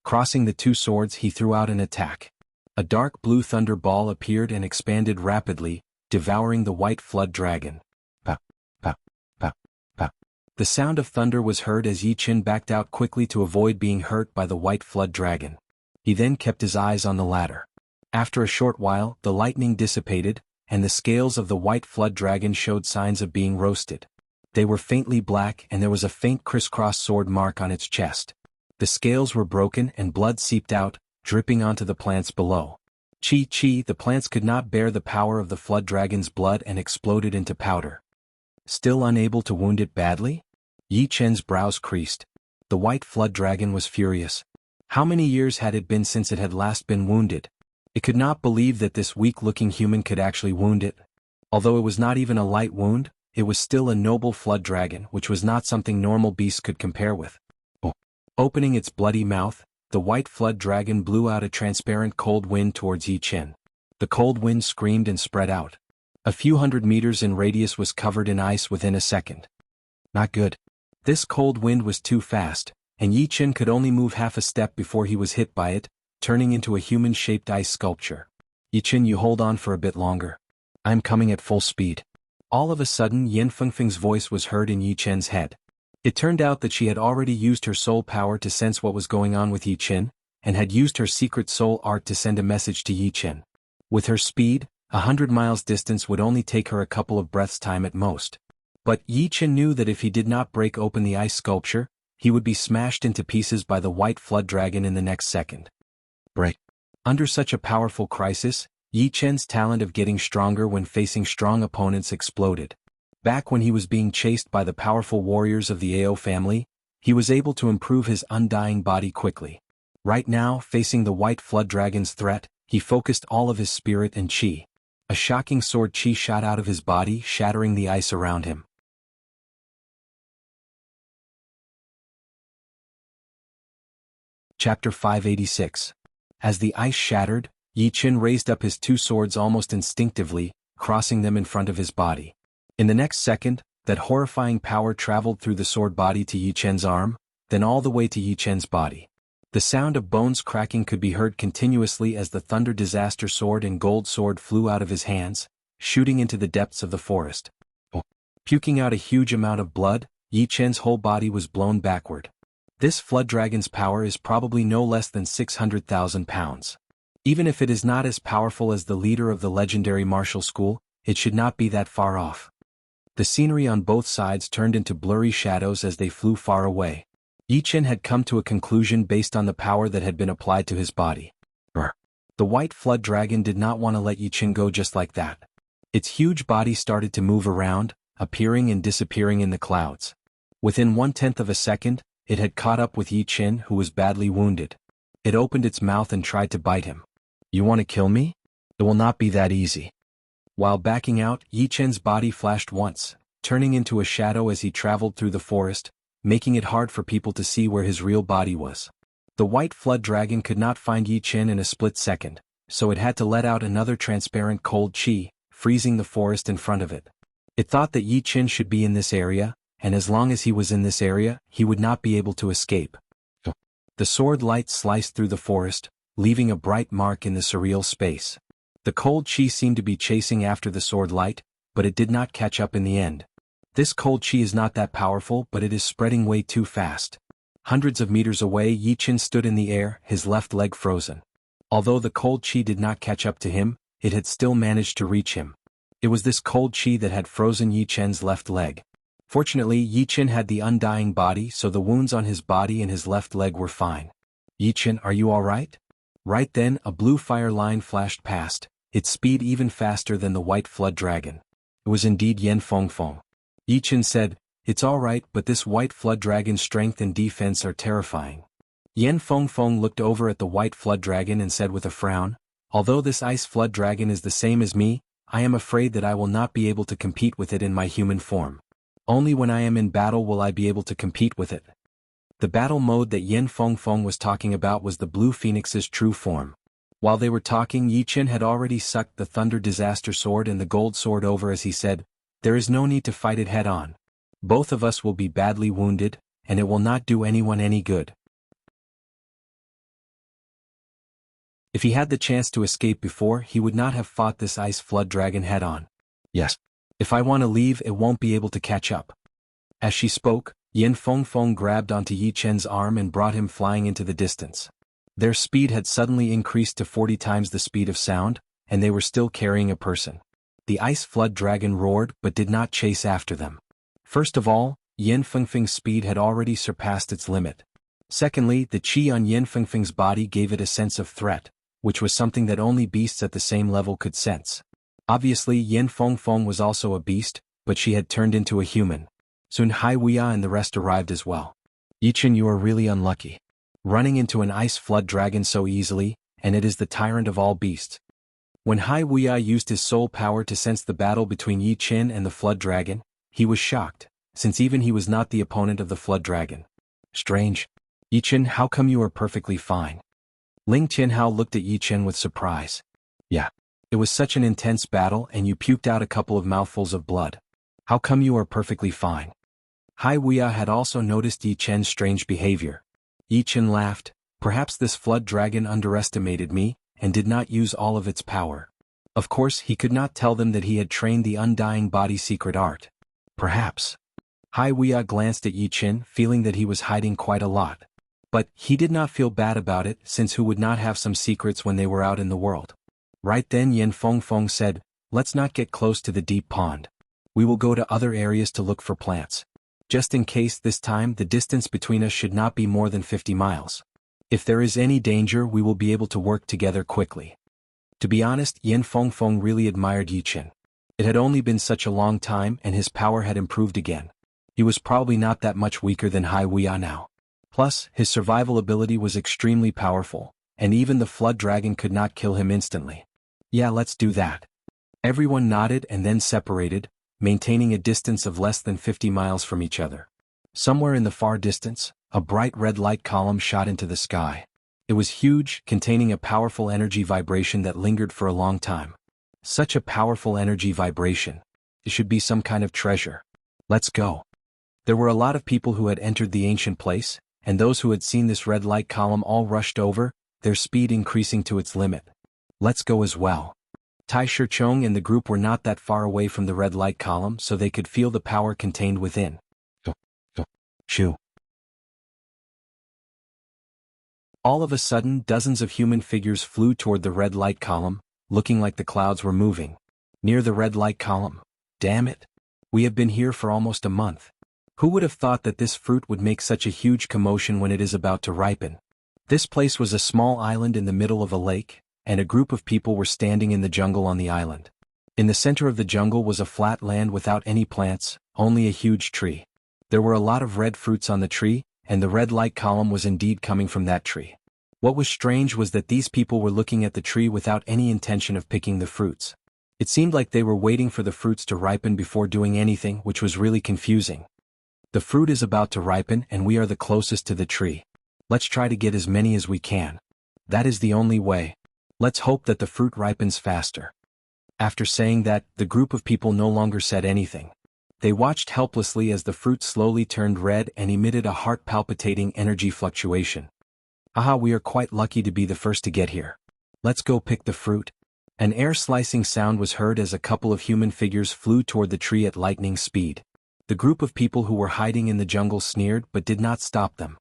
[SPEAKER 1] Crossing the two swords, he threw out an attack. A dark blue thunder ball appeared and expanded rapidly, devouring the white flood dragon. Pow, pow, pow, pow. The sound of thunder was heard as Yi Qin backed out quickly to avoid being hurt by the white flood dragon. He then kept his eyes on the ladder. After a short while, the lightning dissipated, and the scales of the white flood dragon showed signs of being roasted. They were faintly black and there was a faint crisscross sword mark on its chest. The scales were broken and blood seeped out, dripping onto the plants below. Chi, the plants could not bear the power of the flood dragon's blood and exploded into powder. Still unable to wound it badly? Yi Chen's brows creased. The white flood dragon was furious. How many years had it been since it had last been wounded? It could not believe that this weak-looking human could actually wound it. Although it was not even a light wound, it was still a noble flood dragon, which was not something normal beasts could compare with. Opening its bloody mouth, the white flood dragon blew out a transparent cold wind towards Yi Chen. The cold wind screamed and spread out. A few hundred meters in radius was covered in ice within a second. Not good. This cold wind was too fast, and Yi Chen could only move half a step before he was hit by it, turning into a human-shaped ice sculpture. Yi Chen, you hold on for a bit longer. I'm coming at full speed. All of a sudden Yan Fengfeng's voice was heard in Yi Chen's head. It turned out that she had already used her soul power to sense what was going on with Yi Chen, and had used her secret soul art to send a message to Yi Chen. With her speed, 100 miles distance would only take her a couple of breaths' time at most. But Yi Chen knew that if he did not break open the ice sculpture, he would be smashed into pieces by the white flood dragon in the next second. Break. Under such a powerful crisis, Yi Chen's talent of getting stronger when facing strong opponents exploded. Back when he was being chased by the powerful warriors of the Ao family, he was able to improve his undying body quickly. Right now, facing the white flood dragon's threat, he focused all of his spirit and chi. A shocking sword chi shot out of his body, shattering the ice around him. Chapter 586. As the ice shattered, Yi Chen raised up his two swords almost instinctively, crossing them in front of his body. In the next second, that horrifying power traveled through the sword body to Yi Chen's arm, then all the way to Yi Chen's body. The sound of bones cracking could be heard continuously as the Thunder Disaster Sword and Gold Sword flew out of his hands, shooting into the depths of the forest. Puking out a huge amount of blood, Yi Chen's whole body was blown backward. This flood dragon's power is probably no less than 600,000 pounds. Even if it is not as powerful as the leader of the legendary martial school, it should not be that far off. The scenery on both sides turned into blurry shadows as they flew far away. Yi Chen had come to a conclusion based on the power that had been applied to his body. The white flood dragon did not want to let Yi Chen go just like that. Its huge body started to move around, appearing and disappearing in the clouds. Within 1/10 of a second, it had caught up with Yi Chen, who was badly wounded. It opened its mouth and tried to bite him. You want to kill me? It will not be that easy. While backing out, Yi Chen's body flashed once, turning into a shadow as he traveled through the forest, making it hard for people to see where his real body was. The white flood dragon could not find Yi Chen in a split second, so it had to let out another transparent cold chi, freezing the forest in front of it. It thought that Yi Chen should be in this area, and as long as he was in this area, he would not be able to escape. The sword light sliced through the forest, leaving a bright mark in the surreal space. The cold chi seemed to be chasing after the sword light, but it did not catch up in the end. This cold chi is not that powerful, but it is spreading way too fast. Hundreds of meters away, Yi Chen stood in the air, his left leg frozen. Although the cold chi did not catch up to him, it had still managed to reach him. It was this cold chi that had frozen Yi Chen's left leg. Fortunately, Yi Chen had the undying body, so the wounds on his body and his left leg were fine. Yi Chen, are you all right? Right then, a blue fire line flashed past, its speed even faster than the white flood dragon. It was indeed Yan Fengfeng. Yi Chen said, It's all right, but this white flood dragon's strength and defense are terrifying. Yan Fengfeng looked over at the white flood dragon and said with a frown, Although this ice flood dragon is the same as me, I am afraid that I will not be able to compete with it in my human form. Only when I am in battle will I be able to compete with it. The battle mode that Yan Fengfeng was talking about was the Blue Phoenix's true form. While they were talking, Yi Chen had already sucked the Thunder Disaster Sword and the Gold Sword over as he said, There is no need to fight it head-on. Both of us will be badly wounded, and it will not do anyone any good. If he had the chance to escape before, he would not have fought this ice flood dragon head-on. Yes. If I want to leave, it won't be able to catch up. As she spoke, Yin Fengfeng grabbed onto Yi Chen's arm and brought him flying into the distance. Their speed had suddenly increased to 40 times the speed of sound, and they were still carrying a person. The ice flood dragon roared but did not chase after them. First of all, Yin Fengfeng's speed had already surpassed its limit. Secondly, the qi on Yin Fengfeng's body gave it a sense of threat, which was something that only beasts at the same level could sense. Obviously, Yin Fengfeng was also a beast, but she had turned into a human. Soon Hai Wuya and the rest arrived as well. Yichen, you are really unlucky. Running into an ice flood dragon so easily, and it is the tyrant of all beasts. When Hai Wuya used his soul power to sense the battle between Yi Chen and the flood dragon, he was shocked, since even he was not the opponent of the flood dragon. Strange. Yi Chen, how come you are perfectly fine? Ling Tianhao looked at Yi Chen with surprise. Yeah. It was such an intense battle and you puked out a couple of mouthfuls of blood. How come you are perfectly fine? Hai Wuya had also noticed Yi Chen's strange behavior. Yi Chen laughed. Perhaps this flood dragon underestimated me, and did not use all of its power. Of course, he could not tell them that he had trained the undying body secret art. Perhaps. Hai Wuya glanced at Yi Chen, feeling that he was hiding quite a lot. But he did not feel bad about it, since who would not have some secrets when they were out in the world? Right then Yin Fengfeng said, let's not get close to the deep pond. We will go to other areas to look for plants. Just in case this time the distance between us should not be more than 50 miles. If there is any danger, we will be able to work together quickly. To be honest, Yin Fengfeng really admired Yi Chen. It had only been such a long time and his power had improved again. He was probably not that much weaker than Hai Wuya now. Plus, his survival ability was extremely powerful, and even the flood dragon could not kill him instantly. Yeah, let's do that. Everyone nodded and then separated, maintaining a distance of less than 50 miles from each other. Somewhere in the far distance, a bright red light column shot into the sky. It was huge, containing a powerful energy vibration that lingered for a long time. Such a powerful energy vibration. It should be some kind of treasure. Let's go. There were a lot of people who had entered the ancient place, and those who had seen this red light column all rushed over, their speed increasing to its limit. Let's go as well. Tai Shichong and the group were not that far away from the red light column, so they could feel the power contained within. Shoo. All of a sudden, dozens of human figures flew toward the red light column, looking like the clouds were moving. Near the red light column. Damn it. We have been here for almost a month. Who would have thought that this fruit would make such a huge commotion when it is about to ripen? This place was a small island in the middle of a lake, and a group of people were standing in the jungle on the island. In the center of the jungle was a flat land without any plants, only a huge tree. There were a lot of red fruits on the tree, and the red light column was indeed coming from that tree. What was strange was that these people were looking at the tree without any intention of picking the fruits. It seemed like they were waiting for the fruits to ripen before doing anything, which was really confusing. The fruit is about to ripen and we are the closest to the tree. Let's try to get as many as we can. That is the only way. Let's hope that the fruit ripens faster. After saying that, the group of people no longer said anything. They watched helplessly as the fruit slowly turned red and emitted a heart-palpitating energy fluctuation. Haha, we are quite lucky to be the first to get here. Let's go pick the fruit. An air-slicing sound was heard as a couple of human figures flew toward the tree at lightning speed. The group of people who were hiding in the jungle sneered but did not stop them.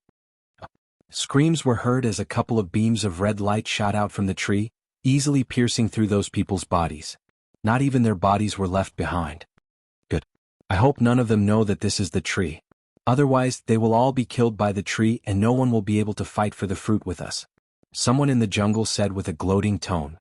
[SPEAKER 1] Screams were heard as a couple of beams of red light shot out from the tree, easily piercing through those people's bodies. Not even their bodies were left behind. Good. I hope none of them know that this is the tree. Otherwise, they will all be killed by the tree and no one will be able to fight for the fruit with us. Someone in the jungle said with a gloating tone.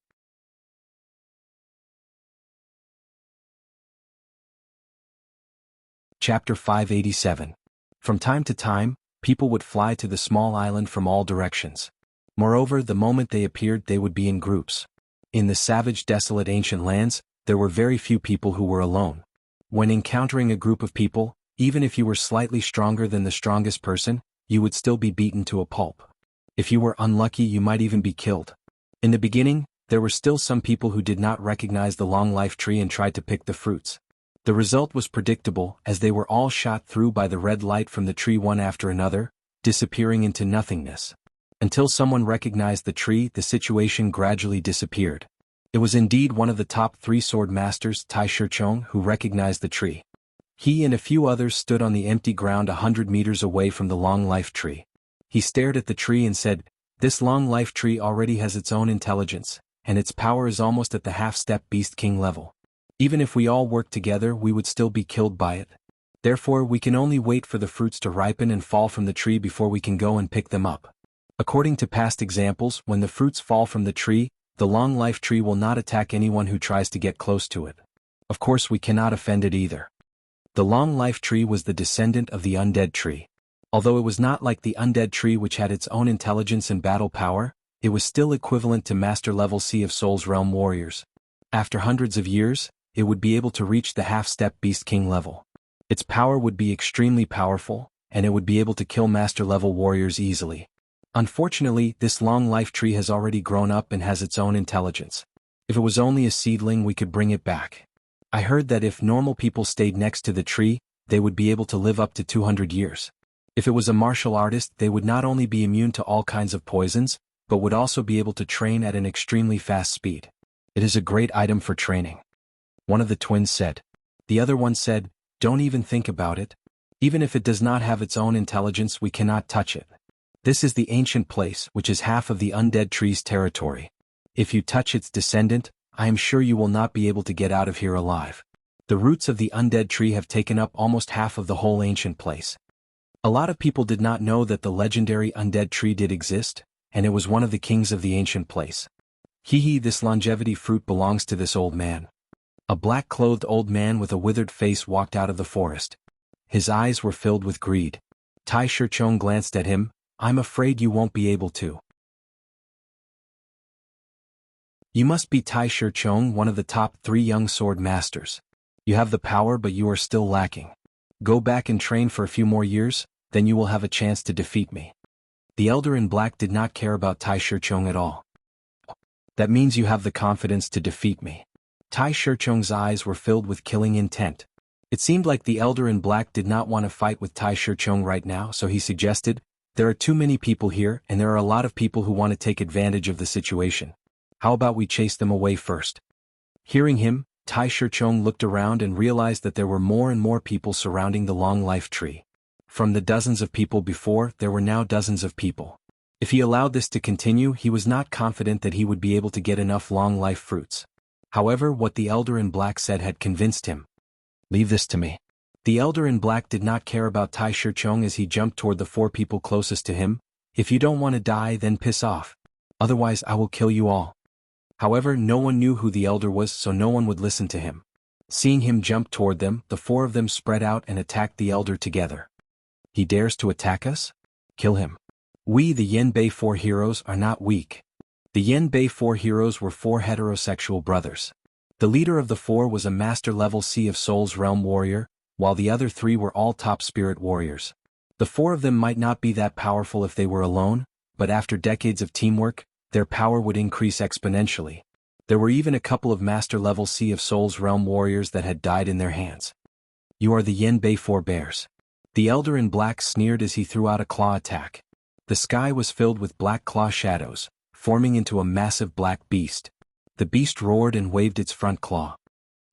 [SPEAKER 1] Chapter 587. From time to time, people would fly to the small island from all directions. Moreover, the moment they appeared, they would be in groups. In the savage, desolate ancient lands, there were very few people who were alone. When encountering a group of people, even if you were slightly stronger than the strongest person, you would still be beaten to a pulp. If you were unlucky, you might even be killed. In the beginning, there were still some people who did not recognize the long life tree and tried to pick the fruits. The result was predictable, as they were all shot through by the red light from the tree one after another, disappearing into nothingness. Until someone recognized the tree, the situation gradually disappeared. It was indeed one of the top 3 sword masters, Tai Shichong, who recognized the tree. He and a few others stood on the empty ground 100 meters away from the long life tree. He stared at the tree and said, "This long life tree already has its own intelligence, and its power is almost at the half-step beast king level. Even if we all worked together, we would still be killed by it. Therefore, we can only wait for the fruits to ripen and fall from the tree before we can go and pick them up." According to past examples, when the fruits fall from the tree, the long life tree will not attack anyone who tries to get close to it. Of course, we cannot offend it either. The long life tree was the descendant of the undead tree. Although it was not like the undead tree which had its own intelligence and battle power, it was still equivalent to master-level Sea of Souls realm warriors. After hundreds of years, it would be able to reach the half-step beast king level. Its power would be extremely powerful, and it would be able to kill master-level warriors easily. Unfortunately, this long life tree has already grown up and has its own intelligence. If it was only a seedling, we could bring it back. I heard that if normal people stayed next to the tree, they would be able to live up to 200 years. If it was a martial artist, they would not only be immune to all kinds of poisons, but would also be able to train at an extremely fast speed. It is a great item for training. One of the twins said. The other one said, "Don't even think about it. Even if it does not have its own intelligence, we cannot touch it. This is the ancient place, which is half of the undead tree's territory. If you touch its descendant, I am sure you will not be able to get out of here alive. The roots of the undead tree have taken up almost half of the whole ancient place." A lot of people did not know that the legendary undead tree did exist, and it was one of the kings of the ancient place. This longevity fruit belongs to this old man. A black-clothed old man with a withered face walked out of the forest. His eyes were filled with greed. Tai Shichong glanced at him. "I'm afraid you won't be able to." You must be Tai Shichong, one of the top 3 young sword masters. You have the power, but you are still lacking. Go back and train for a few more years, then you will have a chance to defeat me. The elder in black did not care about Tai Shichong at all. "That means you have the confidence to defeat me." Tai Shichong's eyes were filled with killing intent. It seemed like the elder in black did not want to fight with Tai Shichong right now, so he suggested, "There are too many people here, and there are a lot of people who want to take advantage of the situation. How about we chase them away first?" Hearing him, Tai Shichong looked around and realized that there were more and more people surrounding the long life tree. From the dozens of people before, there were now dozens of people. If he allowed this to continue, he was not confident that he would be able to get enough long life fruits. However, what the elder in black said had convinced him. "Leave this to me." The elder in black did not care about Tai Shichong as he jumped toward the 4 people closest to him. "If you don't want to die, then piss off. Otherwise, I will kill you all." However, no one knew who the elder was, so no one would listen to him. Seeing him jump toward them, the 4 of them spread out and attacked the elder together. "He dares to attack us? Kill him." We, the Yenbei 4 heroes, are not weak. The Yenbei 4 heroes were 4 heterosexual brothers. The leader of the 4 was a master-level Sea of Souls realm warrior, while the other 3 were all top spirit warriors. The 4 of them might not be that powerful if they were alone, but after decades of teamwork, their power would increase exponentially. There were even a couple of master-level Sea of Souls realm warriors that had died in their hands. "You are the Yenbei 4 bears." The elder in black sneered as he threw out a claw attack. The sky was filled with black claw shadows, forming into a massive black beast. The beast roared and waved its front claw.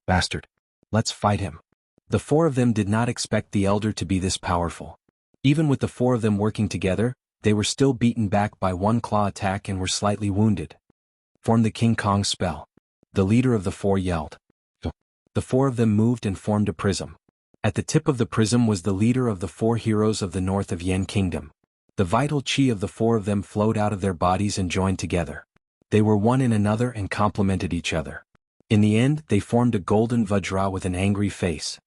[SPEAKER 1] "Bastard. Let's fight him." The 4 of them did not expect the elder to be this powerful. Even with the 4 of them working together, they were still beaten back by 1 claw attack and were slightly wounded. "Form the King Kong spell." The leader of the 4 yelled. The 4 of them moved and formed a prism. At the tip of the prism was the leader of the 4 heroes of the north of Yen Kingdom. The vital chi of the 4 of them flowed out of their bodies and joined together. They were one in another and complemented each other. In the end, they formed a golden Vajra with an angry face.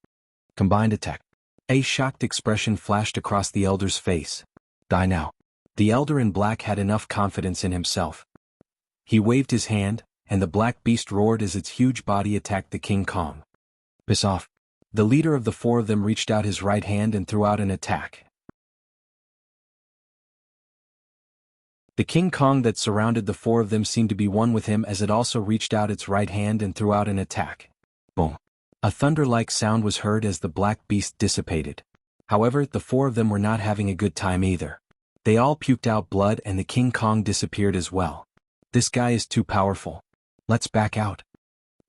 [SPEAKER 1] Combined attack. A shocked expression flashed across the elder's face. "Die now." The elder in black had enough confidence in himself. He waved his hand, and the black beast roared as its huge body attacked the King Kong. "Piss off." The leader of the 4 of them reached out his right hand and threw out an attack. The King Kong that surrounded the 4 of them seemed to be one with him as it also reached out its right hand and threw out an attack. Boom. A thunder-like sound was heard as the black beast dissipated. However, the 4 of them were not having a good time either. They all puked out blood and the King Kong disappeared as well. This guy is too powerful. Let's back out.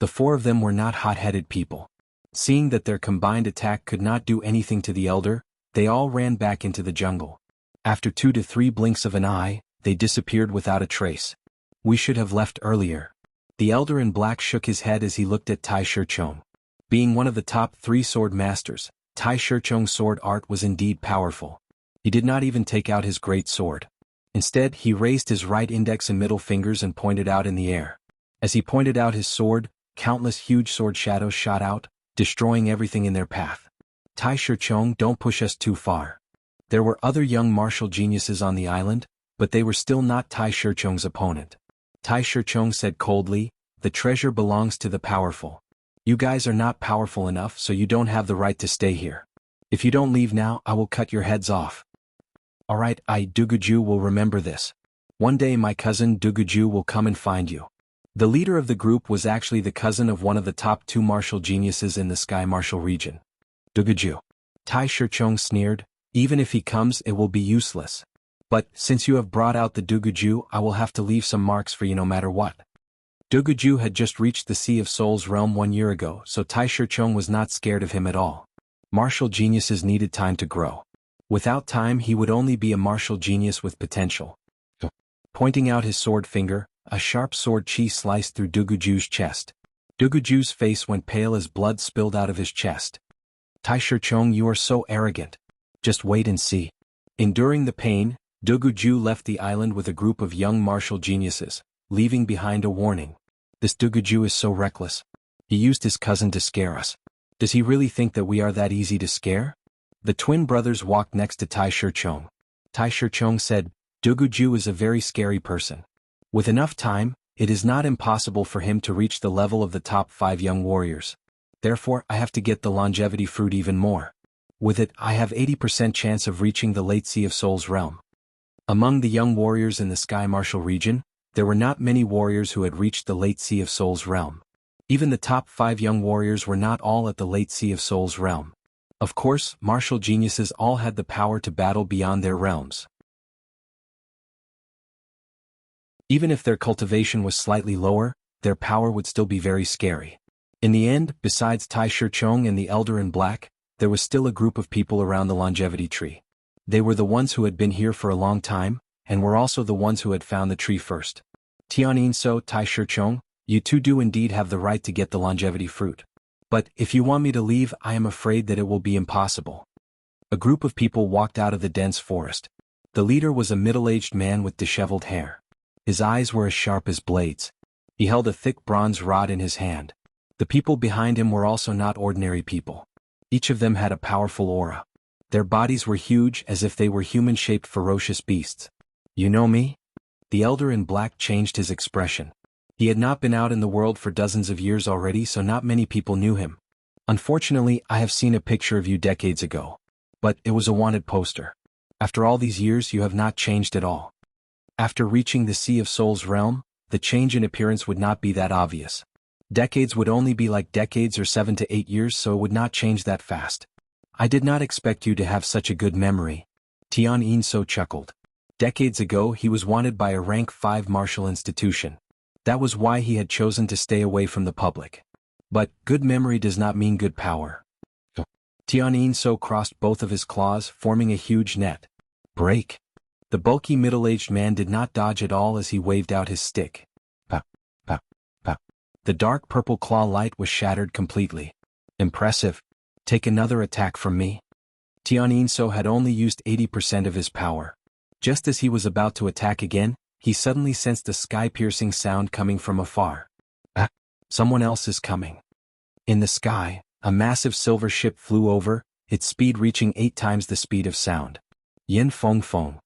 [SPEAKER 1] The four of them were not hot-headed people. Seeing that their combined attack could not do anything to the elder, they all ran back into the jungle. After 2 to 3 blinks of an eye, they disappeared without a trace. We should have left earlier. The elder in black shook his head as he looked at Tai Shichong. Being one of the top 3 sword masters, Tai Shichong's sword art was indeed powerful. He did not even take out his great sword. Instead, he raised his right index and middle fingers and pointed out in the air. As he pointed out his sword, countless huge sword shadows shot out, destroying everything in their path. Tai Shichong, don't push us too far. There were other young martial geniuses on the island, but they were still not Tai Shichong's opponent. Tai Shichong said coldly, the treasure belongs to the powerful. You guys are not powerful enough, so you don't have the right to stay here. If you don't leave now, I will cut your heads off. Alright, Duguju will remember this. One day my cousin Duguju will come and find you. The leader of the group was actually the cousin of one of the top 2 martial geniuses in the Sky Martial region. Duguju. Tai Shichong sneered, even if he comes it will be useless. But, since you have brought out the Duguju, I will have to leave some marks for you no matter what. Duguju had just reached the Sea of Souls realm 1 year ago, so Tai Shichong was not scared of him at all. Martial geniuses needed time to grow. Without time he would only be a martial genius with potential. Pointing out his sword finger, a sharp sword chi sliced through Duguju's chest. Duguju's face went pale as blood spilled out of his chest. Tai Shichong, you are so arrogant. Just wait and see. Enduring the pain, Duguju left the island with a group of young martial geniuses, leaving behind a warning. This Duguju is so reckless. He used his cousin to scare us. Does he really think that we are that easy to scare? The twin brothers walked next to Tai Shichong. Tai Shichong said, Duguju is a very scary person. With enough time, it is not impossible for him to reach the level of the top 5 young warriors. Therefore, I have to get the longevity fruit even more. With it, I have 80% chance of reaching the late Sea of Souls realm. Among the young warriors in the Sky Martial region, there were not many warriors who had reached the late Sea of Souls realm. Even the top 5 young warriors were not all at the late Sea of Souls realm. Of course, martial geniuses all had the power to battle beyond their realms. Even if their cultivation was slightly lower, their power would still be very scary. In the end, besides Tai Shichong and the Elder in Black, there was still a group of people around the longevity tree. They were the ones who had been here for a long time, and were also the ones who had found the tree first. Tianinso, Tai Shichong, you two do indeed have the right to get the longevity fruit. But, if you want me to leave, I am afraid that it will be impossible. A group of people walked out of the dense forest. The leader was a middle-aged man with disheveled hair. His eyes were as sharp as blades. He held a thick bronze rod in his hand. The people behind him were also not ordinary people. Each of them had a powerful aura. Their bodies were huge as if they were human-shaped ferocious beasts. You know me? The Elder in Black changed his expression. He had not been out in the world for dozens of years already, so not many people knew him. Unfortunately, I have seen a picture of you decades ago. But it was a wanted poster. After all these years, you have not changed at all. After reaching the Sea of Souls realm, the change in appearance would not be that obvious. Decades would only be like decades or 7 to 8 years, so it would not change that fast. I did not expect you to have such a good memory. Tian Inso chuckled. Decades ago, he was wanted by a rank 5 martial institution. That was why he had chosen to stay away from the public. But, good memory does not mean good power. Tian Inso crossed both of his claws, forming a huge net. Break. The bulky middle-aged man did not dodge at all as he waved out his stick. Pow, pow, pow. The dark purple claw light was shattered completely. Impressive. Take another attack from me. Tian Inso had only used 80% of his power. Just as he was about to attack again, he suddenly sensed a sky-piercing sound coming from afar. Someone else is coming. In the sky, a massive silver ship flew over, its speed reaching 8 times the speed of sound. Yin Feng Feng.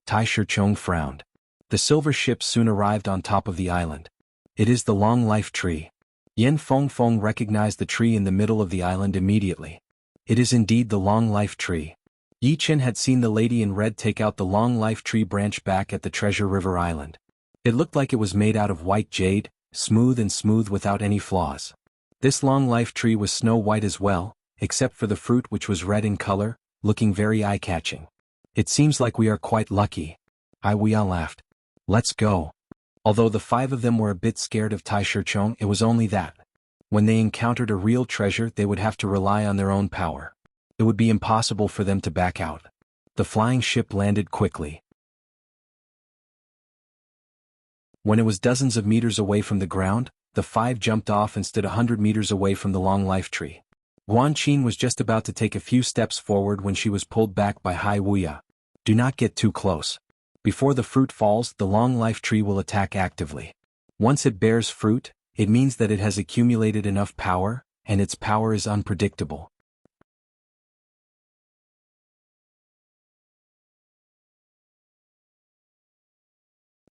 [SPEAKER 1] Tai Shichong frowned. The silver ship soon arrived on top of the island. It is the long life tree. Yin Feng Feng recognized the tree in the middle of the island immediately. It is indeed the long life tree. Yi Chen had seen the lady in red take out the long life tree branch back at the Treasure River Island. It looked like it was made out of white jade, smooth without any flaws. This long life tree was snow white as well, except for the fruit which was red in color, looking very eye-catching. It seems like we are quite lucky. Wuya laughed. Let's go. Although the 5 of them were a bit scared of Tai Shichong, it was only that. When they encountered a real treasure, they would have to rely on their own power. It would be impossible for them to back out. The flying ship landed quickly. When it was dozens of meters away from the ground, the 5 jumped off and stood 100 meters away from the long life tree. Guan Qin was just about to take a few steps forward when she was pulled back by Wuya. Do not get too close. Before the fruit falls, the long life tree will attack actively. Once it bears fruit, it means that it has accumulated enough power, and its power is unpredictable.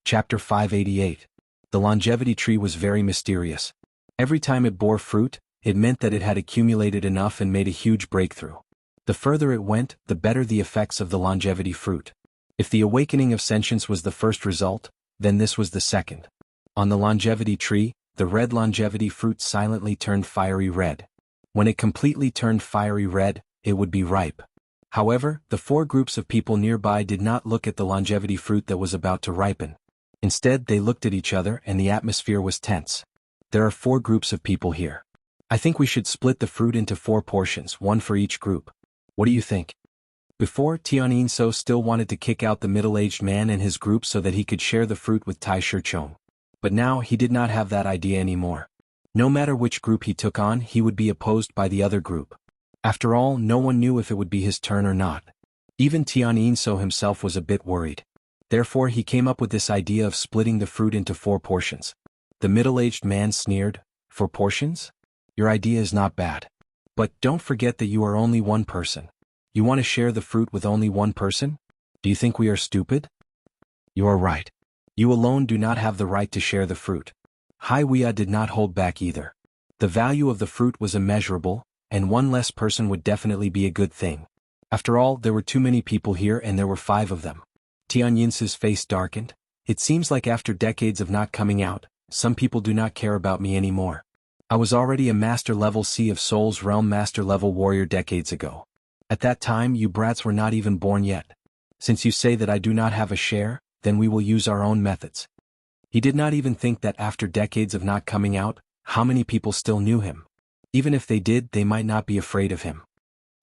[SPEAKER 1] Chapter 588. The longevity tree was very mysterious. Every time it bore fruit, it meant that it had accumulated enough and made a huge breakthrough. The further it went, the better the effects of the longevity fruit. If the awakening of sentience was the first result, then this was the second. On the longevity tree, the red longevity fruit silently turned fiery red. When it completely turned fiery red, it would be ripe. However, the 4 groups of people nearby did not look at the longevity fruit that was about to ripen. Instead, they looked at each other and the atmosphere was tense. There are 4 groups of people here. I think we should split the fruit into 4 portions, 1 for each group. What do you think? Before, Tianyinso still wanted to kick out the middle-aged man and his group so that he could share the fruit with Tai Shichong. But now he did not have that idea anymore. No matter which group he took on, he would be opposed by the other group. After all, no one knew if it would be his turn or not. Even Tianyinso himself was a bit worried. Therefore he came up with this idea of splitting the fruit into 4 portions. The middle-aged man sneered, 4 portions? Your idea is not bad. But don't forget that you are only one person. You want to share the fruit with only one person? Do you think we are stupid? You are right. You alone do not have the right to share the fruit. Wuya did not hold back either. The value of the fruit was immeasurable, and 1 less person would definitely be a good thing. After all, there were too many people here and there were 5 of them. Tianyin's face darkened. It seems like after decades of not coming out, some people do not care about me anymore. I was already a master-level Sea of Souls Realm master-level warrior decades ago. At that time, you brats were not even born yet. Since you say that I do not have a share, then we will use our own methods. He did not even think that after decades of not coming out, how many people still knew him. Even if they did, they might not be afraid of him.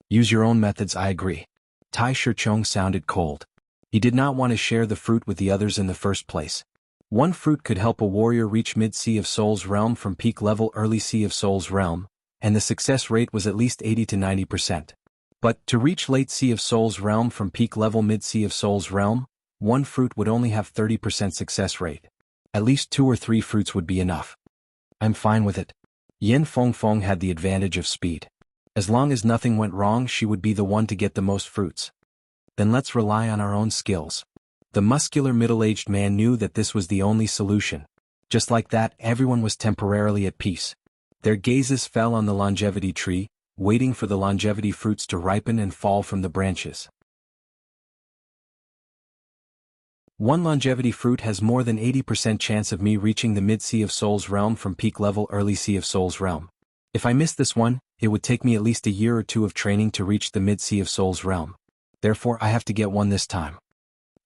[SPEAKER 1] Use your own methods, I agree. Tai Shichong sounded cold. He did not want to share the fruit with the others in the first place. 1 fruit could help a warrior reach mid-Sea of Souls realm from peak level early Sea of Souls realm, and the success rate was at least 80 to 90%. But to reach late Sea of Souls realm from peak level mid-Sea of Souls realm, 1 fruit would only have 30% success rate. At least 2 or 3 fruits would be enough. I'm fine with it. Yin Fengfeng had the advantage of speed. As long as nothing went wrong, she would be the one to get the most fruits. Then let's rely on our own skills. The muscular middle-aged man knew that this was the only solution. Just like that, everyone was temporarily at peace. Their gazes fell on the longevity tree, waiting for the longevity fruits to ripen and fall from the branches. 1 longevity fruit has more than 80% chance of me reaching the mid-Sea of Souls realm from peak level early Sea of Souls realm. If I miss this one, it would take me at least a year or 2 of training to reach the mid-Sea of Souls realm. Therefore I have to get 1 this time.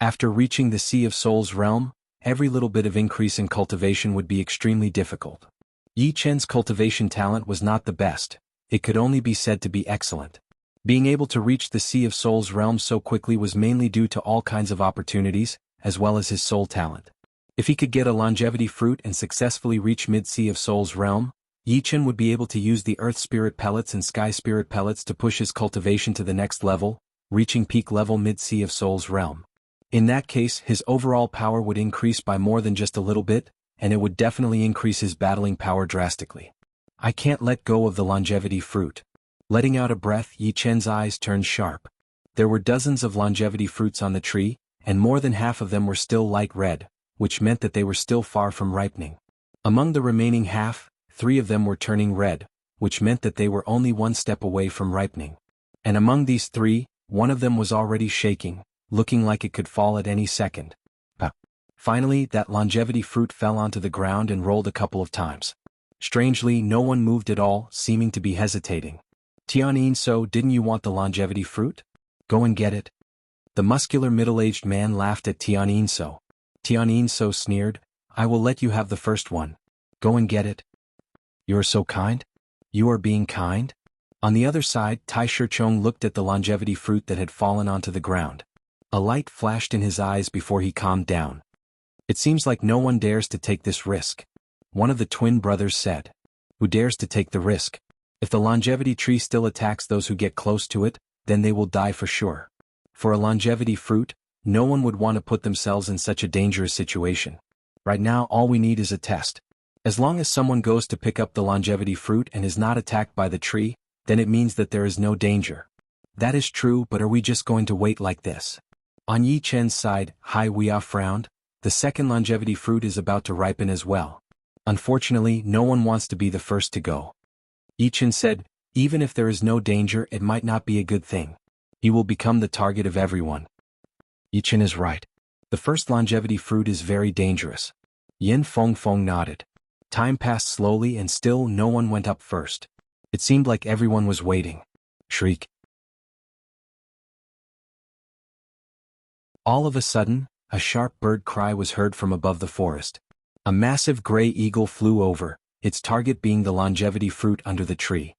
[SPEAKER 1] After reaching the Sea of Souls realm, every little bit of increase in cultivation would be extremely difficult. Yi Chen's cultivation talent was not the best. It could only be said to be excellent. Being able to reach the Sea of Souls realm so quickly was mainly due to all kinds of opportunities, as well as his soul talent. If he could get a longevity fruit and successfully reach mid-Sea of Souls realm, Yi Chen would be able to use the Earth Spirit Pellets and Sky Spirit Pellets to push his cultivation to the next level, reaching peak level mid-Sea of Souls realm. In that case, his overall power would increase by more than just a little bit, and it would definitely increase his battling power drastically. I can't let go of the longevity fruit. Letting out a breath, Yi Chen's eyes turned sharp. There were dozens of longevity fruits on the tree, and more than half of them were still light red, which meant that they were still far from ripening. Among the remaining half, 3 of them were turning red, which meant that they were only 1 step away from ripening. And among these 3, 1 of them was already shaking, looking like it could fall at any second. Finally, that longevity fruit fell onto the ground and rolled a couple of times. Strangely, no one moved at all, seeming to be hesitating. Tianyinso, didn't you want the longevity fruit? Go and get it. The muscular middle-aged man laughed at Tian Yinso. Tian Yinso sneered, "I will let you have the first one. Go and get it." "You are so kind?" "You are being kind?" On the other side, Tai Shichong looked at the longevity fruit that had fallen onto the ground. A light flashed in his eyes before he calmed down. "It seems like no one dares to take this risk," one of the twin brothers said. "Who dares to take the risk? If the longevity tree still attacks those who get close to it, then they will die for sure. For a longevity fruit, no one would want to put themselves in such a dangerous situation. Right now all we need is a test. As long as someone goes to pick up the longevity fruit and is not attacked by the tree, then it means that there is no danger." "That is true, but are we just going to wait like this?" On Yi Chen's side, Hai Weia frowned. The second longevity fruit is about to ripen as well. Unfortunately, no one wants to be the first to go. Yi Chen said, "Even if there is no danger, it might not be a good thing. He will become the target of everyone." Yi Chen is right. The first longevity fruit is very dangerous. Yin Feng nodded. Time passed slowly and still no one went up first. It seemed like everyone was waiting. Shriek. All of a sudden, a sharp bird cry was heard from above the forest. A massive gray eagle flew over, its target being the longevity fruit under the tree.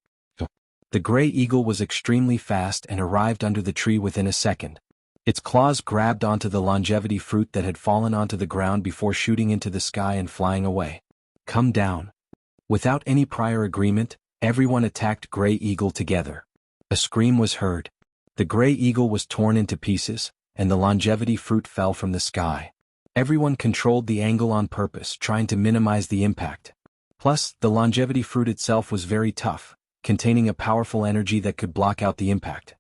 [SPEAKER 1] The gray eagle was extremely fast and arrived under the tree within a second. Its claws grabbed onto the longevity fruit that had fallen onto the ground before shooting into the sky and flying away. "Come down." Without any prior agreement, everyone attacked Gray Eagle together. A scream was heard. The Gray Eagle was torn into pieces, and the longevity fruit fell from the sky. Everyone controlled the angle on purpose, trying to minimize the impact. Plus, the longevity fruit itself was very tough, containing a powerful energy that could block out the impact.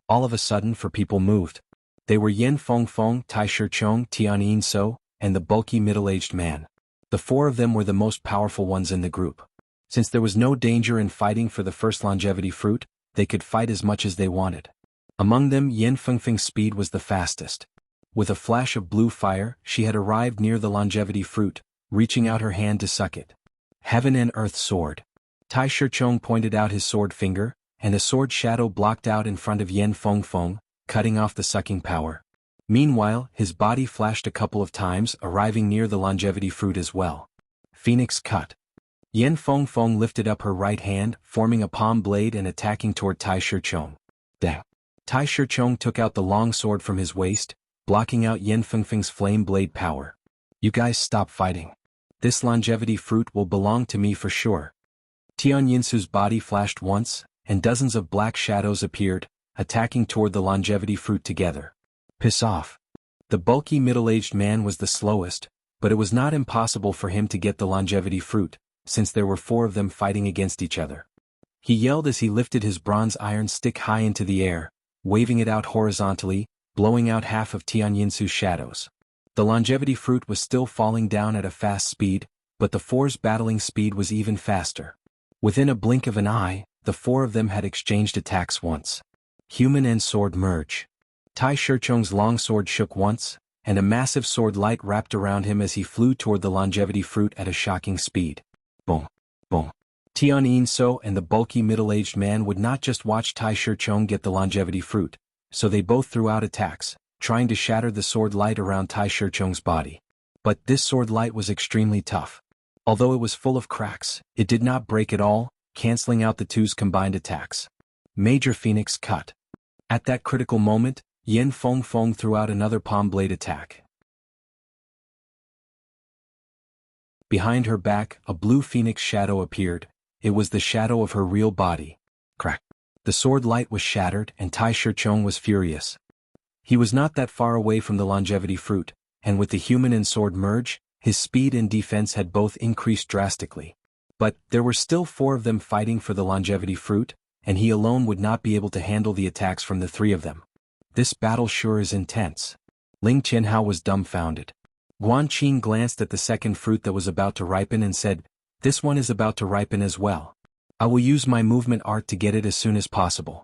[SPEAKER 1] All of a sudden, four people moved. They were Yin Feng, Tai Shichong, Tian Yinso, and the bulky middle-aged man. The four of them were the most powerful ones in the group. Since there was no danger in fighting for the first longevity fruit, they could fight as much as they wanted. Among them, Yin Fengfeng's speed was the fastest. With a flash of blue fire, she had arrived near the longevity fruit, reaching out her hand to suck it. Heaven and Earth Sword. Tai Shichong pointed out his sword finger, and a sword shadow blocked out in front of Yin Fengfeng, cutting off the sucking power. Meanwhile, his body flashed a couple of times, arriving near the longevity fruit as well. Phoenix Cut. Yin Fengfeng lifted up her right hand, forming a palm blade and attacking toward Tai Shichong. Tai Shichong took out the long sword from his waist, blocking out Yin Fengfeng's flame blade power. "You guys stop fighting. This longevity fruit will belong to me for sure." Tian Yinsu's body flashed once, and dozens of black shadows appeared, attacking toward the longevity fruit together. "Piss off." The bulky middle-aged man was the slowest, but it was not impossible for him to get the longevity fruit, since there were four of them fighting against each other. He yelled as he lifted his bronze iron stick high into the air, waving it out horizontally, blowing out half of Tian Yinsu's shadows. The longevity fruit was still falling down at a fast speed, but the four's battling speed was even faster. Within a blink of an eye, the four of them had exchanged attacks once. Human and sword merge. Tai Shichong's long sword shook once, and a massive sword light wrapped around him as he flew toward the longevity fruit at a shocking speed. Boom, boom. Tian Yinso and the bulky middle-aged man would not just watch Tai Shichong get the longevity fruit, so they both threw out attacks, trying to shatter the sword light around Tai Shichong's body. But this sword light was extremely tough. Although it was full of cracks, it did not break at all, canceling out the two's combined attacks. Major Phoenix Cut. At that critical moment, Yin Fengfeng threw out another palm blade attack. Behind her back, a blue phoenix shadow appeared. It was the shadow of her real body. Crack. The sword light was shattered and Tai Shichong was furious. He was not that far away from the longevity fruit, and with the human and sword merge, his speed and defense had both increased drastically. But there were still four of them fighting for the longevity fruit, and he alone would not be able to handle the attacks from the three of them. This battle sure is intense. Ling Qianhao was dumbfounded. Guan Qin glanced at the second fruit that was about to ripen and said, "This one is about to ripen as well. I will use my movement art to get it as soon as possible."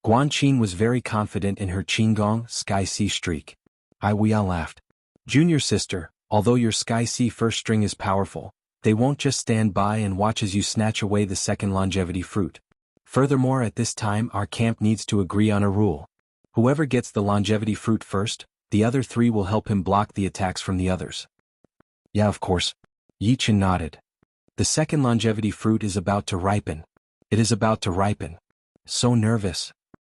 [SPEAKER 1] Guan Qin was very confident in her Qinggong Sky Sea streak. Ai Weia laughed. "Junior sister, although your Sky Sea first string is powerful, they won't just stand by and watch as you snatch away the second longevity fruit. Furthermore, at this time our camp needs to agree on a rule. Whoever gets the longevity fruit first, the other 3 will help him block the attacks from the others. Yeah, of course. Yi Chen nodded. The second longevity fruit is about to ripen. It is about to ripen. So nervous.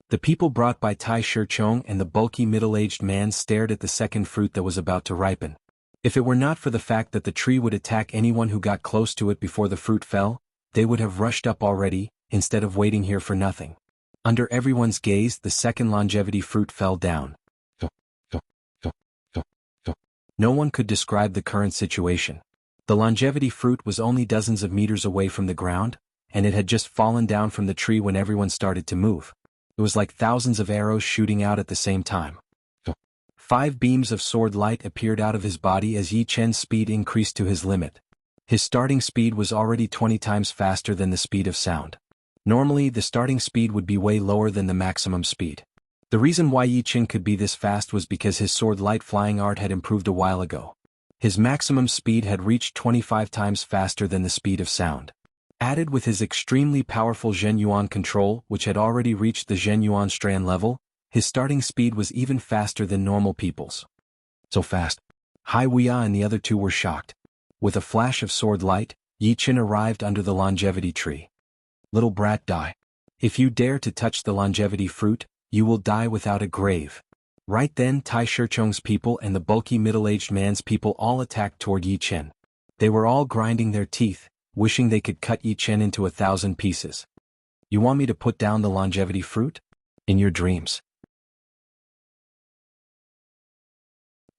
[SPEAKER 1] The people brought by Tai Shichong and the bulky middle-aged man stared at the second fruit that was about to ripen. If it were not for the fact that the tree would attack anyone who got close to it before the fruit fell, they would have rushed up already, instead of waiting here for nothing. Under everyone's gaze, the second longevity fruit fell down. No one could describe the current situation. The longevity fruit was only dozens of meters away from the ground, and it had just fallen down from the tree when everyone started to move. It was like thousands of arrows shooting out at the same time. 5 beams of sword light appeared out of his body as Yi Chen's speed increased to his limit. His starting speed was already 20 times faster than the speed of sound. Normally, the starting speed would be way lower than the maximum speed. The reason why Yi Chen could be this fast was because his sword light flying art had improved a while ago. His maximum speed had reached 25 times faster than the speed of sound. Added with his extremely powerful Zhen Yuan control, which had already reached the Zhen Yuan strand level, his starting speed was even faster than normal people's. So fast. Hai Wuya and the other 2 were shocked. With a flash of sword light, Yi Chen arrived under the longevity tree. Little brat, die. If you dare to touch the longevity fruit, you will die without a grave. Right then Tai Shichong's people and the bulky middle-aged man's people all attacked toward Yi Chen. They were all grinding their teeth, wishing they could cut Yi Chen into 1,000 pieces. You want me to put down the longevity fruit? In your dreams.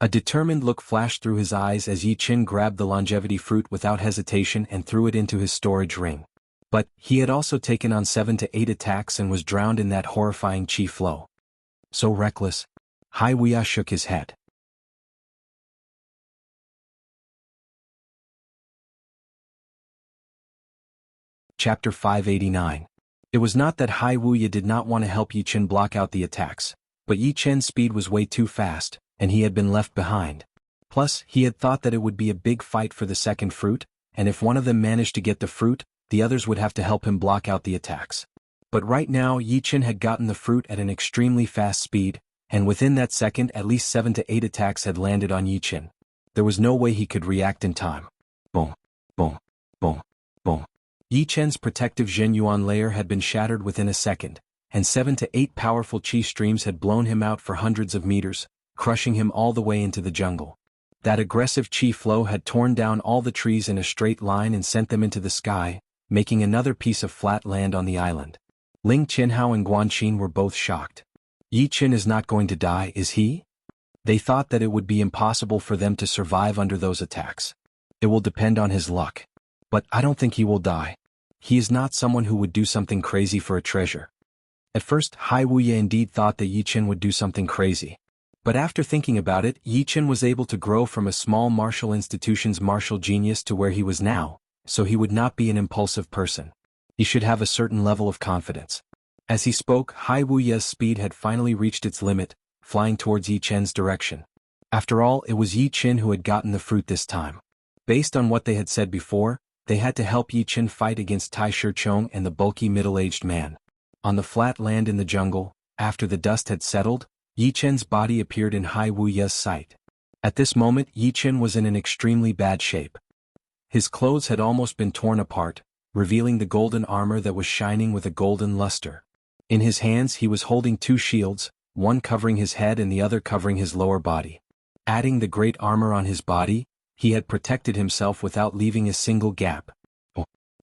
[SPEAKER 1] A determined look flashed through his eyes as Yi Chen grabbed the longevity fruit without hesitation and threw it into his storage ring. But, he had also taken on 7 to 8 attacks and was drowned in that horrifying chi flow. So reckless. Hai Wuya shook his head. Chapter 589. It was not that Hai Wuya did not want to help Yi Chen block out the attacks, but Yi Chen's speed was way too fast, and he had been left behind. Plus, he had thought that it would be a big fight for the second fruit, and if one of them managed to get the fruit, the others would have to help him block out the attacks. But right now Yi Chen had gotten the fruit at an extremely fast speed, and within that second at least 7 to 8 attacks had landed on Yi Chen. There was no way he could react in time. Boom, boom, boom, boom. Yi Chen's protective Zhen Yuan layer had been shattered within a second, and 7 to 8 powerful chi streams had blown him out for hundreds of meters, crushing him all the way into the jungle. That aggressive chi flow had torn down all the trees in a straight line and sent them into the sky, making another piece of flat land on the island. Ling Qianhao and Guanqin were both shocked. Yi Chen is not going to die, is he? They thought that it would be impossible for them to survive under those attacks. It will depend on his luck. But I don't think he will die. He is not someone who would do something crazy for a treasure. At first, Hai Wuya indeed thought that Yi Chen would do something crazy. But after thinking about it, Yi Chen was able to grow from a small martial institution's martial genius to where he was now, so he would not be an impulsive person. He should have a certain level of confidence. As he spoke, Hai Wuya's speed had finally reached its limit, flying towards Yi Chen's direction. After all, it was Yi Chen who had gotten the fruit this time. Based on what they had said before, they had to help Yi Chen fight against Tai Shichong and the bulky middle-aged man. On the flat land in the jungle, after the dust had settled, Yi Chen's body appeared in Hai Wuya's sight. At this moment, Yi Chen was in an extremely bad shape. His clothes had almost been torn apart, revealing the golden armor that was shining with a golden luster. In his hands he was holding 2 shields, one covering his head and the other covering his lower body. Adding the great armor on his body, he had protected himself without leaving a single gap.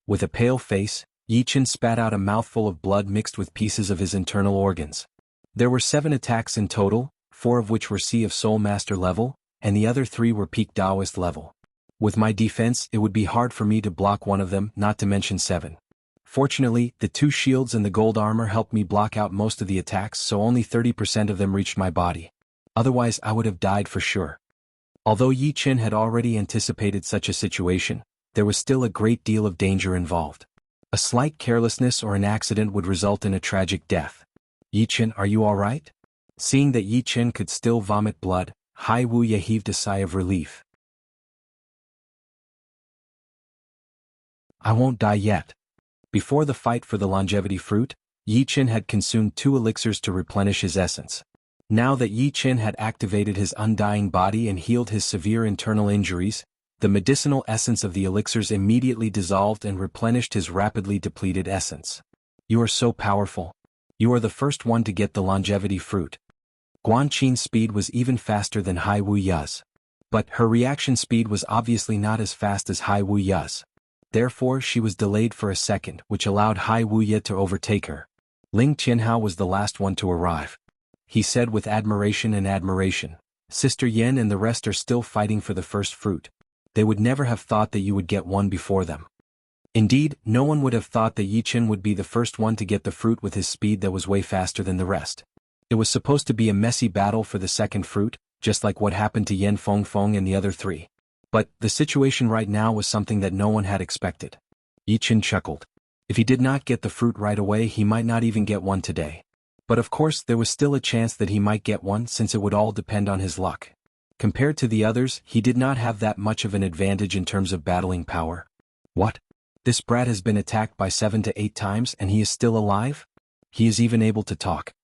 [SPEAKER 1] With a pale face, Yi Chen spat out a mouthful of blood mixed with pieces of his internal organs. There were 7 attacks in total, 4 of which were Sea of Soul Master level, and the other 3 were Peak Taoist level. With my defense, it would be hard for me to block one of them, not to mention 7. Fortunately, the 2 shields and the gold armor helped me block out most of the attacks, so only 30% of them reached my body. Otherwise I would have died for sure. Although Yi Chen had already anticipated such a situation, there was still a great deal of danger involved. A slight carelessness or an accident would result in a tragic death. Yi Chen, are you all right? Seeing that Yi Chen could still vomit blood, Hai Wuya heaved a sigh of relief. I won't die yet. Before the fight for the longevity fruit, Yi Qin had consumed 2 elixirs to replenish his essence. Now that Yi Qin had activated his undying body and healed his severe internal injuries, the medicinal essence of the elixirs immediately dissolved and replenished his rapidly depleted essence. You are so powerful. You are the first one to get the longevity fruit. Guanqin's speed was even faster than Hai Wuya's. But her reaction speed was obviously not as fast as Hai Wuya's. Therefore she was delayed for a second, which allowed Hai Wuya to overtake her. Ling Qianhao was the last one to arrive. He said with admiration, Sister Yen and the rest are still fighting for the first fruit. They would never have thought that you would get one before them. Indeed, no one would have thought that Yi Qin would be the first one to get the fruit with his speed that was way faster than the rest. It was supposed to be a messy battle for the second fruit, just like what happened to Yen Fengfeng and the other 3. But the situation right now was something that no one had expected. Yi Qin chuckled. If he did not get the fruit right away, he might not even get one today. But of course there was still a chance that he might get one, since it would all depend on his luck. Compared to the others, he did not have that much of an advantage in terms of battling power. What? This brat has been attacked by 7 to 8 times and he is still alive? He is even able to talk.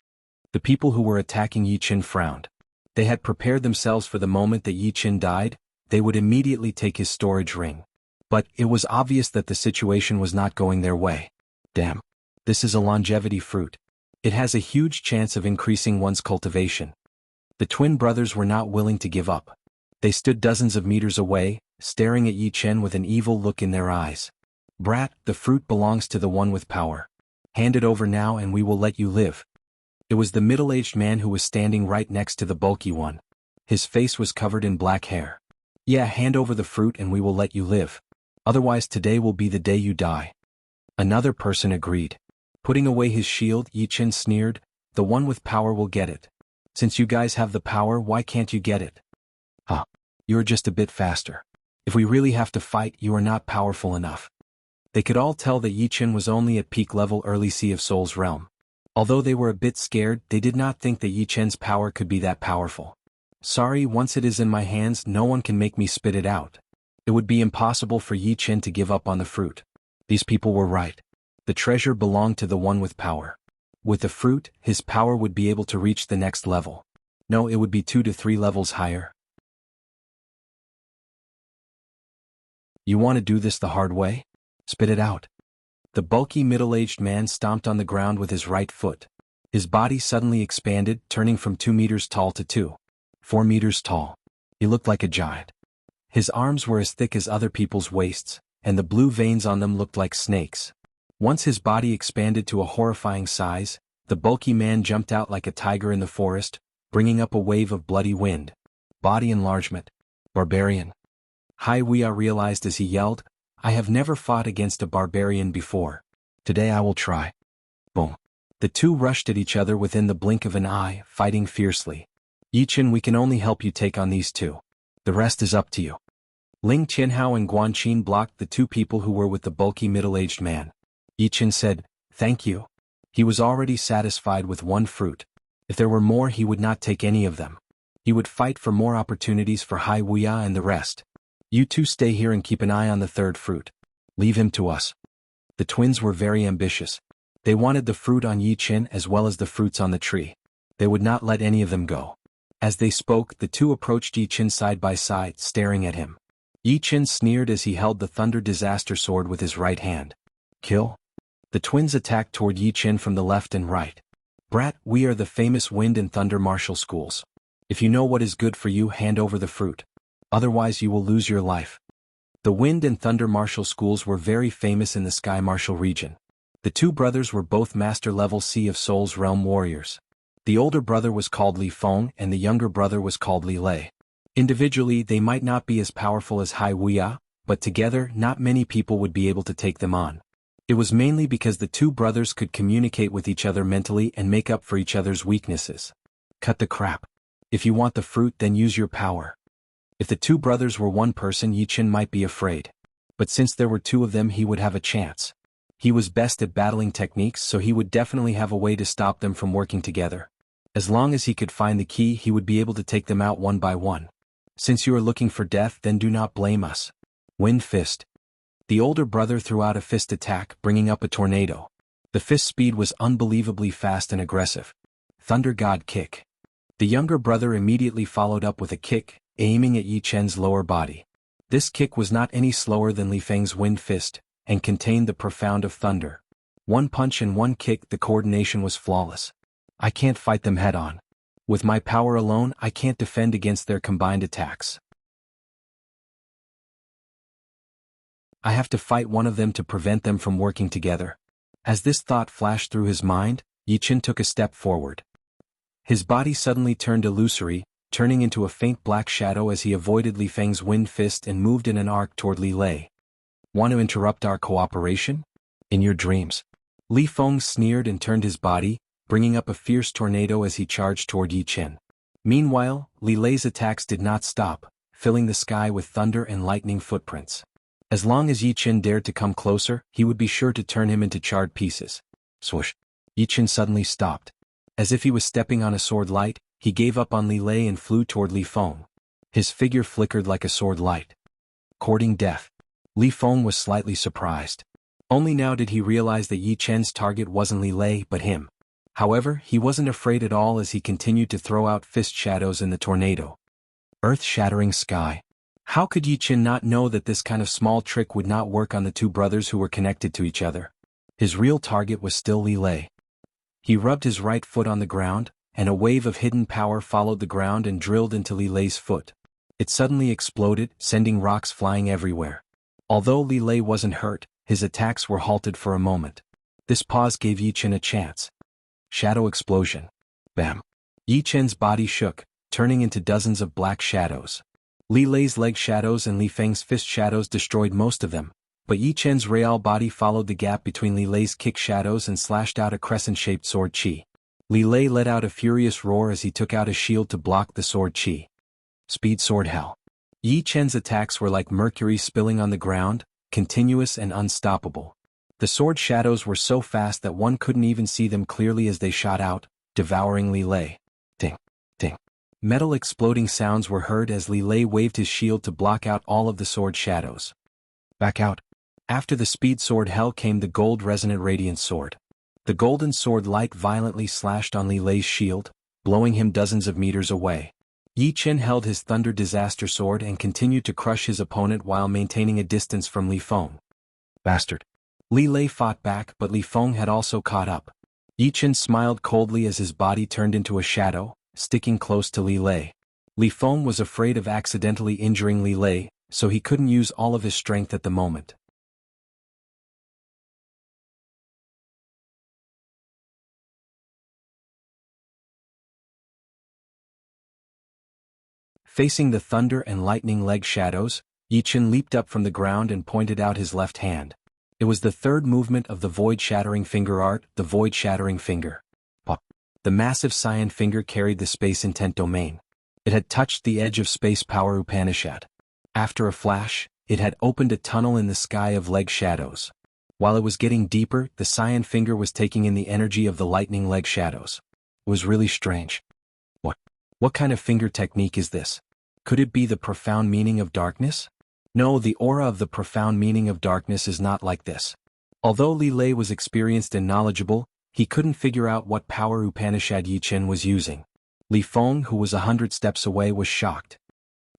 [SPEAKER 1] The people who were attacking Yi Qin frowned. They had prepared themselves for the moment that Yi Qin died. They would immediately take his storage ring. But it was obvious that the situation was not going their way. Damn. This is a longevity fruit. It has a huge chance of increasing one's cultivation. The twin brothers were not willing to give up. They stood dozens of meters away, staring at Yi Qin with an evil look in their eyes. Brat, the fruit belongs to the one with power. Hand it over now and we will let you live. It was the middle-aged man who was standing right next to the bulky one. His face was covered in black hair. Yeah, hand over the fruit and we will let you live. Otherwise today will be the day you die. Another person agreed. Putting away his shield, Yi Qin sneered, the one with power will get it. Since you guys have the power, why can't you get it? Huh. You're just a bit faster. If we really have to fight, you are not powerful enough. They could all tell that Yi Qin was only at peak level early Sea of Souls realm. Although they were a bit scared, they did not think that Yi Qin's power could be that powerful. Sorry, once it is in my hands, no one can make me spit it out. It would be impossible for Yi Qin to give up on the fruit. These people were right. The treasure belonged to the one with power. With the fruit, his power would be able to reach the next level. No, it would be 2 to 3 levels higher. You want to do this the hard way? Spit it out. The bulky middle-aged man stomped on the ground with his right foot. His body suddenly expanded, turning from 2 meters tall to 4 meters tall. He looked like a giant. His arms were as thick as other people's waists, and the blue veins on them looked like snakes. Once his body expanded to a horrifying size, the bulky man jumped out like a tiger in the forest, bringing up a wave of bloody wind. Body enlargement. Barbarian. Hai Wuya realized as he yelled, I have never fought against a barbarian before. Today I will try. Boom. The two rushed at each other within the blink of an eye, fighting fiercely. Yi Qin, we can only help you take on these two. The rest is up to you. Ling Qianhao and Guanqin blocked the 2 people who were with the bulky middle-aged man. Yi Qin said, thank you. He was already satisfied with 1 fruit. If there were more, he would not take any of them. He would fight for more opportunities for Hai Wuya and the rest. You 2 stay here and keep an eye on the 3rd fruit. Leave him to us. The twins were very ambitious. They wanted the fruit on Yi Qin as well as the fruits on the tree. They would not let any of them go. As they spoke, the 2 approached Yi Qin side by side, staring at him. Yi Qin sneered as he held the Thunder Disaster Sword with his right hand. Kill? The twins attacked toward Yi Qin from the left and right. Brat, we are the famous Wind and Thunder martial schools. If you know what is good for you, hand over the fruit. Otherwise you will lose your life. The Wind and Thunder martial schools were very famous in the Sky martial region. The 2 brothers were both master-level Sea of Souls realm warriors. The older brother was called Li Feng and the younger brother was called Li Lei. Individually, they might not be as powerful as Hai Wuya, but together, not many people would be able to take them on. It was mainly because the 2 brothers could communicate with each other mentally and make up for each other's weaknesses. Cut the crap. If you want the fruit, then use your power. If the 2 brothers were one person, Yi Qin might be afraid. But since there were 2 of them, he would have a chance. He was best at battling techniques, so he would definitely have a way to stop them from working together. As long as he could find the key, he would be able to take them out one by one. Since you are looking for death, then do not blame us. Wind Fist. The older brother threw out a fist attack, bringing up a tornado. The fist speed was unbelievably fast and aggressive. Thunder God kick. The younger brother immediately followed up with a kick, aiming at Yi Chen's lower body. This kick was not any slower than Li Feng's wind fist, and contained the profound of thunder. One punch and one kick, the coordination was flawless. I can't fight them head-on. With my power alone, I can't defend against their combined attacks. I have to fight one of them to prevent them from working together. As this thought flashed through his mind, Yi Chen took a step forward. His body suddenly turned illusory, turning into a faint black shadow as he avoided Li Feng's wind fist and moved in an arc toward Li Lei. Want to interrupt our cooperation? In your dreams. Li Feng sneered and turned his body, bringing up a fierce tornado as he charged toward Yi Chen. Meanwhile, Li Lei's attacks did not stop, filling the sky with thunder and lightning footprints. As long as Yi Chen dared to come closer, he would be sure to turn him into charred pieces. Swoosh! Yi Chen suddenly stopped. As if he was stepping on a sword light, he gave up on Li Lei and flew toward Li Feng. His figure flickered like a sword light. Courting death. Li Feng was slightly surprised. Only now did he realize that Yi Chen's target wasn't Li Lei but him. However, he wasn't afraid at all as he continued to throw out fist shadows in the tornado. Earth-shattering sky. How could Yi Chen not know that this kind of small trick would not work on the two brothers who were connected to each other? His real target was still Li Lei. He rubbed his right foot on the ground, and a wave of hidden power followed the ground and drilled into Li Lei's foot. It suddenly exploded, sending rocks flying everywhere. Although Li Lei wasn't hurt, his attacks were halted for a moment. This pause gave Yi Chen a chance. Shadow explosion. Bam! Yi Chen's body shook, turning into dozens of black shadows. Li Lei's leg shadows and Li Feng's fist shadows destroyed most of them, but Yi Chen's real body followed the gap between Li Lei's kick shadows and slashed out a crescent-shaped sword chi. Li Lei let out a furious roar as he took out a shield to block the sword chi. Speed sword hell. Yi Chen's attacks were like mercury spilling on the ground, continuous and unstoppable. The sword shadows were so fast that one couldn't even see them clearly as they shot out, devouring Li Lei. Ding, ding. Metal exploding sounds were heard as Li Lei waved his shield to block out all of the sword shadows. Back out. After the speed sword hell came the gold resonant radiant sword. The golden sword light violently slashed on Li Lei's shield, blowing him dozens of meters away. Yi Chen held his thunder disaster sword and continued to crush his opponent while maintaining a distance from Li Feng. Bastard. Li Lei fought back, but Li Feng had also caught up. Yi Chen smiled coldly as his body turned into a shadow, sticking close to Li Lei. Li Feng was afraid of accidentally injuring Li Lei, so he couldn't use all of his strength at the moment. Facing the thunder and lightning leg shadows, Yi Chen leaped up from the ground and pointed out his left hand. It was the third movement of the void-shattering finger art, the void-shattering finger. Pop. The massive cyan finger carried the space-intent domain. It had touched the edge of space power Upanishad. After a flash, it had opened a tunnel in the sky of leg shadows. While it was getting deeper, the cyan finger was taking in the energy of the lightning leg shadows. It was really strange. What kind of finger technique is this? Could it be the profound meaning of darkness? No, the aura of the profound meaning of darkness is not like this. Although Li Lei was experienced and knowledgeable, he couldn't figure out what power Upanishad Yi Chen was using. Li Feng, who was 100 steps away, was shocked.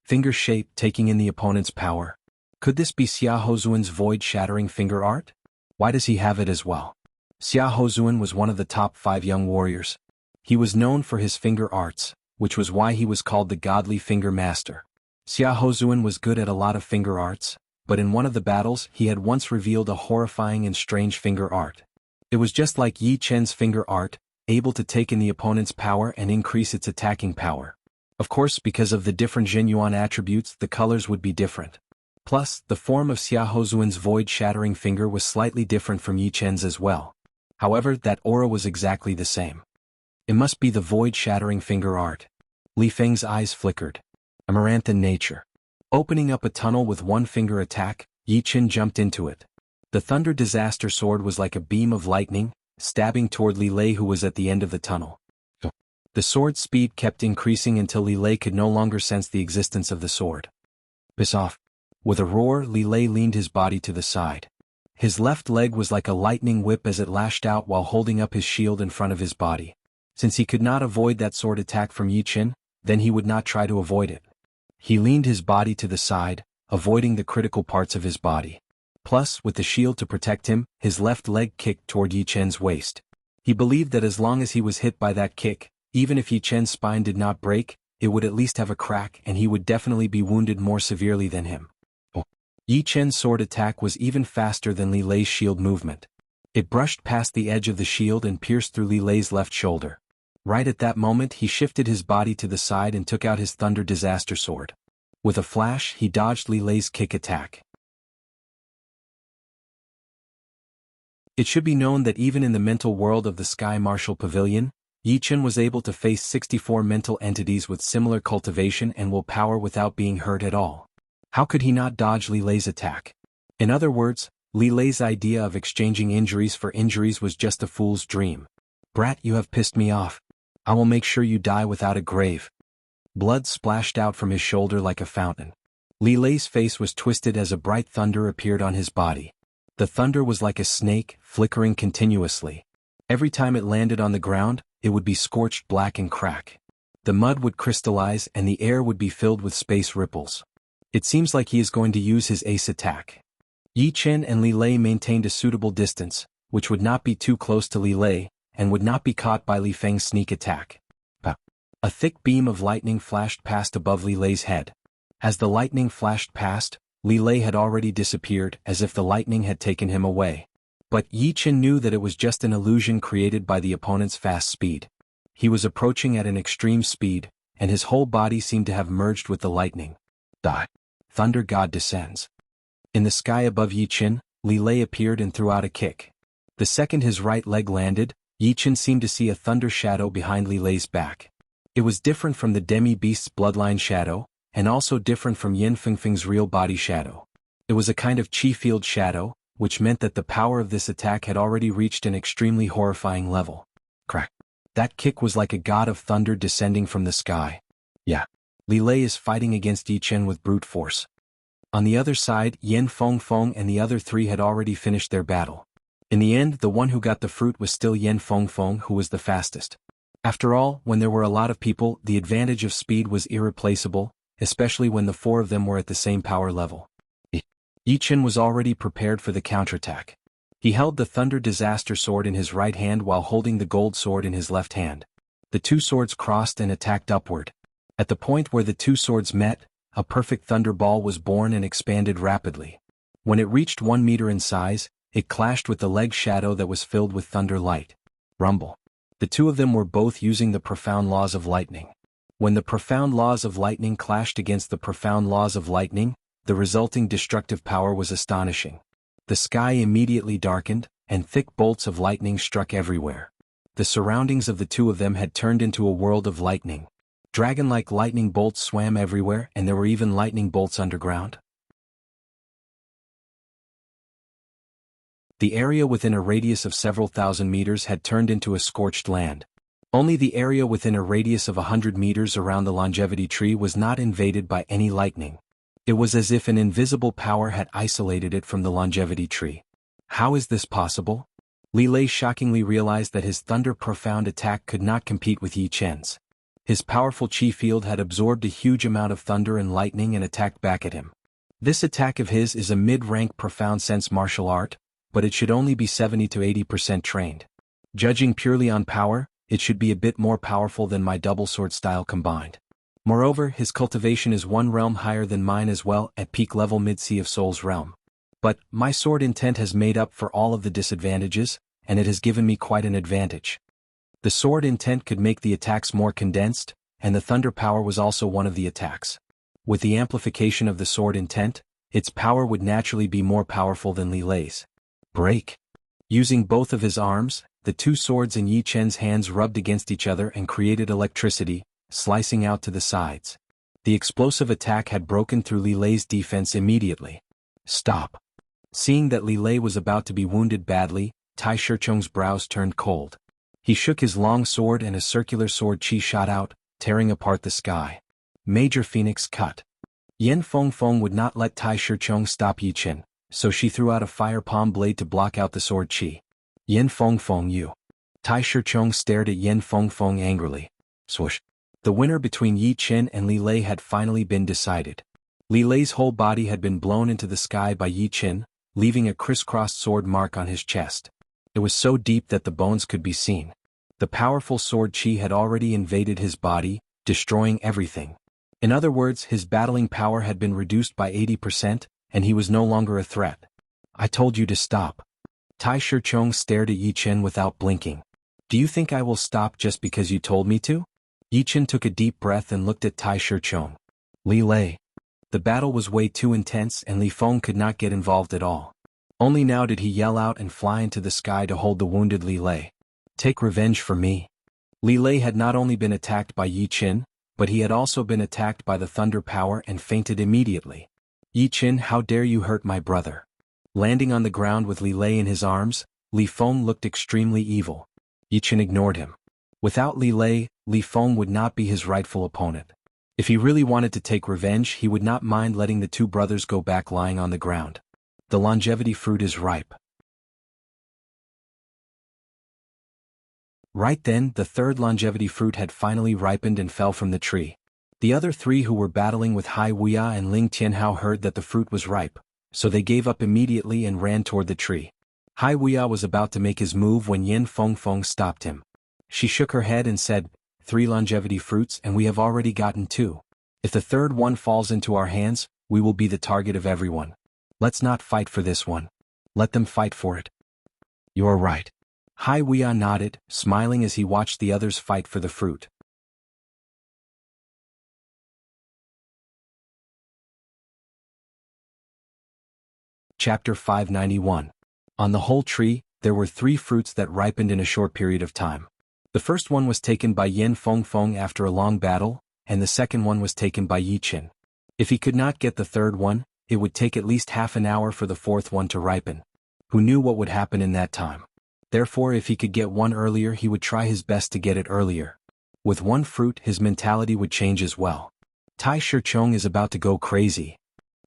[SPEAKER 1] Finger shape taking in the opponent's power. Could this be Xia Hozuan's void-shattering finger art? Why does he have it as well? Xia Hozuan was one of the top 5 young warriors. He was known for his finger arts, which was why he was called the Godly Finger Master. Xia Hozuan was good at a lot of finger arts, but in one of the battles he had once revealed a horrifying and strange finger art. It was just like Yi Chen's finger art, able to take in the opponent's power and increase its attacking power. Of course, because of the different Zhenyuan attributes, the colors would be different. Plus, the form of Xia Hozuan's void-shattering finger was slightly different from Yi Chen's as well. However, that aura was exactly the same. It must be the void-shattering finger art. Li Feng's eyes flickered. Amaranthan nature. Opening up a tunnel with one finger attack, Yi Chen jumped into it. The thunder disaster sword was like a beam of lightning, stabbing toward Li Lei, who was at the end of the tunnel. The sword's speed kept increasing until Li Lei could no longer sense the existence of the sword. Piss off. With a roar, Li Lei leaned his body to the side. His left leg was like a lightning whip as it lashed out while holding up his shield in front of his body. Since he could not avoid that sword attack from Yi Chen, then he would not try to avoid it. He leaned his body to the side, avoiding the critical parts of his body. Plus, with the shield to protect him, his left leg kicked toward Yi Chen's waist. He believed that as long as he was hit by that kick, even if Yi Chen's spine did not break, it would at least have a crack and he would definitely be wounded more severely than him. Yi Chen's sword attack was even faster than Li Lei's shield movement. It brushed past the edge of the shield and pierced through Li Lei's left shoulder. Right at that moment he shifted his body to the side and took out his Thunder Disaster Sword. With a flash he dodged Li Lei's kick attack. It should be known that even in the mental world of the Sky Martial Pavilion, Yi Chen was able to face 64 mental entities with similar cultivation and willpower without being hurt at all. How could he not dodge Li Lei's attack? In other words, Li Lei's idea of exchanging injuries for injuries was just a fool's dream. Brat, you have pissed me off. I will make sure you die without a grave. Blood splashed out from his shoulder like a fountain. Li Lei's face was twisted as a bright thunder appeared on his body. The thunder was like a snake, flickering continuously. Every time it landed on the ground, it would be scorched black and crack. The mud would crystallize and the air would be filled with space ripples. It seems like he is going to use his ace attack. Yi Chen and Li Lei maintained a suitable distance, which would not be too close to Li Lei, and would not be caught by Li Feng's sneak attack. A thick beam of lightning flashed past above Li Lei's head. As the lightning flashed past, Li Lei had already disappeared as if the lightning had taken him away. But Yi Chen knew that it was just an illusion created by the opponent's fast speed. He was approaching at an extreme speed, and his whole body seemed to have merged with the lightning. The Thunder God descends. In the sky above Yi Chen, Li Lei appeared and threw out a kick. The second his right leg landed, Yi Chen seemed to see a thunder shadow behind Li Lei's back. It was different from the demi-beast's bloodline shadow, and also different from Yan Fengfeng's real body shadow. It was a kind of chi field shadow, which meant that the power of this attack had already reached an extremely horrifying level. Crack. That kick was like a god of thunder descending from the sky. Yeah. Li Lei is fighting against Yi Chen with brute force. On the other side, Yan Fengfeng and the other three had already finished their battle. In the end, the one who got the fruit was still Yan Fengfeng, who was the fastest. After all, when there were a lot of people, the advantage of speed was irreplaceable, especially when the four of them were at the same power level. Yi Chen was already prepared for the counterattack. He held the Thunder Disaster Sword in his right hand while holding the gold sword in his left hand. The two swords crossed and attacked upward. At the point where the two swords met, a perfect thunder ball was born and expanded rapidly. When it reached 1 meter in size, it clashed with the leg shadow that was filled with thunder light. Rumble. The two of them were both using the profound laws of lightning. When the profound laws of lightning clashed against the profound laws of lightning, the resulting destructive power was astonishing. The sky immediately darkened, and thick bolts of lightning struck everywhere. The surroundings of the two of them had turned into a world of lightning. Dragon-like lightning bolts swam everywhere, and there were even lightning bolts underground. The area within a radius of several thousand meters had turned into a scorched land. Only the area within a radius of 100 meters around the longevity tree was not invaded by any lightning. It was as if an invisible power had isolated it from the longevity tree. How is this possible? Li Lei shockingly realized that his thunder profound attack could not compete with Yi Chen's. His powerful chi field had absorbed a huge amount of thunder and lightning and attacked back at him. This attack of his is a mid-rank profound sense martial art, but it should only be 70 to 80% trained. Judging purely on power, it should be a bit more powerful than my double sword style combined. Moreover, his cultivation is one realm higher than mine as well, at peak level mid-Sea of Souls realm. But my sword intent has made up for all of the disadvantages, and it has given me quite an advantage. The sword intent could make the attacks more condensed, and the thunder power was also one of the attacks. With the amplification of the sword intent, its power would naturally be more powerful than Li Lei's. Break. Using both of his arms, the two swords in Yi Chen's hands rubbed against each other and created electricity, slicing out to the sides. The explosive attack had broken through Li Lei's defense immediately. Stop. Seeing that Li Lei was about to be wounded badly, Tai Shicheng's brows turned cold. He shook his long sword and a circular sword chi shot out, tearing apart the sky. Major Phoenix cut. Yan Fengfeng would not let Tai Shicheng stop Yi Chen, so she threw out a fire palm blade to block out the sword qi. Yin Feng Feng you. Tai Shichong stared at Yin Feng Feng angrily. Swoosh. The winner between Yi Qin and Li Lei had finally been decided. Li Lei's whole body had been blown into the sky by Yi Qin, leaving a crisscrossed sword mark on his chest. It was so deep that the bones could be seen. The powerful sword qi had already invaded his body, destroying everything. In other words, his battling power had been reduced by 80%, and he was no longer a threat. I told you to stop. Tai Shichong stared at Yi Qin without blinking. Do you think I will stop just because you told me to? Yi Qin took a deep breath and looked at Tai Shichong. Li Lei. The battle was way too intense and Li Feng could not get involved at all. Only now did he yell out and fly into the sky to hold the wounded Li Lei. Take revenge for me. Li Lei had not only been attacked by Yi Qin, but he had also been attacked by the thunder power and fainted immediately. Yi Qin, how dare you hurt my brother? Landing on the ground with Li Lei in his arms, Li Feng looked extremely evil. Yi Qin ignored him. Without Li Lei, Li Feng would not be his rightful opponent. If he really wanted to take revenge, he would not mind letting the two brothers go back lying on the ground. The longevity fruit is ripe. Right then, the third longevity fruit had finally ripened and fell from the tree. The other three who were battling with Hai Wuya and Ling Tianhao heard that the fruit was ripe, so they gave up immediately and ran toward the tree. Hai Wuya was about to make his move when Yin Feng Feng stopped him. She shook her head and said, 3 longevity fruits and we have already gotten 2. If the third one falls into our hands, we will be the target of everyone. Let's not fight for this one. Let them fight for it. You're right. Hai Wuya nodded, smiling as he watched the others fight for the fruit. Chapter 591. On the whole tree, there were 3 fruits that ripened in a short period of time. The first one was taken by Yin Feng Feng after a long battle, and the second one was taken by Yi Qin. If he could not get the third one, it would take at least half an hour for the fourth one to ripen. Who knew what would happen in that time? Therefore, if he could get one earlier, he would try his best to get it earlier. With one fruit, his mentality would change as well. Tai Shichong is about to go crazy.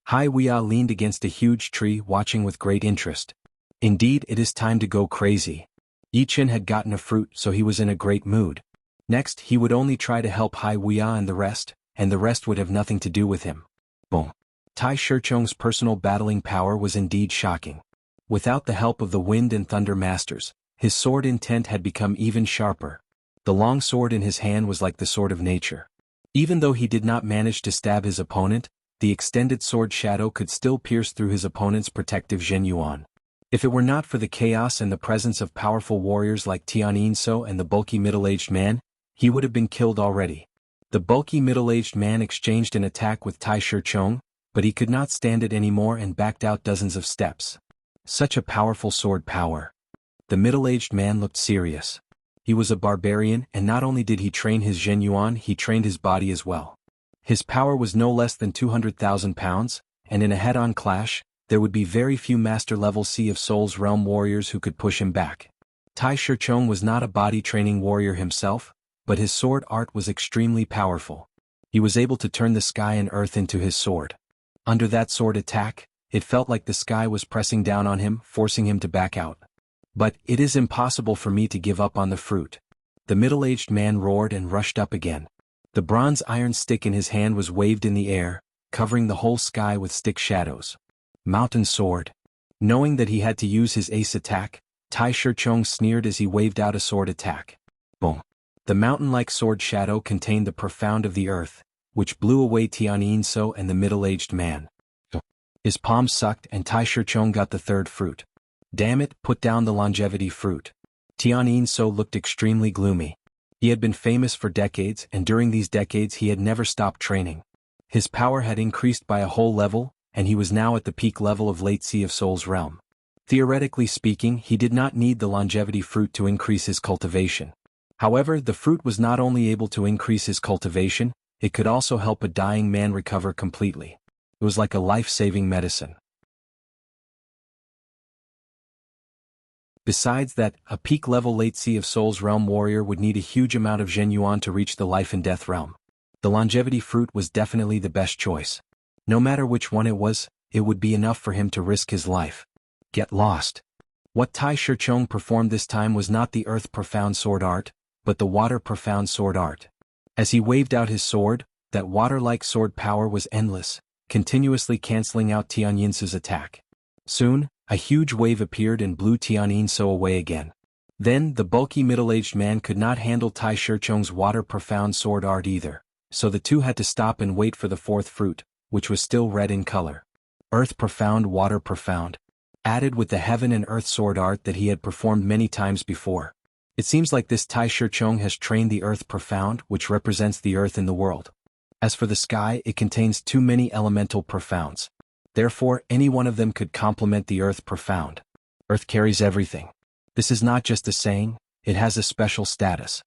[SPEAKER 1] Hai Wuya leaned against a huge tree, watching with great interest. Indeed, it is time to go crazy. Yi Qin had gotten a fruit, so he was in a great mood. Next, he would only try to help Hai Wuya and the rest would have nothing to do with him. Boom. Tai Shichong's personal battling power was indeed shocking. Without the help of the wind and thunder masters, his sword intent had become even sharper. The long sword in his hand was like the sword of nature. Even though he did not manage to stab his opponent, the extended sword shadow could still pierce through his opponent's protective Zhenyuan. If it were not for the chaos and the presence of powerful warriors like Tianyinso and the bulky middle-aged man, he would have been killed already. The bulky middle-aged man exchanged an attack with Tai Shichong, but he could not stand it anymore and backed out dozens of steps. Such a powerful sword power. The middle-aged man looked serious. He was a barbarian, and not only did he train his Zhenyuan, he trained his body as well. His power was no less than 200,000 pounds, and in a head-on clash, there would be very few master-level Sea of Souls realm warriors who could push him back. Tai Shichong was not a body-training warrior himself, but his sword art was extremely powerful. He was able to turn the sky and earth into his sword. Under that sword attack, it felt like the sky was pressing down on him, forcing him to back out. But it is impossible for me to give up on the fruit. The middle-aged man roared and rushed up again. The bronze iron stick in his hand was waved in the air, covering the whole sky with stick shadows. Mountain sword. Knowing that he had to use his ace attack, Tai Shichong sneered as he waved out a sword attack. Boom. The mountain-like sword shadow contained the profound of the earth, which blew away Tianyinso and the middle-aged man. His palm sucked and Tai Shichong got the third fruit. Damn it, put down the longevity fruit. Tianyinso looked extremely gloomy. He had been famous for decades, and during these decades he had never stopped training. His power had increased by a whole level, and he was now at the peak level of late Sea of Souls realm. Theoretically speaking, he did not need the longevity fruit to increase his cultivation. However, the fruit was not only able to increase his cultivation, it could also help a dying man recover completely. It was like a life-saving medicine. Besides that, a peak-level late Sea of Souls realm warrior would need a huge amount of Zhenyuan to reach the life and death realm. The longevity fruit was definitely the best choice. No matter which one it was it would be enough for him to risk his life. Get lost. What Tai Shichong performed this time was not the earth profound sword art, but the water profound sword art. As he waved out his sword, that water-like sword power was endless, continuously canceling out Tianyinsu's attack. Soon, a huge wave appeared and blew Tianyinsu away again. Then the bulky middle-aged man could not handle Tai Shichong's water profound sword art either, so the two had to stop and wait for the fourth fruit, which was still red in color. Earth profound, water profound, added with the heaven and earth sword art that he had performed many times before. It seems like this Tai Shichong has trained the earth profound, which represents the earth in the world. As for the sky, it contains too many elemental profounds. Therefore, any one of them could complement the earth profound. Earth carries everything. This is not just a saying, it has a special status.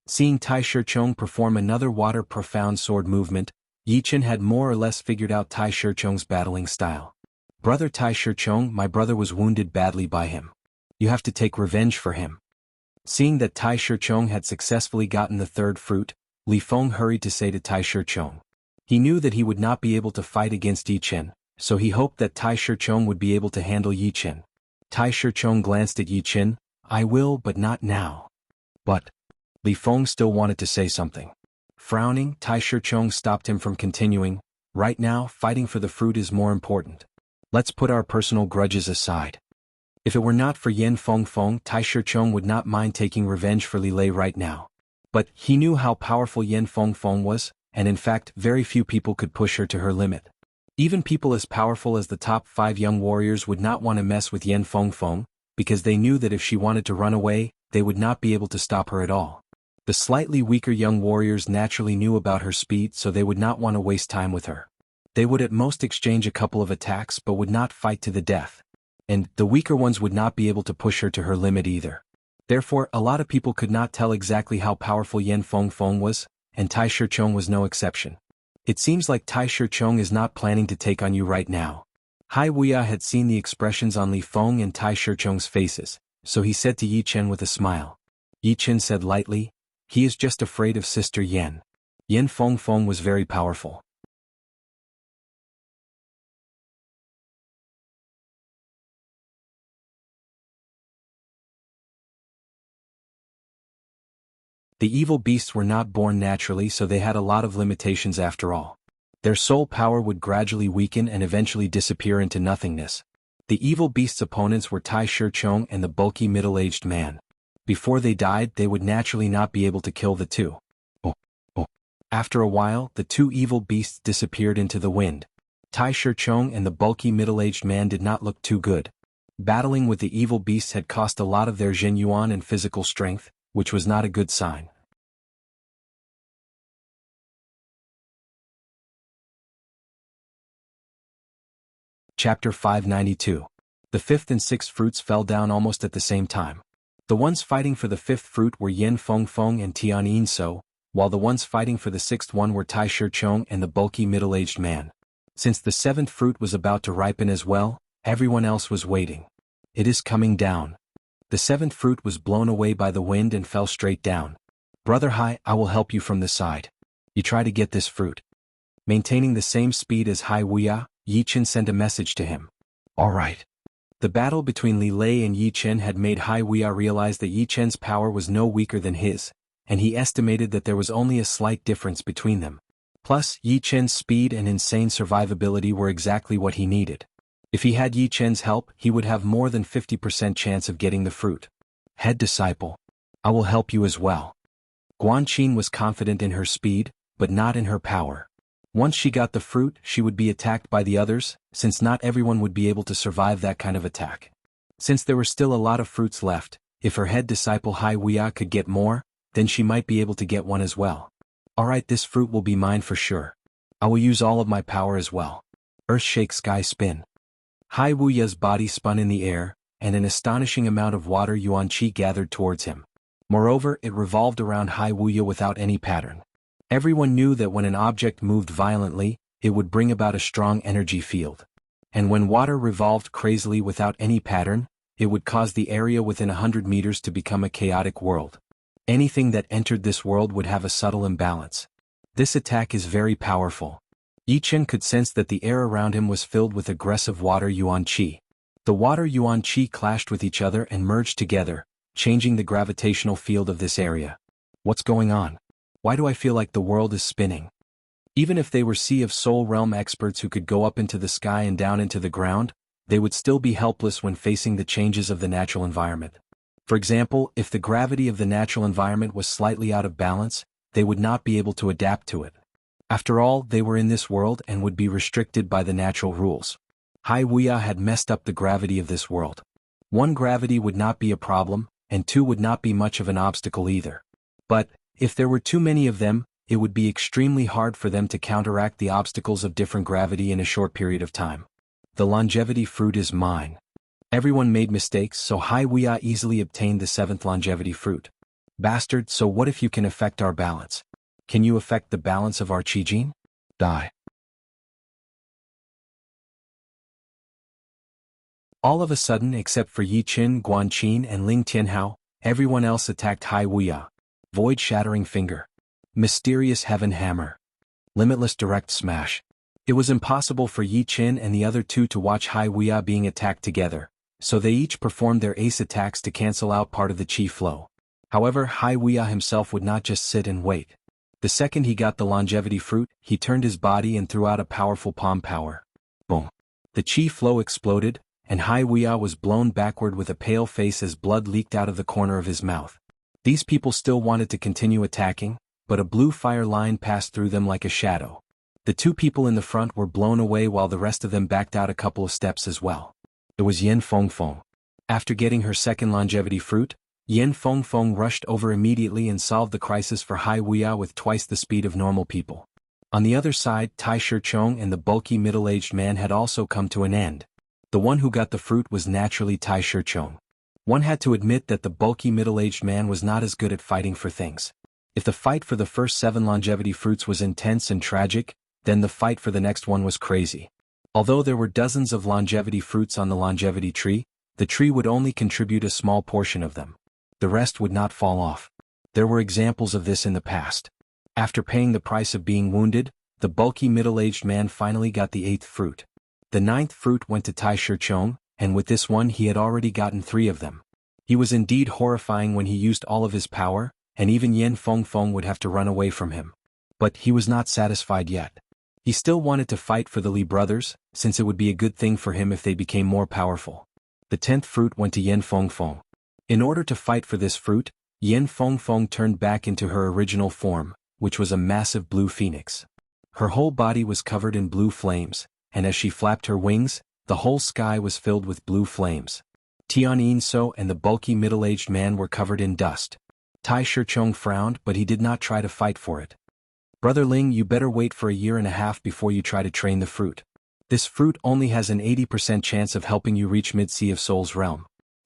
[SPEAKER 1] Seeing Tai Shichong perform another water profound sword movement, Yichen had more or less figured out Tai Shichong's battling style. Brother Tai Shichong, my brother was wounded badly by him. You have to take revenge for him. Seeing that Tai Shichong had successfully gotten the third fruit, Li Feng hurried to say to Tai Shichong. He knew that he would not be able to fight against Yichen, so he hoped that Tai Shichong would be able to handle Yichen. Tai Shichong glanced at Yichen. I will, but not now. But Li Feng still wanted to say something. Frowning, Tai Shichong stopped him from continuing. Right now, fighting for the fruit is more important. Let's put our personal grudges aside. If it were not for Yan Fengfeng, Tai Shichong would not mind taking revenge for Li Lei right now. But he knew how powerful Yan Fengfeng was, and in fact very few people could push her to her limit. Even people as powerful as the top 5 young warriors would not want to mess with Yan Fengfeng, because they knew that if she wanted to run away, they would not be able to stop her at all. The slightly weaker young warriors naturally knew about her speed, so they would not want to waste time with her. They would at most exchange a couple of attacks but would not fight to the death. And the weaker ones would not be able to push her to her limit either. Therefore, a lot of people could not tell exactly how powerful Yan Fengfeng was, and Tai Shichong was no exception. It seems like Tai Shichong is not planning to take on you right now. Hai Wuya had seen the expressions on Li Feng and Tai Shichong's faces, so he said to Yichen with a smile. Yichen said lightly, he is just afraid of Sister Yan. Yan Fengfeng was very powerful. The evil beasts were not born naturally, so they had a lot of limitations after all. Their soul power would gradually weaken and eventually disappear into nothingness. The evil beasts' opponents were Tai Shichong and the bulky middle-aged man. Before they died, they would naturally not be able to kill the two. After a while, the two evil beasts disappeared into the wind. Tai Shichong and the bulky middle-aged man did not look too good. Battling with the evil beasts had cost a lot of their Zhenyuan and physical strength, which was not a good sign. Chapter 592. The fifth and sixth fruits fell down almost at the same time. The ones fighting for the fifth fruit were Yan Fengfeng and Tianyinsu, while the ones fighting for the sixth one were Tai Shichong and the bulky middle-aged man. Since the seventh fruit was about to ripen as well, everyone else was waiting. It is coming down. The seventh fruit was blown away by the wind and fell straight down. Brother Hai, I will help you from the side. You try to get this fruit. Maintaining the same speed as Hai Wuya, Yichen sent a message to him. All right. The battle between Li Lei and Yichen had made Hai Wuya realize that Yichen's power was no weaker than his, and he estimated that there was only a slight difference between them. Plus, Yichen's speed and insane survivability were exactly what he needed. If he had Yichen's help, he would have more than 50% chance of getting the fruit. Head disciple. I will help you as well. Guanqin was confident in her speed, but not in her power. Once she got the fruit, she would be attacked by the others, since not everyone would be able to survive that kind of attack. Since there were still a lot of fruits left, if her head disciple Hai Wuya could get more, then she might be able to get one as well. Alright, this fruit will be mine for sure. I will use all of my power as well. Earth shake, sky spin. Hai Wuya's body spun in the air, and an astonishing amount of water yuan qi gathered towards him. Moreover, it revolved around Hai Wuya without any pattern. Everyone knew that when an object moved violently, it would bring about a strong energy field. And when water revolved crazily without any pattern, it would cause the area within 100 meters to become a chaotic world. Anything that entered this world would have a subtle imbalance. This attack is very powerful. Yi Chen could sense that the air around him was filled with aggressive water yuan qi. The water yuan qi clashed with each other and merged together, changing the gravitational field of this area. What's going on? Why do I feel like the world is spinning? Even if they were Sea of Soul realm experts who could go up into the sky and down into the ground, they would still be helpless when facing the changes of the natural environment. For example, if the gravity of the natural environment was slightly out of balance, they would not be able to adapt to it. After all, they were in this world and would be restricted by the natural rules. Hai Wuya had messed up the gravity of this world. 1, gravity would not be a problem, and 2, would not be much of an obstacle either. But, if there were too many of them, it would be extremely hard for them to counteract the obstacles of different gravity in a short period of time. The longevity fruit is mine. Everyone made mistakes, so Hai Wuya easily obtained the 7th longevity fruit. Bastard, so what if you can affect our balance? Can you affect the balance of our qi gene? Die. All of a sudden, except for Yi Chen, Guan Qin and Ling Tianhao, everyone else attacked Hai Wuya. Void-shattering finger. Mysterious heaven hammer. Limitless direct smash. It was impossible for Yi Chen and the other two to watch Hai Wuya being attacked together, so they each performed their ace attacks to cancel out part of the qi flow. However, Hai Wuya himself would not just sit and wait. The second he got the longevity fruit, he turned his body and threw out a powerful palm power. Boom. The qi flow exploded, and Hai Wuya was blown backward with a pale face as blood leaked out of the corner of his mouth. These people still wanted to continue attacking, but a blue fire line passed through them like a shadow. The 2 people in the front were blown away while the rest of them backed out a couple of steps as well. It was Yen Fengfeng. After getting her 2nd longevity fruit, Yen Fengfeng rushed over immediately and solved the crisis for Hai Wuya with twice the speed of normal people. On the other side, Tai Shichong and the bulky middle-aged man had also come to an end. The one who got the fruit was naturally Tai Shichong. One had to admit that the bulky middle-aged man was not as good at fighting for things. If the fight for the first 7 longevity fruits was intense and tragic, then the fight for the next one was crazy. Although there were dozens of longevity fruits on the longevity tree, the tree would only contribute a small portion of them. The rest would not fall off. There were examples of this in the past. After paying the price of being wounded, the bulky middle-aged man finally got the 8th fruit. The 9th fruit went to Tai Shichong, and with this one he had already gotten 3 of them. He was indeed horrifying when he used all of his power, and even Yen Fengfeng would have to run away from him. But he was not satisfied yet. He still wanted to fight for the Li brothers, since it would be a good thing for him if they became more powerful. The 10th fruit went to Yen Fengfeng. In order to fight for this fruit, Yen Fengfeng turned back into her original form, which was a massive blue phoenix. Her whole body was covered in blue flames, and as she flapped her wings, the whole sky was filled with blue flames. Tian Yinso and the bulky middle-aged man were covered in dust. Tai Shichong frowned, but he did not try to fight for it. Brother Ling, you better wait for 1.5 years before you try to train the fruit. This fruit only has an 80% chance of helping you reach Mid-Sea of Souls realm.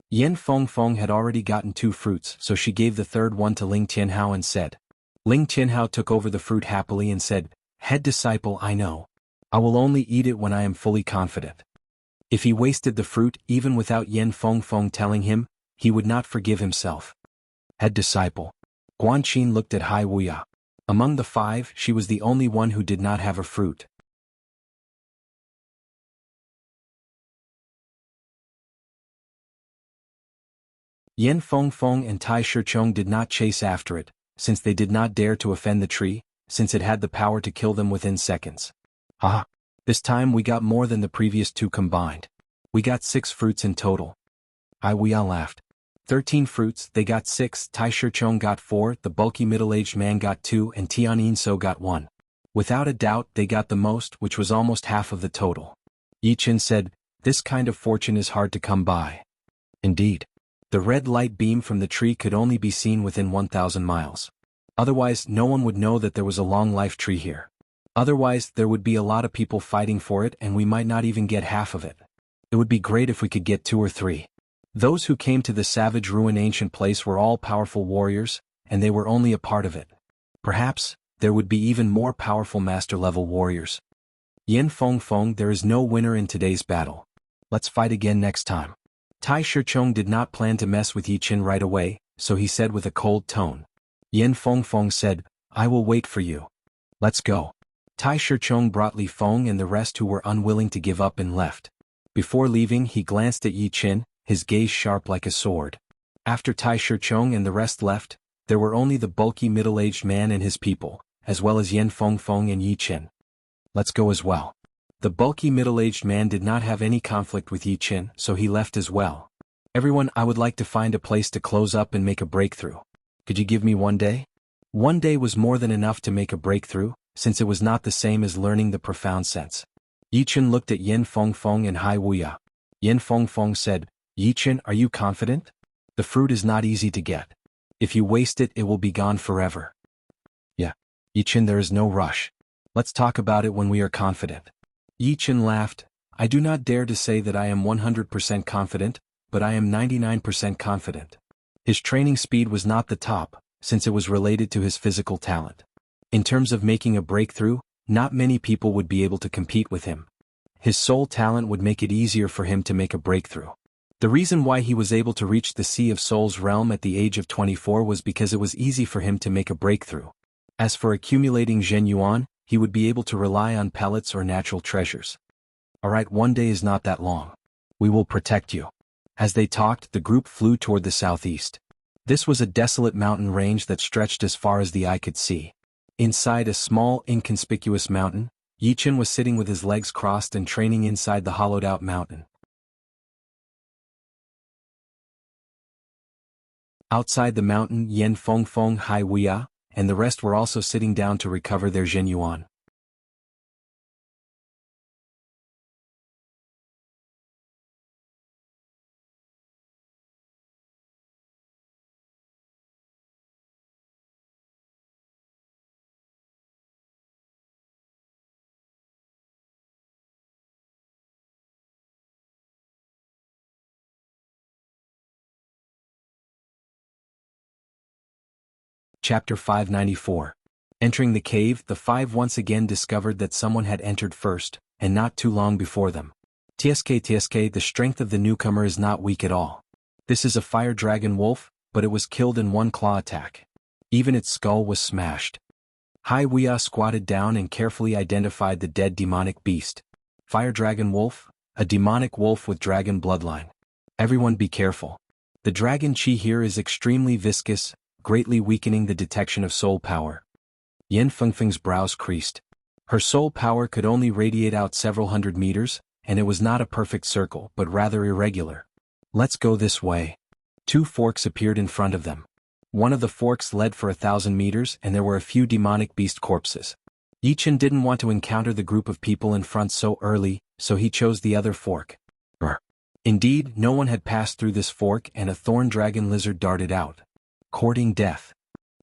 [SPEAKER 1] Yen Fengfeng had already gotten 2 fruits, so she gave the 3rd one to Ling Tianhao and said. Ling Tianhao took over the fruit happily and said, "Head disciple, I know. I will only eat it when I am fully confident." If he wasted the fruit even without Yen Fengfeng telling him, he would not forgive himself. Head disciple. Guan Qin looked at Hai Wuya. Among the 5, she was the only one who did not have a fruit. Yen Fengfeng and Tai Shichong did not chase after it, since they did not dare to offend the tree, since it had the power to kill them within seconds. Ah! This time we got more than the previous 2 combined. We got 6 fruits in total. Hai Wuya laughed. 13 fruits, they got 6, Tai Shichong got 4, the bulky middle-aged man got 2 and Tian Yinso got 1. Without a doubt they got the most, which was almost half of the total. Yi Chen said, "This kind of fortune is hard to come by." Indeed. The red light beam from the tree could only be seen within 1,000 miles. Otherwise no one would know that there was a long life tree here. Otherwise there would be a lot of people fighting for it and we might not even get half of it. It would be great if we could get 2 or 3. Those who came to the savage ruin ancient place were all powerful warriors, and they were only a part of it. Perhaps, there would be even more powerful master-level warriors. Yen Fengfeng, there is no winner in today's battle. Let's fight again next time. Tai Shichong did not plan to mess with Yi Chen right away, so he said with a cold tone. Yen Fengfeng said, "I will wait for you. Let's go." Tai Shichong brought Li Feng and the rest who were unwilling to give up and left. Before leaving he glanced at Yi Qin, his gaze sharp like a sword. After Tai Shichong and the rest left, there were only the bulky middle-aged man and his people, as well as Yan Fengfeng and Yi Qin. Let's go as well. The bulky middle-aged man did not have any conflict with Yi Qin, so he left as well. Everyone, I would like to find a place to close up and make a breakthrough. Could you give me 1 day? 1 day was more than enough to make a breakthrough, since it was not the same as learning the profound sense. Yi Qin looked at Yan Fengfeng and Hai Wuya. Yan Fengfeng said, Yi Qin, are you confident? The fruit is not easy to get. If you waste it, it will be gone forever. Yeah. Yi Qin, there is no rush. Let's talk about it when we are confident. Yi Qin laughed. I do not dare to say that I am 100% confident, but I am 99% confident. His training speed was not the top, since it was related to his physical talent. In terms of making a breakthrough, not many people would be able to compete with him. His soul talent would make it easier for him to make a breakthrough. The reason why he was able to reach the Sea of Souls realm at the age of 24 was because it was easy for him to make a breakthrough. As for accumulating Zhen Yuan, he would be able to rely on pellets or natural treasures. Alright, 1 day is not that long. We will protect you. As they talked, the group flew toward the southeast. This was a desolate mountain range that stretched as far as the eye could see. Inside a small, inconspicuous mountain, Yi Qin was sitting with his legs crossed and training inside the hollowed-out mountain. Outside the mountain, Yan Fengfeng, Hai Wuya, and the rest were also sitting down to recover their Zhen Yuan. Chapter 594. Entering the cave, the five once again discovered that someone had entered first, and not too long before them. TSK, the strength of the newcomer is not weak at all. This is a fire dragon wolf, but it was killed in one claw attack. Even its skull was smashed. Hai Wuya squatted down and carefully identified the dead demonic beast. Fire dragon wolf, a demonic wolf with dragon bloodline. Everyone be careful. The dragon chi here is extremely viscous, greatly weakening the detection of soul power. Yan Fengfeng's brows creased. Her soul power could only radiate out several hundred meters, and it was not a perfect circle but rather irregular. Let's go this way. 2 forks appeared in front of them. One of the forks led for 1,000 meters and there were a few demonic beast corpses. Yi Qin didn't want to encounter the group of people in front so early, so he chose the other fork. Indeed, no one had passed through this fork and a thorn dragon lizard darted out. Courting death.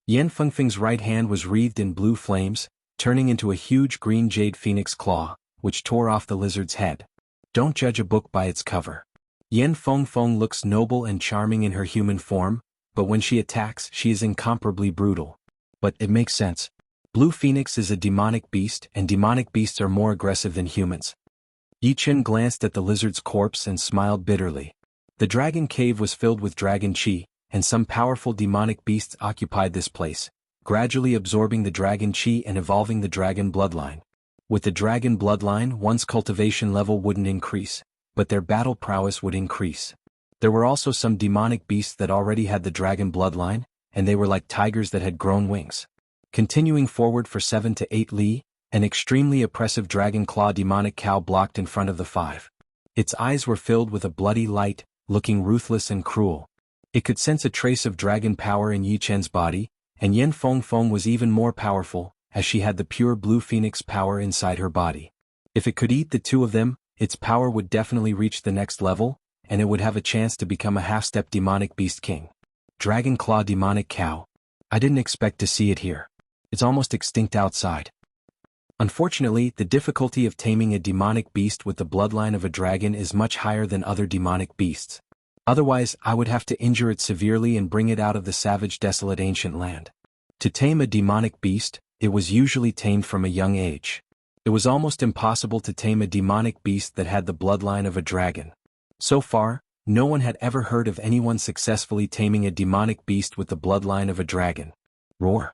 [SPEAKER 1] Yan Fengfeng's right hand was wreathed in blue flames, turning into a huge green jade phoenix claw, which tore off the lizard's head. Don't judge a book by its cover. Yan Fengfeng looks noble and charming in her human form, but when she attacks, she is incomparably brutal. But it makes sense. Blue Phoenix is a demonic beast, and demonic beasts are more aggressive than humans. Yi Qin glanced at the lizard's corpse and smiled bitterly. The dragon cave was filled with dragon chi, and some powerful demonic beasts occupied this place, gradually absorbing the dragon chi and evolving the dragon bloodline. With the dragon bloodline, one's cultivation level wouldn't increase, but their battle prowess would increase. There were also some demonic beasts that already had the dragon bloodline, and they were like tigers that had grown wings. Continuing forward for 7 to 8 li, an extremely oppressive dragon claw demonic cow blocked in front of the 5. Its eyes were filled with a bloody light, looking ruthless and cruel. It could sense a trace of dragon power in Yi Qin's body, and Yan Fengfeng was even more powerful, as she had the pure blue phoenix power inside her body. If it could eat the 2 of them, its power would definitely reach the next level, and it would have a chance to become a half-step demonic beast king. Dragon claw demonic cow. I didn't expect to see it here. It's almost extinct outside. Unfortunately, the difficulty of taming a demonic beast with the bloodline of a dragon is much higher than other demonic beasts. Otherwise, I would have to injure it severely and bring it out of the savage desolate ancient land. To tame a demonic beast, it was usually tamed from a young age. It was almost impossible to tame a demonic beast that had the bloodline of a dragon. So far, no one had ever heard of anyone successfully taming a demonic beast with the bloodline of a dragon. Roar.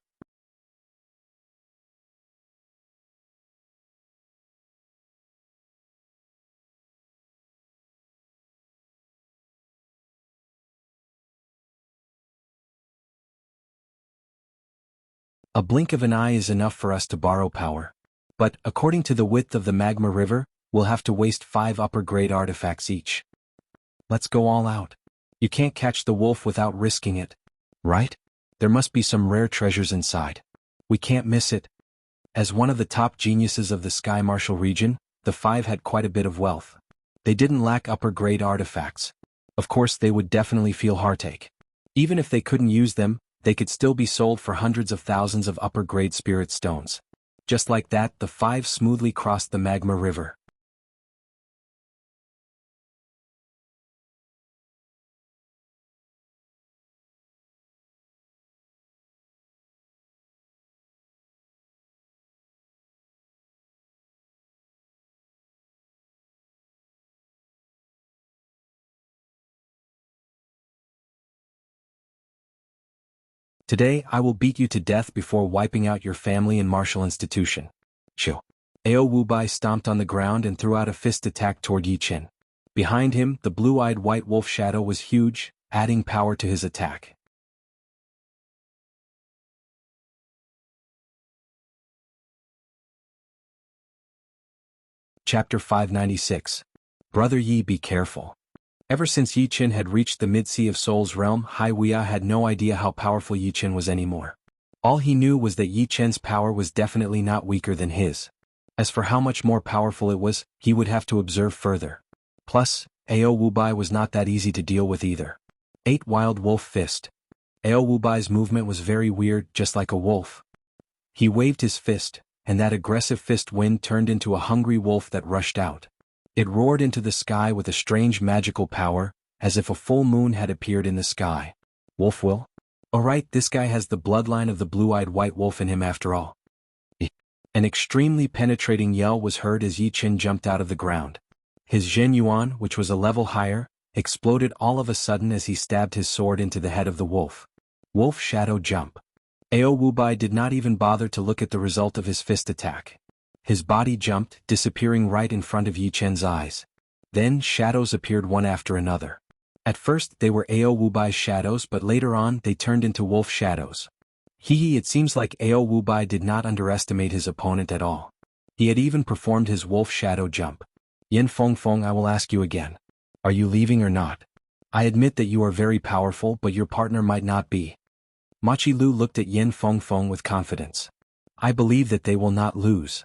[SPEAKER 1] A blink of an eye is enough for us to borrow power. But, according to the width of the magma river, we'll have to waste 5 upper-grade artifacts each. Let's go all out. You can't catch the wolf without risking it. Right? There must be some rare treasures inside. We can't miss it. As one of the top geniuses of the Sky Martial region, the 5 had quite a bit of wealth. They didn't lack upper-grade artifacts. Of course they would definitely feel heartache. Even if they couldn't use them, they could still be sold for hundreds of thousands of upper-grade spirit stones. Just like that, the 5 smoothly crossed the magma river. Today I will beat you to death before wiping out your family and martial institution. Chill. Ao Wubai stomped on the ground and threw out a fist attack toward Yi Chen. Behind him, the blue-eyed white wolf shadow was huge, adding power to his attack. Chapter 596. Brother Yi, be careful. Ever since Yi Chen had reached the mid-sea of Soul's realm, Hai Wuya had no idea how powerful Yi Chen was anymore. All he knew was that Yi Chen's power was definitely not weaker than his. As for how much more powerful it was, he would have to observe further. Plus, Ao Wubai was not that easy to deal with either. 8 Wild Wolf Fist. Ao Wubai's movement was very weird, just like a wolf. He waved his fist, and that aggressive fist wind turned into a hungry wolf that rushed out. It roared into the sky with a strange magical power, as if a full moon had appeared in the sky. Wolf will? Alright, this guy has the bloodline of the blue-eyed white wolf in him after all. An extremely penetrating yell was heard as Yi Chen jumped out of the ground. His Zhen Yuan, which was a level higher, exploded all of a sudden as he stabbed his sword into the head of the wolf. Wolf Shadow Jump. Ao Wubai did not even bother to look at the result of his fist attack. His body jumped, disappearing right in front of Yi Chen's eyes. Then shadows appeared one after another. At first they were Ao Wubai's shadows, but later on they turned into wolf shadows. It seems like Ao Wubai did not underestimate his opponent at all. He had even performed his wolf shadow jump. Yen Fengfeng, I will ask you again. Are you leaving or not? I admit that you are very powerful, but your partner might not be. Machi Lu looked at Yen Fengfeng with confidence. I believe that they will not lose.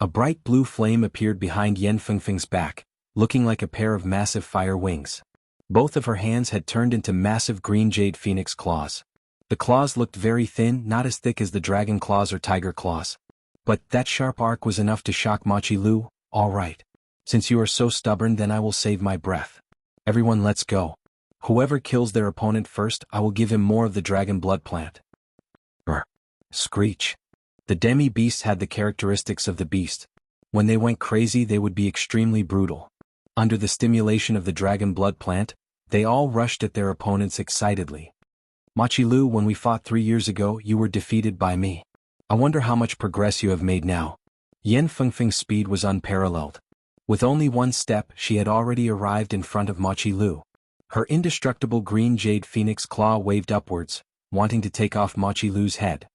[SPEAKER 1] A bright blue flame appeared behind Yen Fengfeng's back, looking like a pair of massive fire wings. Both of her hands had turned into massive green jade phoenix claws. The claws looked very thin, not as thick as the dragon claws or tiger claws. But that sharp arc was enough to shock Machi Lu. All right. Since you are so stubborn, then I will save my breath. Everyone, let's go. Whoever kills their opponent first, I will give him more of the dragon blood plant. Brr. Screech. The demi-beasts had the characteristics of the beast. When they went crazy, they would be extremely brutal. Under the stimulation of the dragon blood plant, they all rushed at their opponents excitedly. Machi Lu, when we fought 3 years ago, you were defeated by me. I wonder how much progress you have made now. Yen Fengfeng's speed was unparalleled. With only one step, she had already arrived in front of Machi Lu. Her indestructible green jade phoenix claw waved upwards, wanting to take off Machi Lu's head.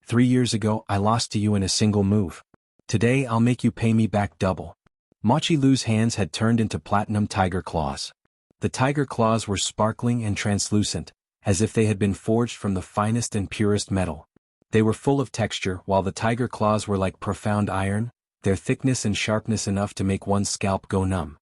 [SPEAKER 1] 3 years ago, I lost to you in a single move. Today I'll make you pay me back double. Machi Lu's hands had turned into platinum tiger claws. The tiger claws were sparkling and translucent, as if they had been forged from the finest and purest metal. They were full of texture, while the tiger claws were like profound iron, their thickness and sharpness enough to make one's scalp go numb.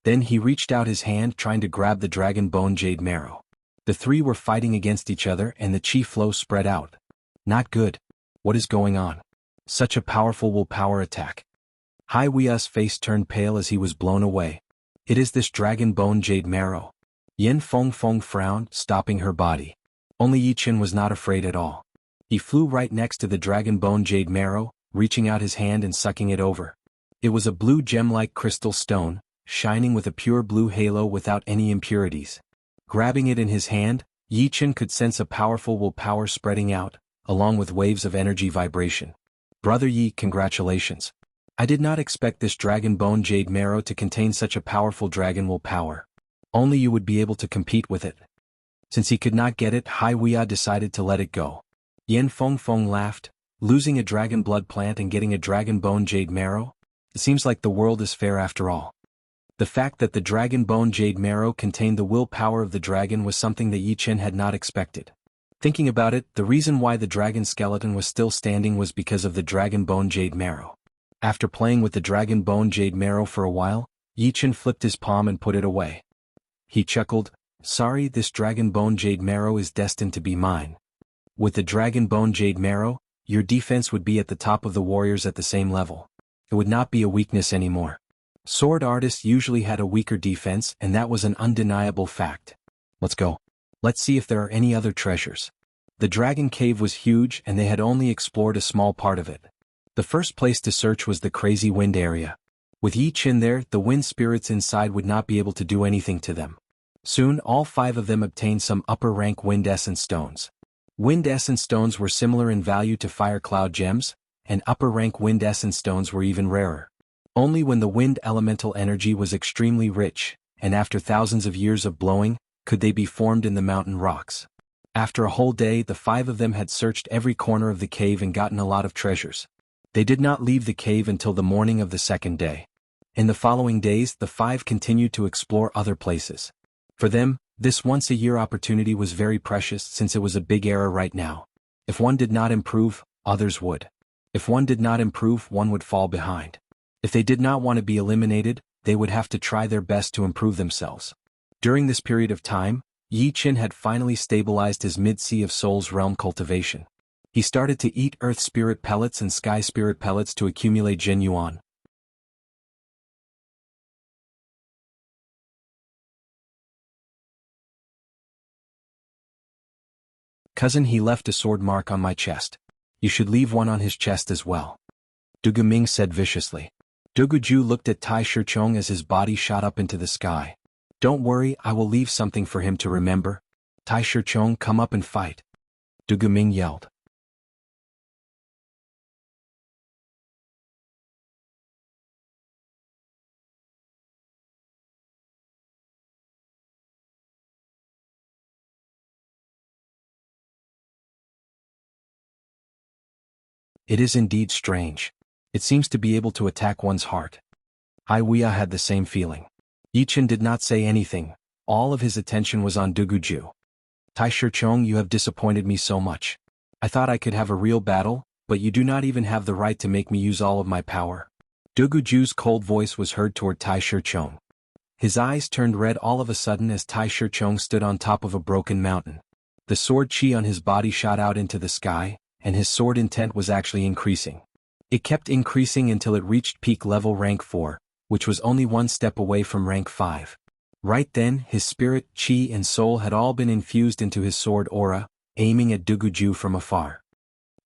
[SPEAKER 1] Then he reached out his hand, trying to grab the dragon bone jade marrow. The 3 were fighting against each other and the chi flow spread out. Not good. What is going on? Such a powerful willpower attack. Hai Wuya's face turned pale as he was blown away. It is this dragon bone jade marrow. Yen Fengfeng frowned, stopping her body. Only Yi Chen was not afraid at all. He flew right next to the dragon bone jade marrow, reaching out his hand and sucking it over. It was a blue gem-like crystal stone, shining with a pure blue halo without any impurities. Grabbing it in his hand, Yi Chen could sense a powerful willpower spreading out, along with waves of energy vibration. Brother Yi, congratulations. I did not expect this dragon bone jade marrow to contain such a powerful dragon willpower. Only you would be able to compete with it. Since he could not get it, Hai Wuya decided to let it go. Yan Feng laughed, losing a dragon blood plant and getting a dragon bone jade marrow? It seems like the world is fair after all. The fact that the dragon bone jade marrow contained the willpower of the dragon was something that Yi Chen had not expected. Thinking about it, the reason why the dragon skeleton was still standing was because of the dragon bone jade marrow. After playing with the dragon bone jade marrow for a while, Yi Chen flipped his palm and put it away. He chuckled, "Sorry, this dragon bone jade marrow is destined to be mine. With the dragon bone jade marrow, your defense would be at the top of the warriors at the same level. It would not be a weakness anymore." Sword artists usually had a weaker defense, and that was an undeniable fact. Let's go. Let's see if there are any other treasures. The dragon cave was huge and they had only explored a small part of it. The first place to search was the crazy wind area. With Yi Chen there, the wind spirits inside would not be able to do anything to them. Soon all 5 of them obtained some upper-rank wind essence stones. Wind essence stones were similar in value to fire cloud gems, and upper-rank wind essence stones were even rarer. Only when the wind elemental energy was extremely rich, and after thousands of years of blowing, could they be formed in the mountain rocks. After a whole day, the 5 of them had searched every corner of the cave and gotten a lot of treasures. They did not leave the cave until the morning of the second day. In the following days, the 5 continued to explore other places. For them, this once-a-year opportunity was very precious since it was a big era right now. If one did not improve, others would. If one did not improve, one would fall behind. If they did not want to be eliminated, they would have to try their best to improve themselves. During this period of time, Yi Chen had finally stabilized his Mid-Sea of Souls realm cultivation. He started to eat Earth Spirit pellets and Sky Spirit pellets to accumulate Jin Yuan. Cousin, he left a sword mark on my chest. You should leave one on his chest as well. Dugu Ming said viciously. Dugu Ju looked at Tai Shichong as his body shot up into the sky. Don't worry, I will leave something for him to remember. Tai Shichong, come up and fight. Dugu Ming yelled. It is indeed strange. It seems to be able to attack one's heart. Hai Wuya had the same feeling. Yi Chen did not say anything. All of his attention was on Dugu Ju. Tai Shichong, you have disappointed me so much. I thought I could have a real battle, but you do not even have the right to make me use all of my power. Dugu Ju's cold voice was heard toward Tai Shichong. His eyes turned red all of a sudden as Tai Shichong stood on top of a broken mountain. The sword chi on his body shot out into the sky, and his sword intent was actually increasing. It kept increasing until it reached peak level rank 4, which was only one step away from rank 5. Right then, his spirit, chi and soul had all been infused into his sword aura, aiming at Dugu Ju from afar.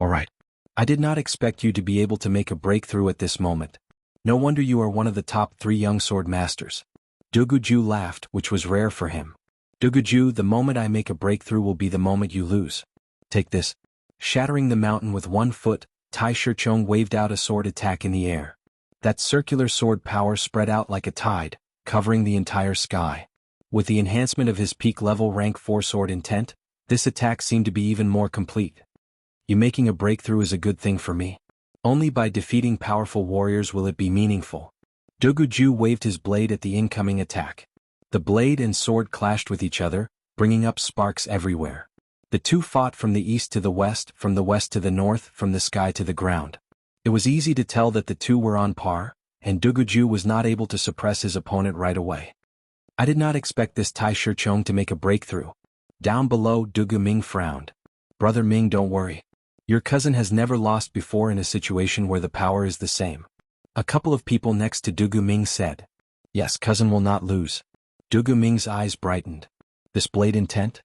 [SPEAKER 1] Alright. I did not expect you to be able to make a breakthrough at this moment. No wonder you are one of the top 3 young sword masters. Dugu Ju laughed, which was rare for him. Dugu Ju, the moment I make a breakthrough will be the moment you lose. Take this. Shattering the mountain with 1 foot, Tai Shichong waved out a sword attack in the air. That circular sword power spread out like a tide, covering the entire sky. With the enhancement of his peak level rank 4 sword intent, this attack seemed to be even more complete. You making a breakthrough is a good thing for me. Only by defeating powerful warriors will it be meaningful. Dugu Ju waved his blade at the incoming attack. The blade and sword clashed with each other, bringing up sparks everywhere. The two fought from the east to the west, from the west to the north, from the sky to the ground. It was easy to tell that the two were on par, and Dugu Ju was not able to suppress his opponent right away. I did not expect this Tai Shichong to make a breakthrough. Down below, Dugu Ming frowned. Brother Ming, don't worry. Your cousin has never lost before in a situation where the power is the same. A couple of people next to Dugu Ming said. Yes, cousin will not lose. Dugu Ming's eyes brightened. This blade intent?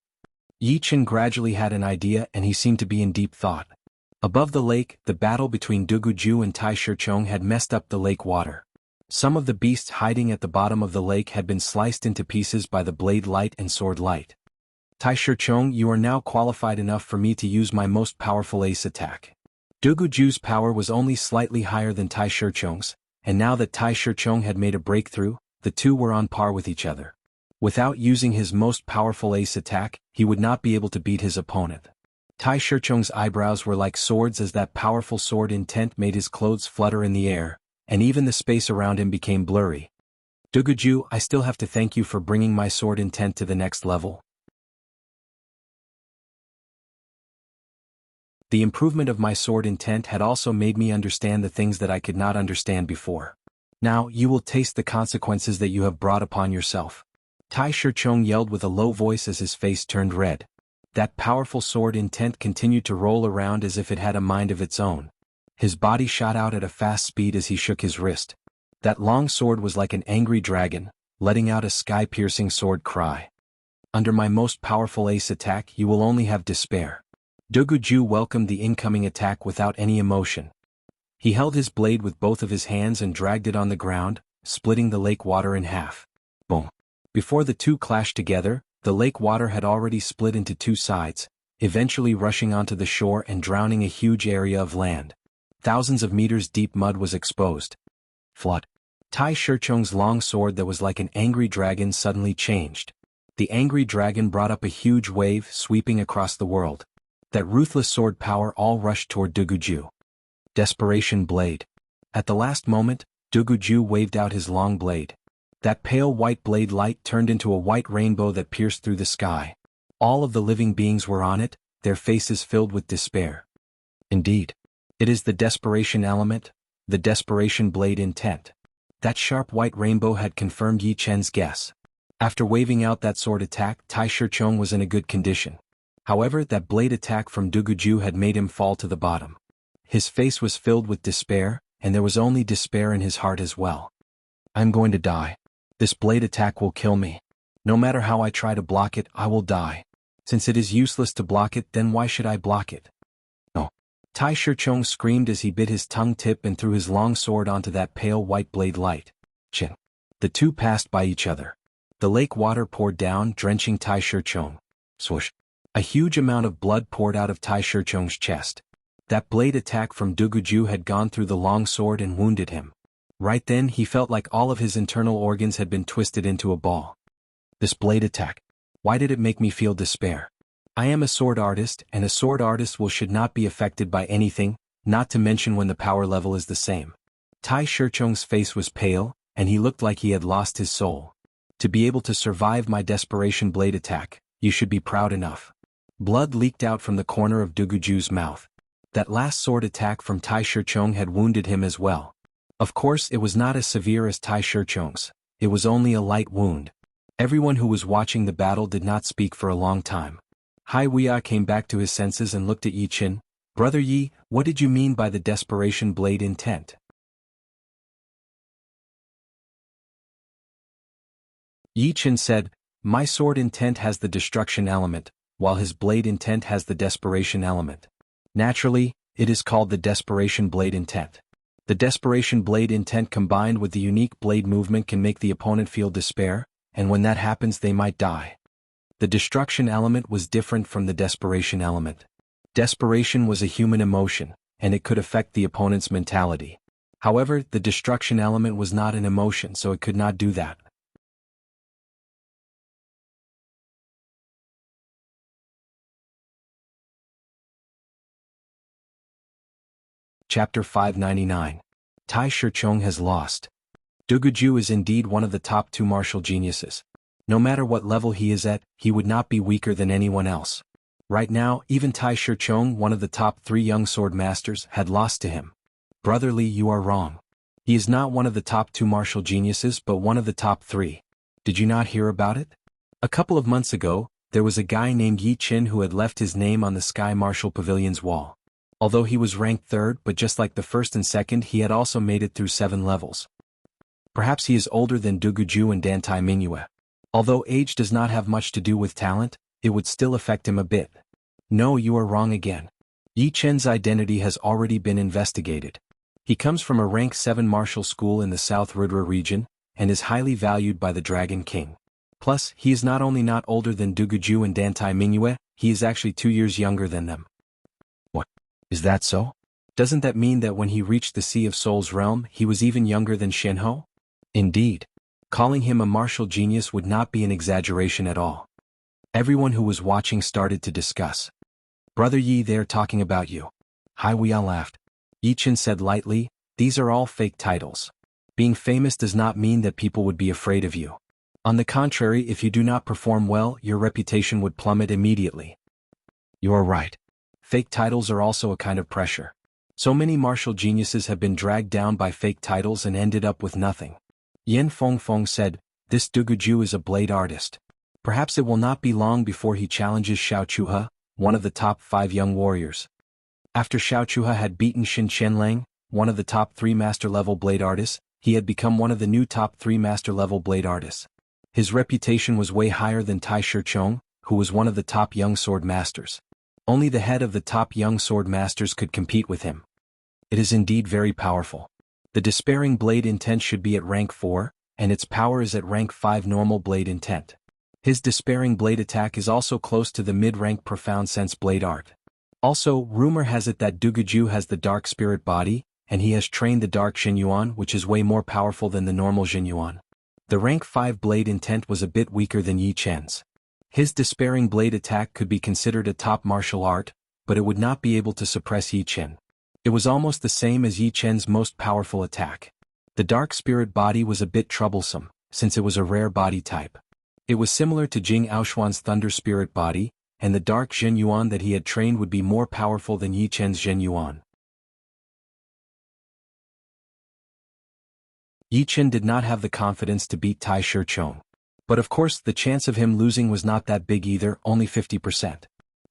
[SPEAKER 1] Yi Chen gradually had an idea and he seemed to be in deep thought. Above the lake, the battle between Duguju and Tai Shichong had messed up the lake water. Some of the beasts hiding at the bottom of the lake had been sliced into pieces by the blade light and sword light. Tai Shichong, you are now qualified enough for me to use my most powerful ace attack. Duguju's power was only slightly higher than Tai Shichong's, and now that Tai Shichong had made a breakthrough, the two were on par with each other. Without using his most powerful ace attack, he would not be able to beat his opponent. Tai Shichong's eyebrows were like swords as that powerful sword intent made his clothes flutter in the air, and even the space around him became blurry. Duguju, I still have to thank you for bringing my sword intent to the next level. The improvement of my sword intent had also made me understand the things that I could not understand before. Now, you will taste the consequences that you have brought upon yourself. Tai Shichong yelled with a low voice as his face turned red. That powerful sword intent continued to roll around as if it had a mind of its own. His body shot out at a fast speed as he shook his wrist. That long sword was like an angry dragon, letting out a sky-piercing sword cry. Under my most powerful ace attack, you will only have despair. Duguju welcomed the incoming attack without any emotion. He held his blade with both of his hands and dragged it on the ground, splitting the lake water in half. Boom. Before the two clashed together, the lake water had already split into two sides, eventually rushing onto the shore and drowning a huge area of land. Thousands of meters deep mud was exposed. Flood. Tai Shichong's long sword that was like an angry dragon suddenly changed. The angry dragon brought up a huge wave sweeping across the world. That ruthless sword power all rushed toward Duguju. Desperation blade. At the last moment, Duguju waved out his long blade. That pale white blade light turned into a white rainbow that pierced through the sky. All of the living beings were on it, their faces filled with despair. Indeed. It is the desperation element, the desperation blade intent. That sharp white rainbow had confirmed Yi Chen's guess. After waving out that sword attack, Tai Shichong was in a good condition. However, that blade attack from Duguju had made him fall to the bottom. His face was filled with despair, and there was only despair in his heart as well. I'm going to die. This blade attack will kill me. No matter how I try to block it, I will die. Since it is useless to block it, then why should I block it? No. Tai Shichong screamed as he bit his tongue tip and threw his long sword onto that pale white blade light. Chin. The two passed by each other. The lake water poured down, drenching Tai Shichong. Swoosh. A huge amount of blood poured out of Tai Shichong's chest. That blade attack from Duguju had gone through the long sword and wounded him. Right then he felt like all of his internal organs had been twisted into a ball. This blade attack. Why did it make me feel despair? I am a sword artist, and a sword artist should not be affected by anything, not to mention when the power level is the same. Tai Shichong's face was pale, and he looked like he had lost his soul. To be able to survive my desperation blade attack, you should be proud enough. Blood leaked out from the corner of Duguju's mouth. That last sword attack from Tai Shichong had wounded him as well. Of course, it was not as severe as Tai Shichong's. It was only a light wound. Everyone who was watching the battle did not speak for a long time. Hai Wuya came back to his senses and looked at Yi Chen. Brother Yi, what did you mean by the desperation blade intent? Yi Chen said, my sword intent has the destruction element, while his blade intent has the desperation element. Naturally, it is called the desperation blade intent. The desperation blade intent combined with the unique blade movement can make the opponent feel despair, and when that happens they might die. The destruction element was different from the desperation element. Desperation was a human emotion, and it could affect the opponent's mentality. However, the destruction element was not an emotion, so it could not do that. Chapter 599. Tai Shichong has lost. Duguju is indeed one of the top 2 martial geniuses. No matter what level he is at, he would not be weaker than anyone else. Right now, even Tai Shichong, one of the top 3 young sword masters, had lost to him. Brother Li, you are wrong. He is not one of the top 2 martial geniuses but one of the top 3. Did you not hear about it? A couple of months ago, there was a guy named Yi Chen who had left his name on the Sky Martial Pavilion's wall. Although he was ranked 3rd, but just like the 1st and 2nd, he had also made it through 7 levels. Perhaps he is older than Duguju and Dantai Mingyue. Although age does not have much to do with talent, it would still affect him a bit. No, you are wrong again. Yi Chen's identity has already been investigated. He comes from a rank 7 martial school in the South Rudra region, and is highly valued by the Dragon King. Plus, he is not only not older than Duguju and Dantai Mingyue, he is actually 2 years younger than them. What? Is that so? Doesn't that mean that when he reached the Sea of Souls realm, he was even younger than Shenhe? Indeed. Calling him a martial genius would not be an exaggeration at all. Everyone who was watching started to discuss. Brother Yi, they're talking about you. Hai Wuya laughed. Yi Chen said lightly, these are all fake titles. Being famous does not mean that people would be afraid of you. On the contrary, if you do not perform well, your reputation would plummet immediately. You are right. Fake titles are also a kind of pressure. So many martial geniuses have been dragged down by fake titles and ended up with nothing. Yan Fengfeng said, this Duguju is a blade artist. Perhaps it will not be long before he challenges Xiao Chuhe, one of the top 5 young warriors. After Xiao Chuhe had beaten Xin Qianlang, one of the top 3 master-level blade artists, he had become one of the new top 3 master-level blade artists. His reputation was way higher than Tai Shichong, who was one of the top young sword masters. Only the head of the top young sword masters could compete with him. It is indeed very powerful. The Despairing Blade Intent should be at rank 4, and its power is at rank 5 normal blade intent. His Despairing Blade attack is also close to the mid-rank Profound Sense blade art. Also, rumor has it that Duguju has the Dark Spirit body, and he has trained the Dark Xinyuan, which is way more powerful than the normal Xinyuan. The rank 5 blade intent was a bit weaker than Yi Chen's. His Despairing Blade attack could be considered a top martial art, but it would not be able to suppress Yi Chen. It was almost the same as Yi Chen's most powerful attack. The Dark Spirit body was a bit troublesome, since it was a rare body type. It was similar to Jing Aoshuan's Thunder Spirit body, and the Dark Xinyuan that he had trained would be more powerful than Yi Chen's Xinyuan. Yi Chen did not have the confidence to beat Tai Shichong. But of course the chance of him losing was not that big either, only 50%.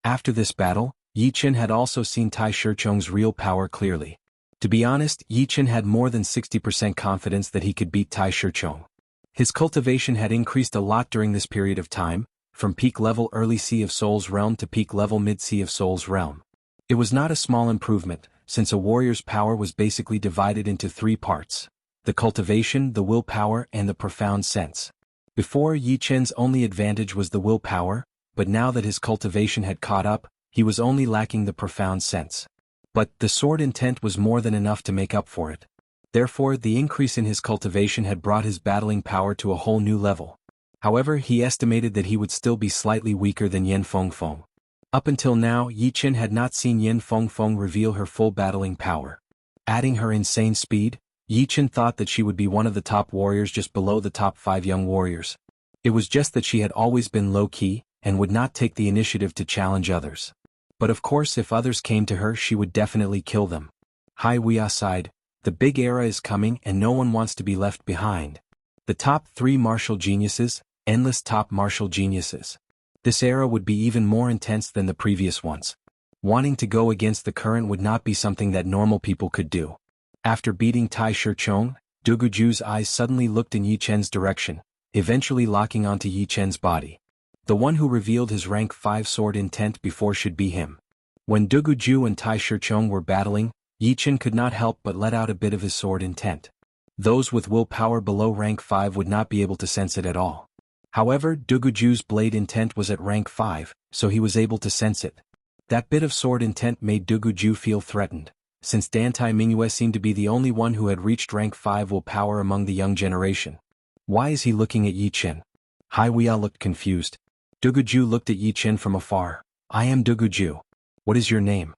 [SPEAKER 1] After this battle, Yi Chen had also seen Tai Shichong's real power clearly. To be honest, Yi Chen had more than 60% confidence that he could beat Tai Shichong. His cultivation had increased a lot during this period of time, from peak level early Sea of Souls realm to peak level mid Sea of Souls realm. It was not a small improvement, since a warrior's power was basically divided into 3 parts: the cultivation, the willpower, and the profound sense. Before, Yi Chen's only advantage was the willpower, but now that his cultivation had caught up, he was only lacking the profound sense. But the sword intent was more than enough to make up for it. Therefore, the increase in his cultivation had brought his battling power to a whole new level. However, he estimated that he would still be slightly weaker than Yan Fengfeng. Up until now, Yi Chen had not seen Yan Fengfeng reveal her full battling power. Adding her insane speed, Yi Chen thought that she would be one of the top warriors just below the top 5 young warriors. It was just that she had always been low-key, and would not take the initiative to challenge others. But of course if others came to her she would definitely kill them. Hai Wuya sighed, the big era is coming and no one wants to be left behind. The top 3 martial geniuses, endless top martial geniuses. This era would be even more intense than the previous ones. Wanting to go against the current would not be something that normal people could do. After beating Tai Shichong, Duguju's eyes suddenly looked in Yi Chen's direction, eventually locking onto Yi Chen's body. The one who revealed his rank 5 sword intent before should be him. When Duguju and Tai Shichong were battling, Yi Chen could not help but let out a bit of his sword intent. Those with willpower below rank 5 would not be able to sense it at all. However, Duguju's blade intent was at rank 5, so he was able to sense it. That bit of sword intent made Duguju feel threatened, since Dantai Mingyue seemed to be the only one who had reached rank 5 willpower among the young generation. Why is he looking at Yi Chen? Hai Wuya looked confused. Duguju looked at Yi Chen from afar. I am Duguju. What is your name?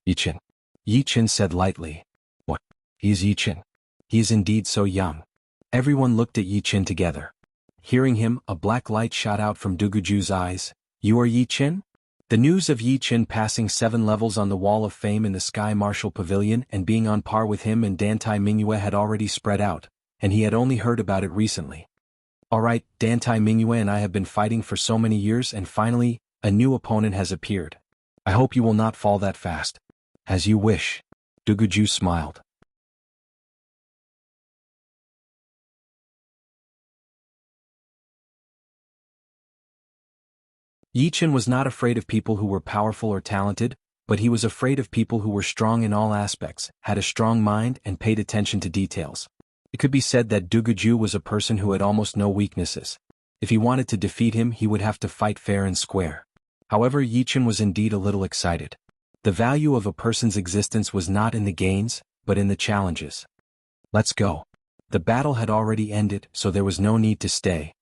[SPEAKER 1] Yi Chen. Yi Chen said lightly. What? He is Yi Chen. He is indeed so young. Everyone looked at Yi Chen together. Hearing him, a black light shot out from Duguju's eyes. You are Yi Chen? The news of Yi Chen passing 7 levels on the Wall of Fame in the Sky Martial Pavilion and being on par with him and Dantai Mingyue had already spread out, and he had only heard about it recently. Alright, Dantai Mingyue and I have been fighting for so many years and finally, a new opponent has appeared. I hope you will not fall that fast. As you wish. Duguju smiled. Yi Chen was not afraid of people who were powerful or talented, but he was afraid of people who were strong in all aspects, had a strong mind and paid attention to details. It could be said that Duguju was a person who had almost no weaknesses. If he wanted to defeat him, he would have to fight fair and square. However, Yichen was indeed a little excited. The value of a person's existence was not in the gains, but in the challenges. Let's go. The battle had already ended, so there was no need to stay.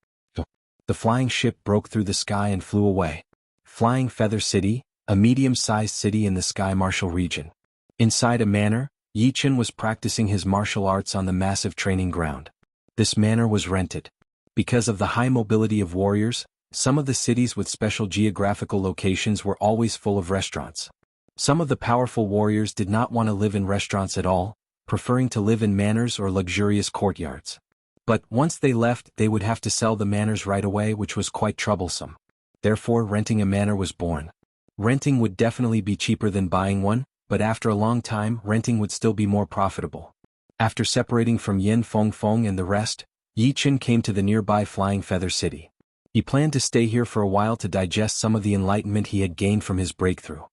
[SPEAKER 1] The flying ship broke through the sky and flew away. Flying Feather City, a medium-sized city in the Sky Martial region. Inside a manor, Yichen was practicing his martial arts on the massive training ground. This manor was rented. Because of the high mobility of warriors, some of the cities with special geographical locations were always full of restaurants. Some of the powerful warriors did not want to live in restaurants at all, preferring to live in manors or luxurious courtyards. But once they left, they would have to sell the manors right away, which was quite troublesome. Therefore, renting a manor was born. Renting would definitely be cheaper than buying one, but after a long time, renting would still be more profitable. After separating from Yin Feng and the rest, Yichen came to the nearby Flying Feather City. He planned to stay here for a while to digest some of the enlightenment he had gained from his breakthrough.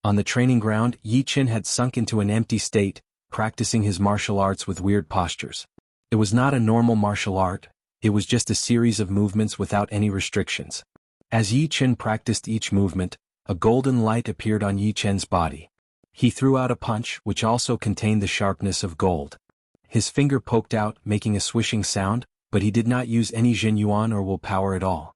[SPEAKER 1] On the training ground, Yichen had sunk into an empty state, practicing his martial arts with weird postures. It was not a normal martial art, it was just a series of movements without any restrictions. As Yichen practiced each movement, a golden light appeared on Yichen's body. He threw out a punch which also contained the sharpness of gold. His finger poked out, making a swishing sound, but he did not use any Jin Yuan or willpower at all.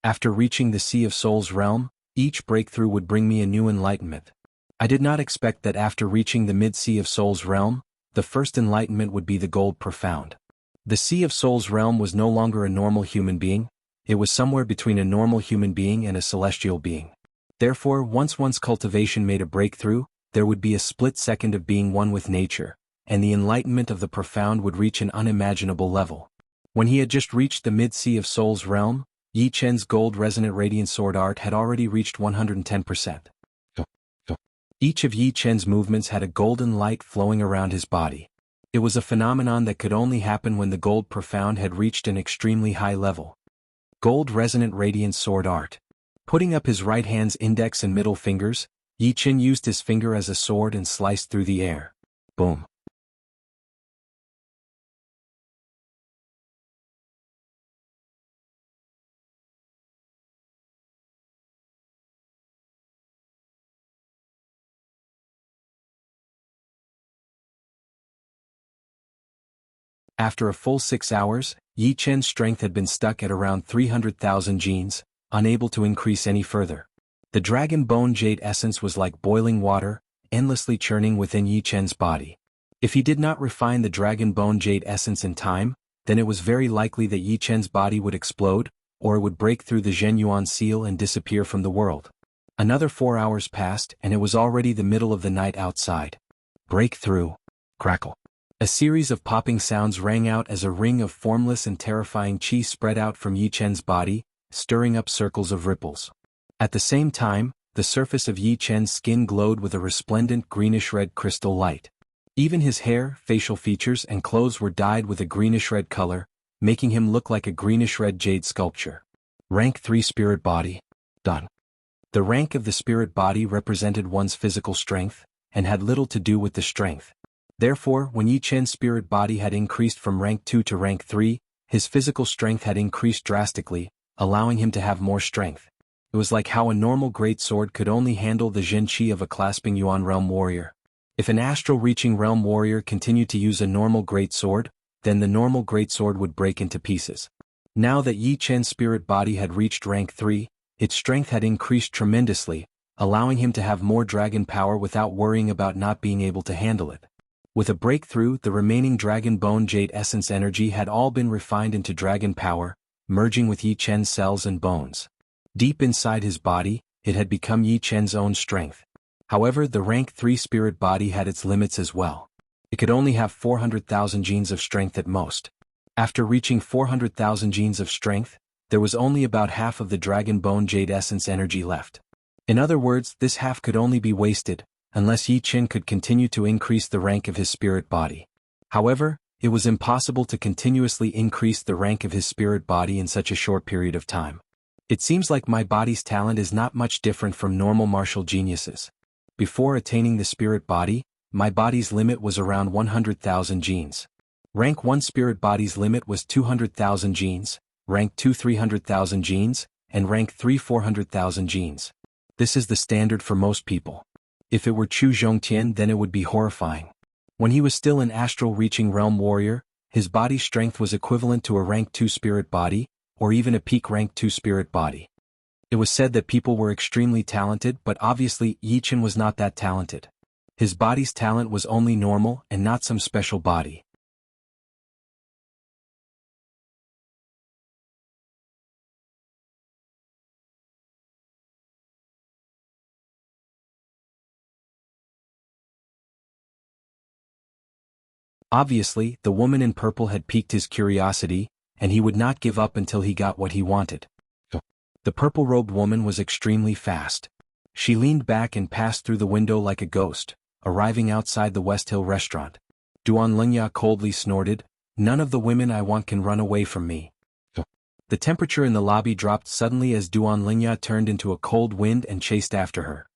[SPEAKER 1] After reaching the Sea of Souls realm, each breakthrough would bring me a new enlightenment. I did not expect that after reaching the mid-Sea of Souls realm, the first enlightenment would be the Gold Profound. The Sea of Souls realm was no longer a normal human being, it was somewhere between a normal human being and a celestial being. Therefore, once one's cultivation made a breakthrough, there would be a split second of being one with nature, and the enlightenment of the profound would reach an unimaginable level. When he had just reached the mid-Sea of Souls realm, Yichen's gold resonant radiant sword art had already reached 110%. Each of Yichen's movements had a golden light flowing around his body. It was a phenomenon that could only happen when the gold profound had reached an extremely high level. Gold resonant radiant sword art. Putting up his right hand's index and middle fingers, Yichen used his finger as a sword and sliced through the air. Boom. After a full 6 hours, Yichen's strength had been stuck at around 300,000 genes, unable to increase any further. The dragon bone jade essence was like boiling water, endlessly churning within Yichen's body. If he did not refine the dragon bone jade essence in time, then it was very likely that Yichen's body would explode, or it would break through the Zhen Yuan seal and disappear from the world. Another 4 hours passed and it was already the middle of the night outside. Breakthrough. Crackle. A series of popping sounds rang out as a ring of formless and terrifying qi spread out from Yichen's body, stirring up circles of ripples. At the same time, the surface of Yichen's skin glowed with a resplendent greenish-red crystal light. Even his hair, facial features and clothes were dyed with a greenish-red color, making him look like a greenish-red jade sculpture. Rank 3 Spirit Body. Done. The rank of the spirit body represented one's physical strength, and had little to do with the strength. Therefore, when Yichen's spirit body had increased from rank 2 to rank 3, his physical strength had increased drastically, allowing him to have more strength. It was like how a normal great sword could only handle the Jin Qi of a clasping Yuan realm warrior. If an astral-reaching realm warrior continued to use a normal great sword, then the normal great sword would break into pieces. Now that Yichen's spirit body had reached rank 3, its strength had increased tremendously, allowing him to have more dragon power without worrying about not being able to handle it. With a breakthrough, the remaining dragon bone jade essence energy had all been refined into dragon power, merging with Yichen's cells and bones. Deep inside his body, it had become Yichen's own strength. However, the rank 3 spirit body had its limits as well. It could only have 400,000 genes of strength at most. After reaching 400,000 genes of strength, there was only about half of the dragon bone jade essence energy left. In other words, this half could only be wasted, unless Yichen could continue to increase the rank of his spirit body. However, it was impossible to continuously increase the rank of his spirit body in such a short period of time. It seems like my body's talent is not much different from normal martial geniuses. Before attaining the spirit body, my body's limit was around 100,000 genes. Rank 1 spirit body's limit was 200,000 genes, rank 2 300,000 genes, and rank 3 400,000 genes. This is the standard for most people. If it were Chu Zhongtian, then it would be horrifying. When he was still an astral-reaching realm warrior, his body strength was equivalent to a rank 2 spirit body, or even a peak rank 2 spirit body. It was said that people were extremely talented, but obviously Yichen was not that talented. His body's talent was only normal and not some special body. Obviously, the woman in purple had piqued his curiosity, and he would not give up until he got what he wanted. The purple-robed woman was extremely fast. She leaned back and passed through the window like a ghost, arriving outside the West Hill restaurant. Duan Lingya coldly snorted, "None of the women I want can run away from me." The temperature in the lobby dropped suddenly as Duan Lingya turned into a cold wind and chased after her.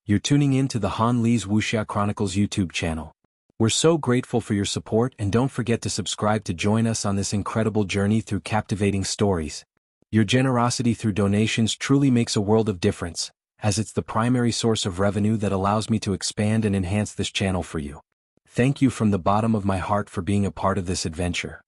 [SPEAKER 1] You're tuning in to the Han Li's Wuxia Chronicles YouTube channel. We're so grateful for your support, and don't forget to subscribe to join us on this incredible journey through captivating stories. Your generosity through donations truly makes a world of difference, as it's the primary source of revenue that allows me to expand and enhance this channel for you. Thank you from the bottom of my heart for being a part of this adventure.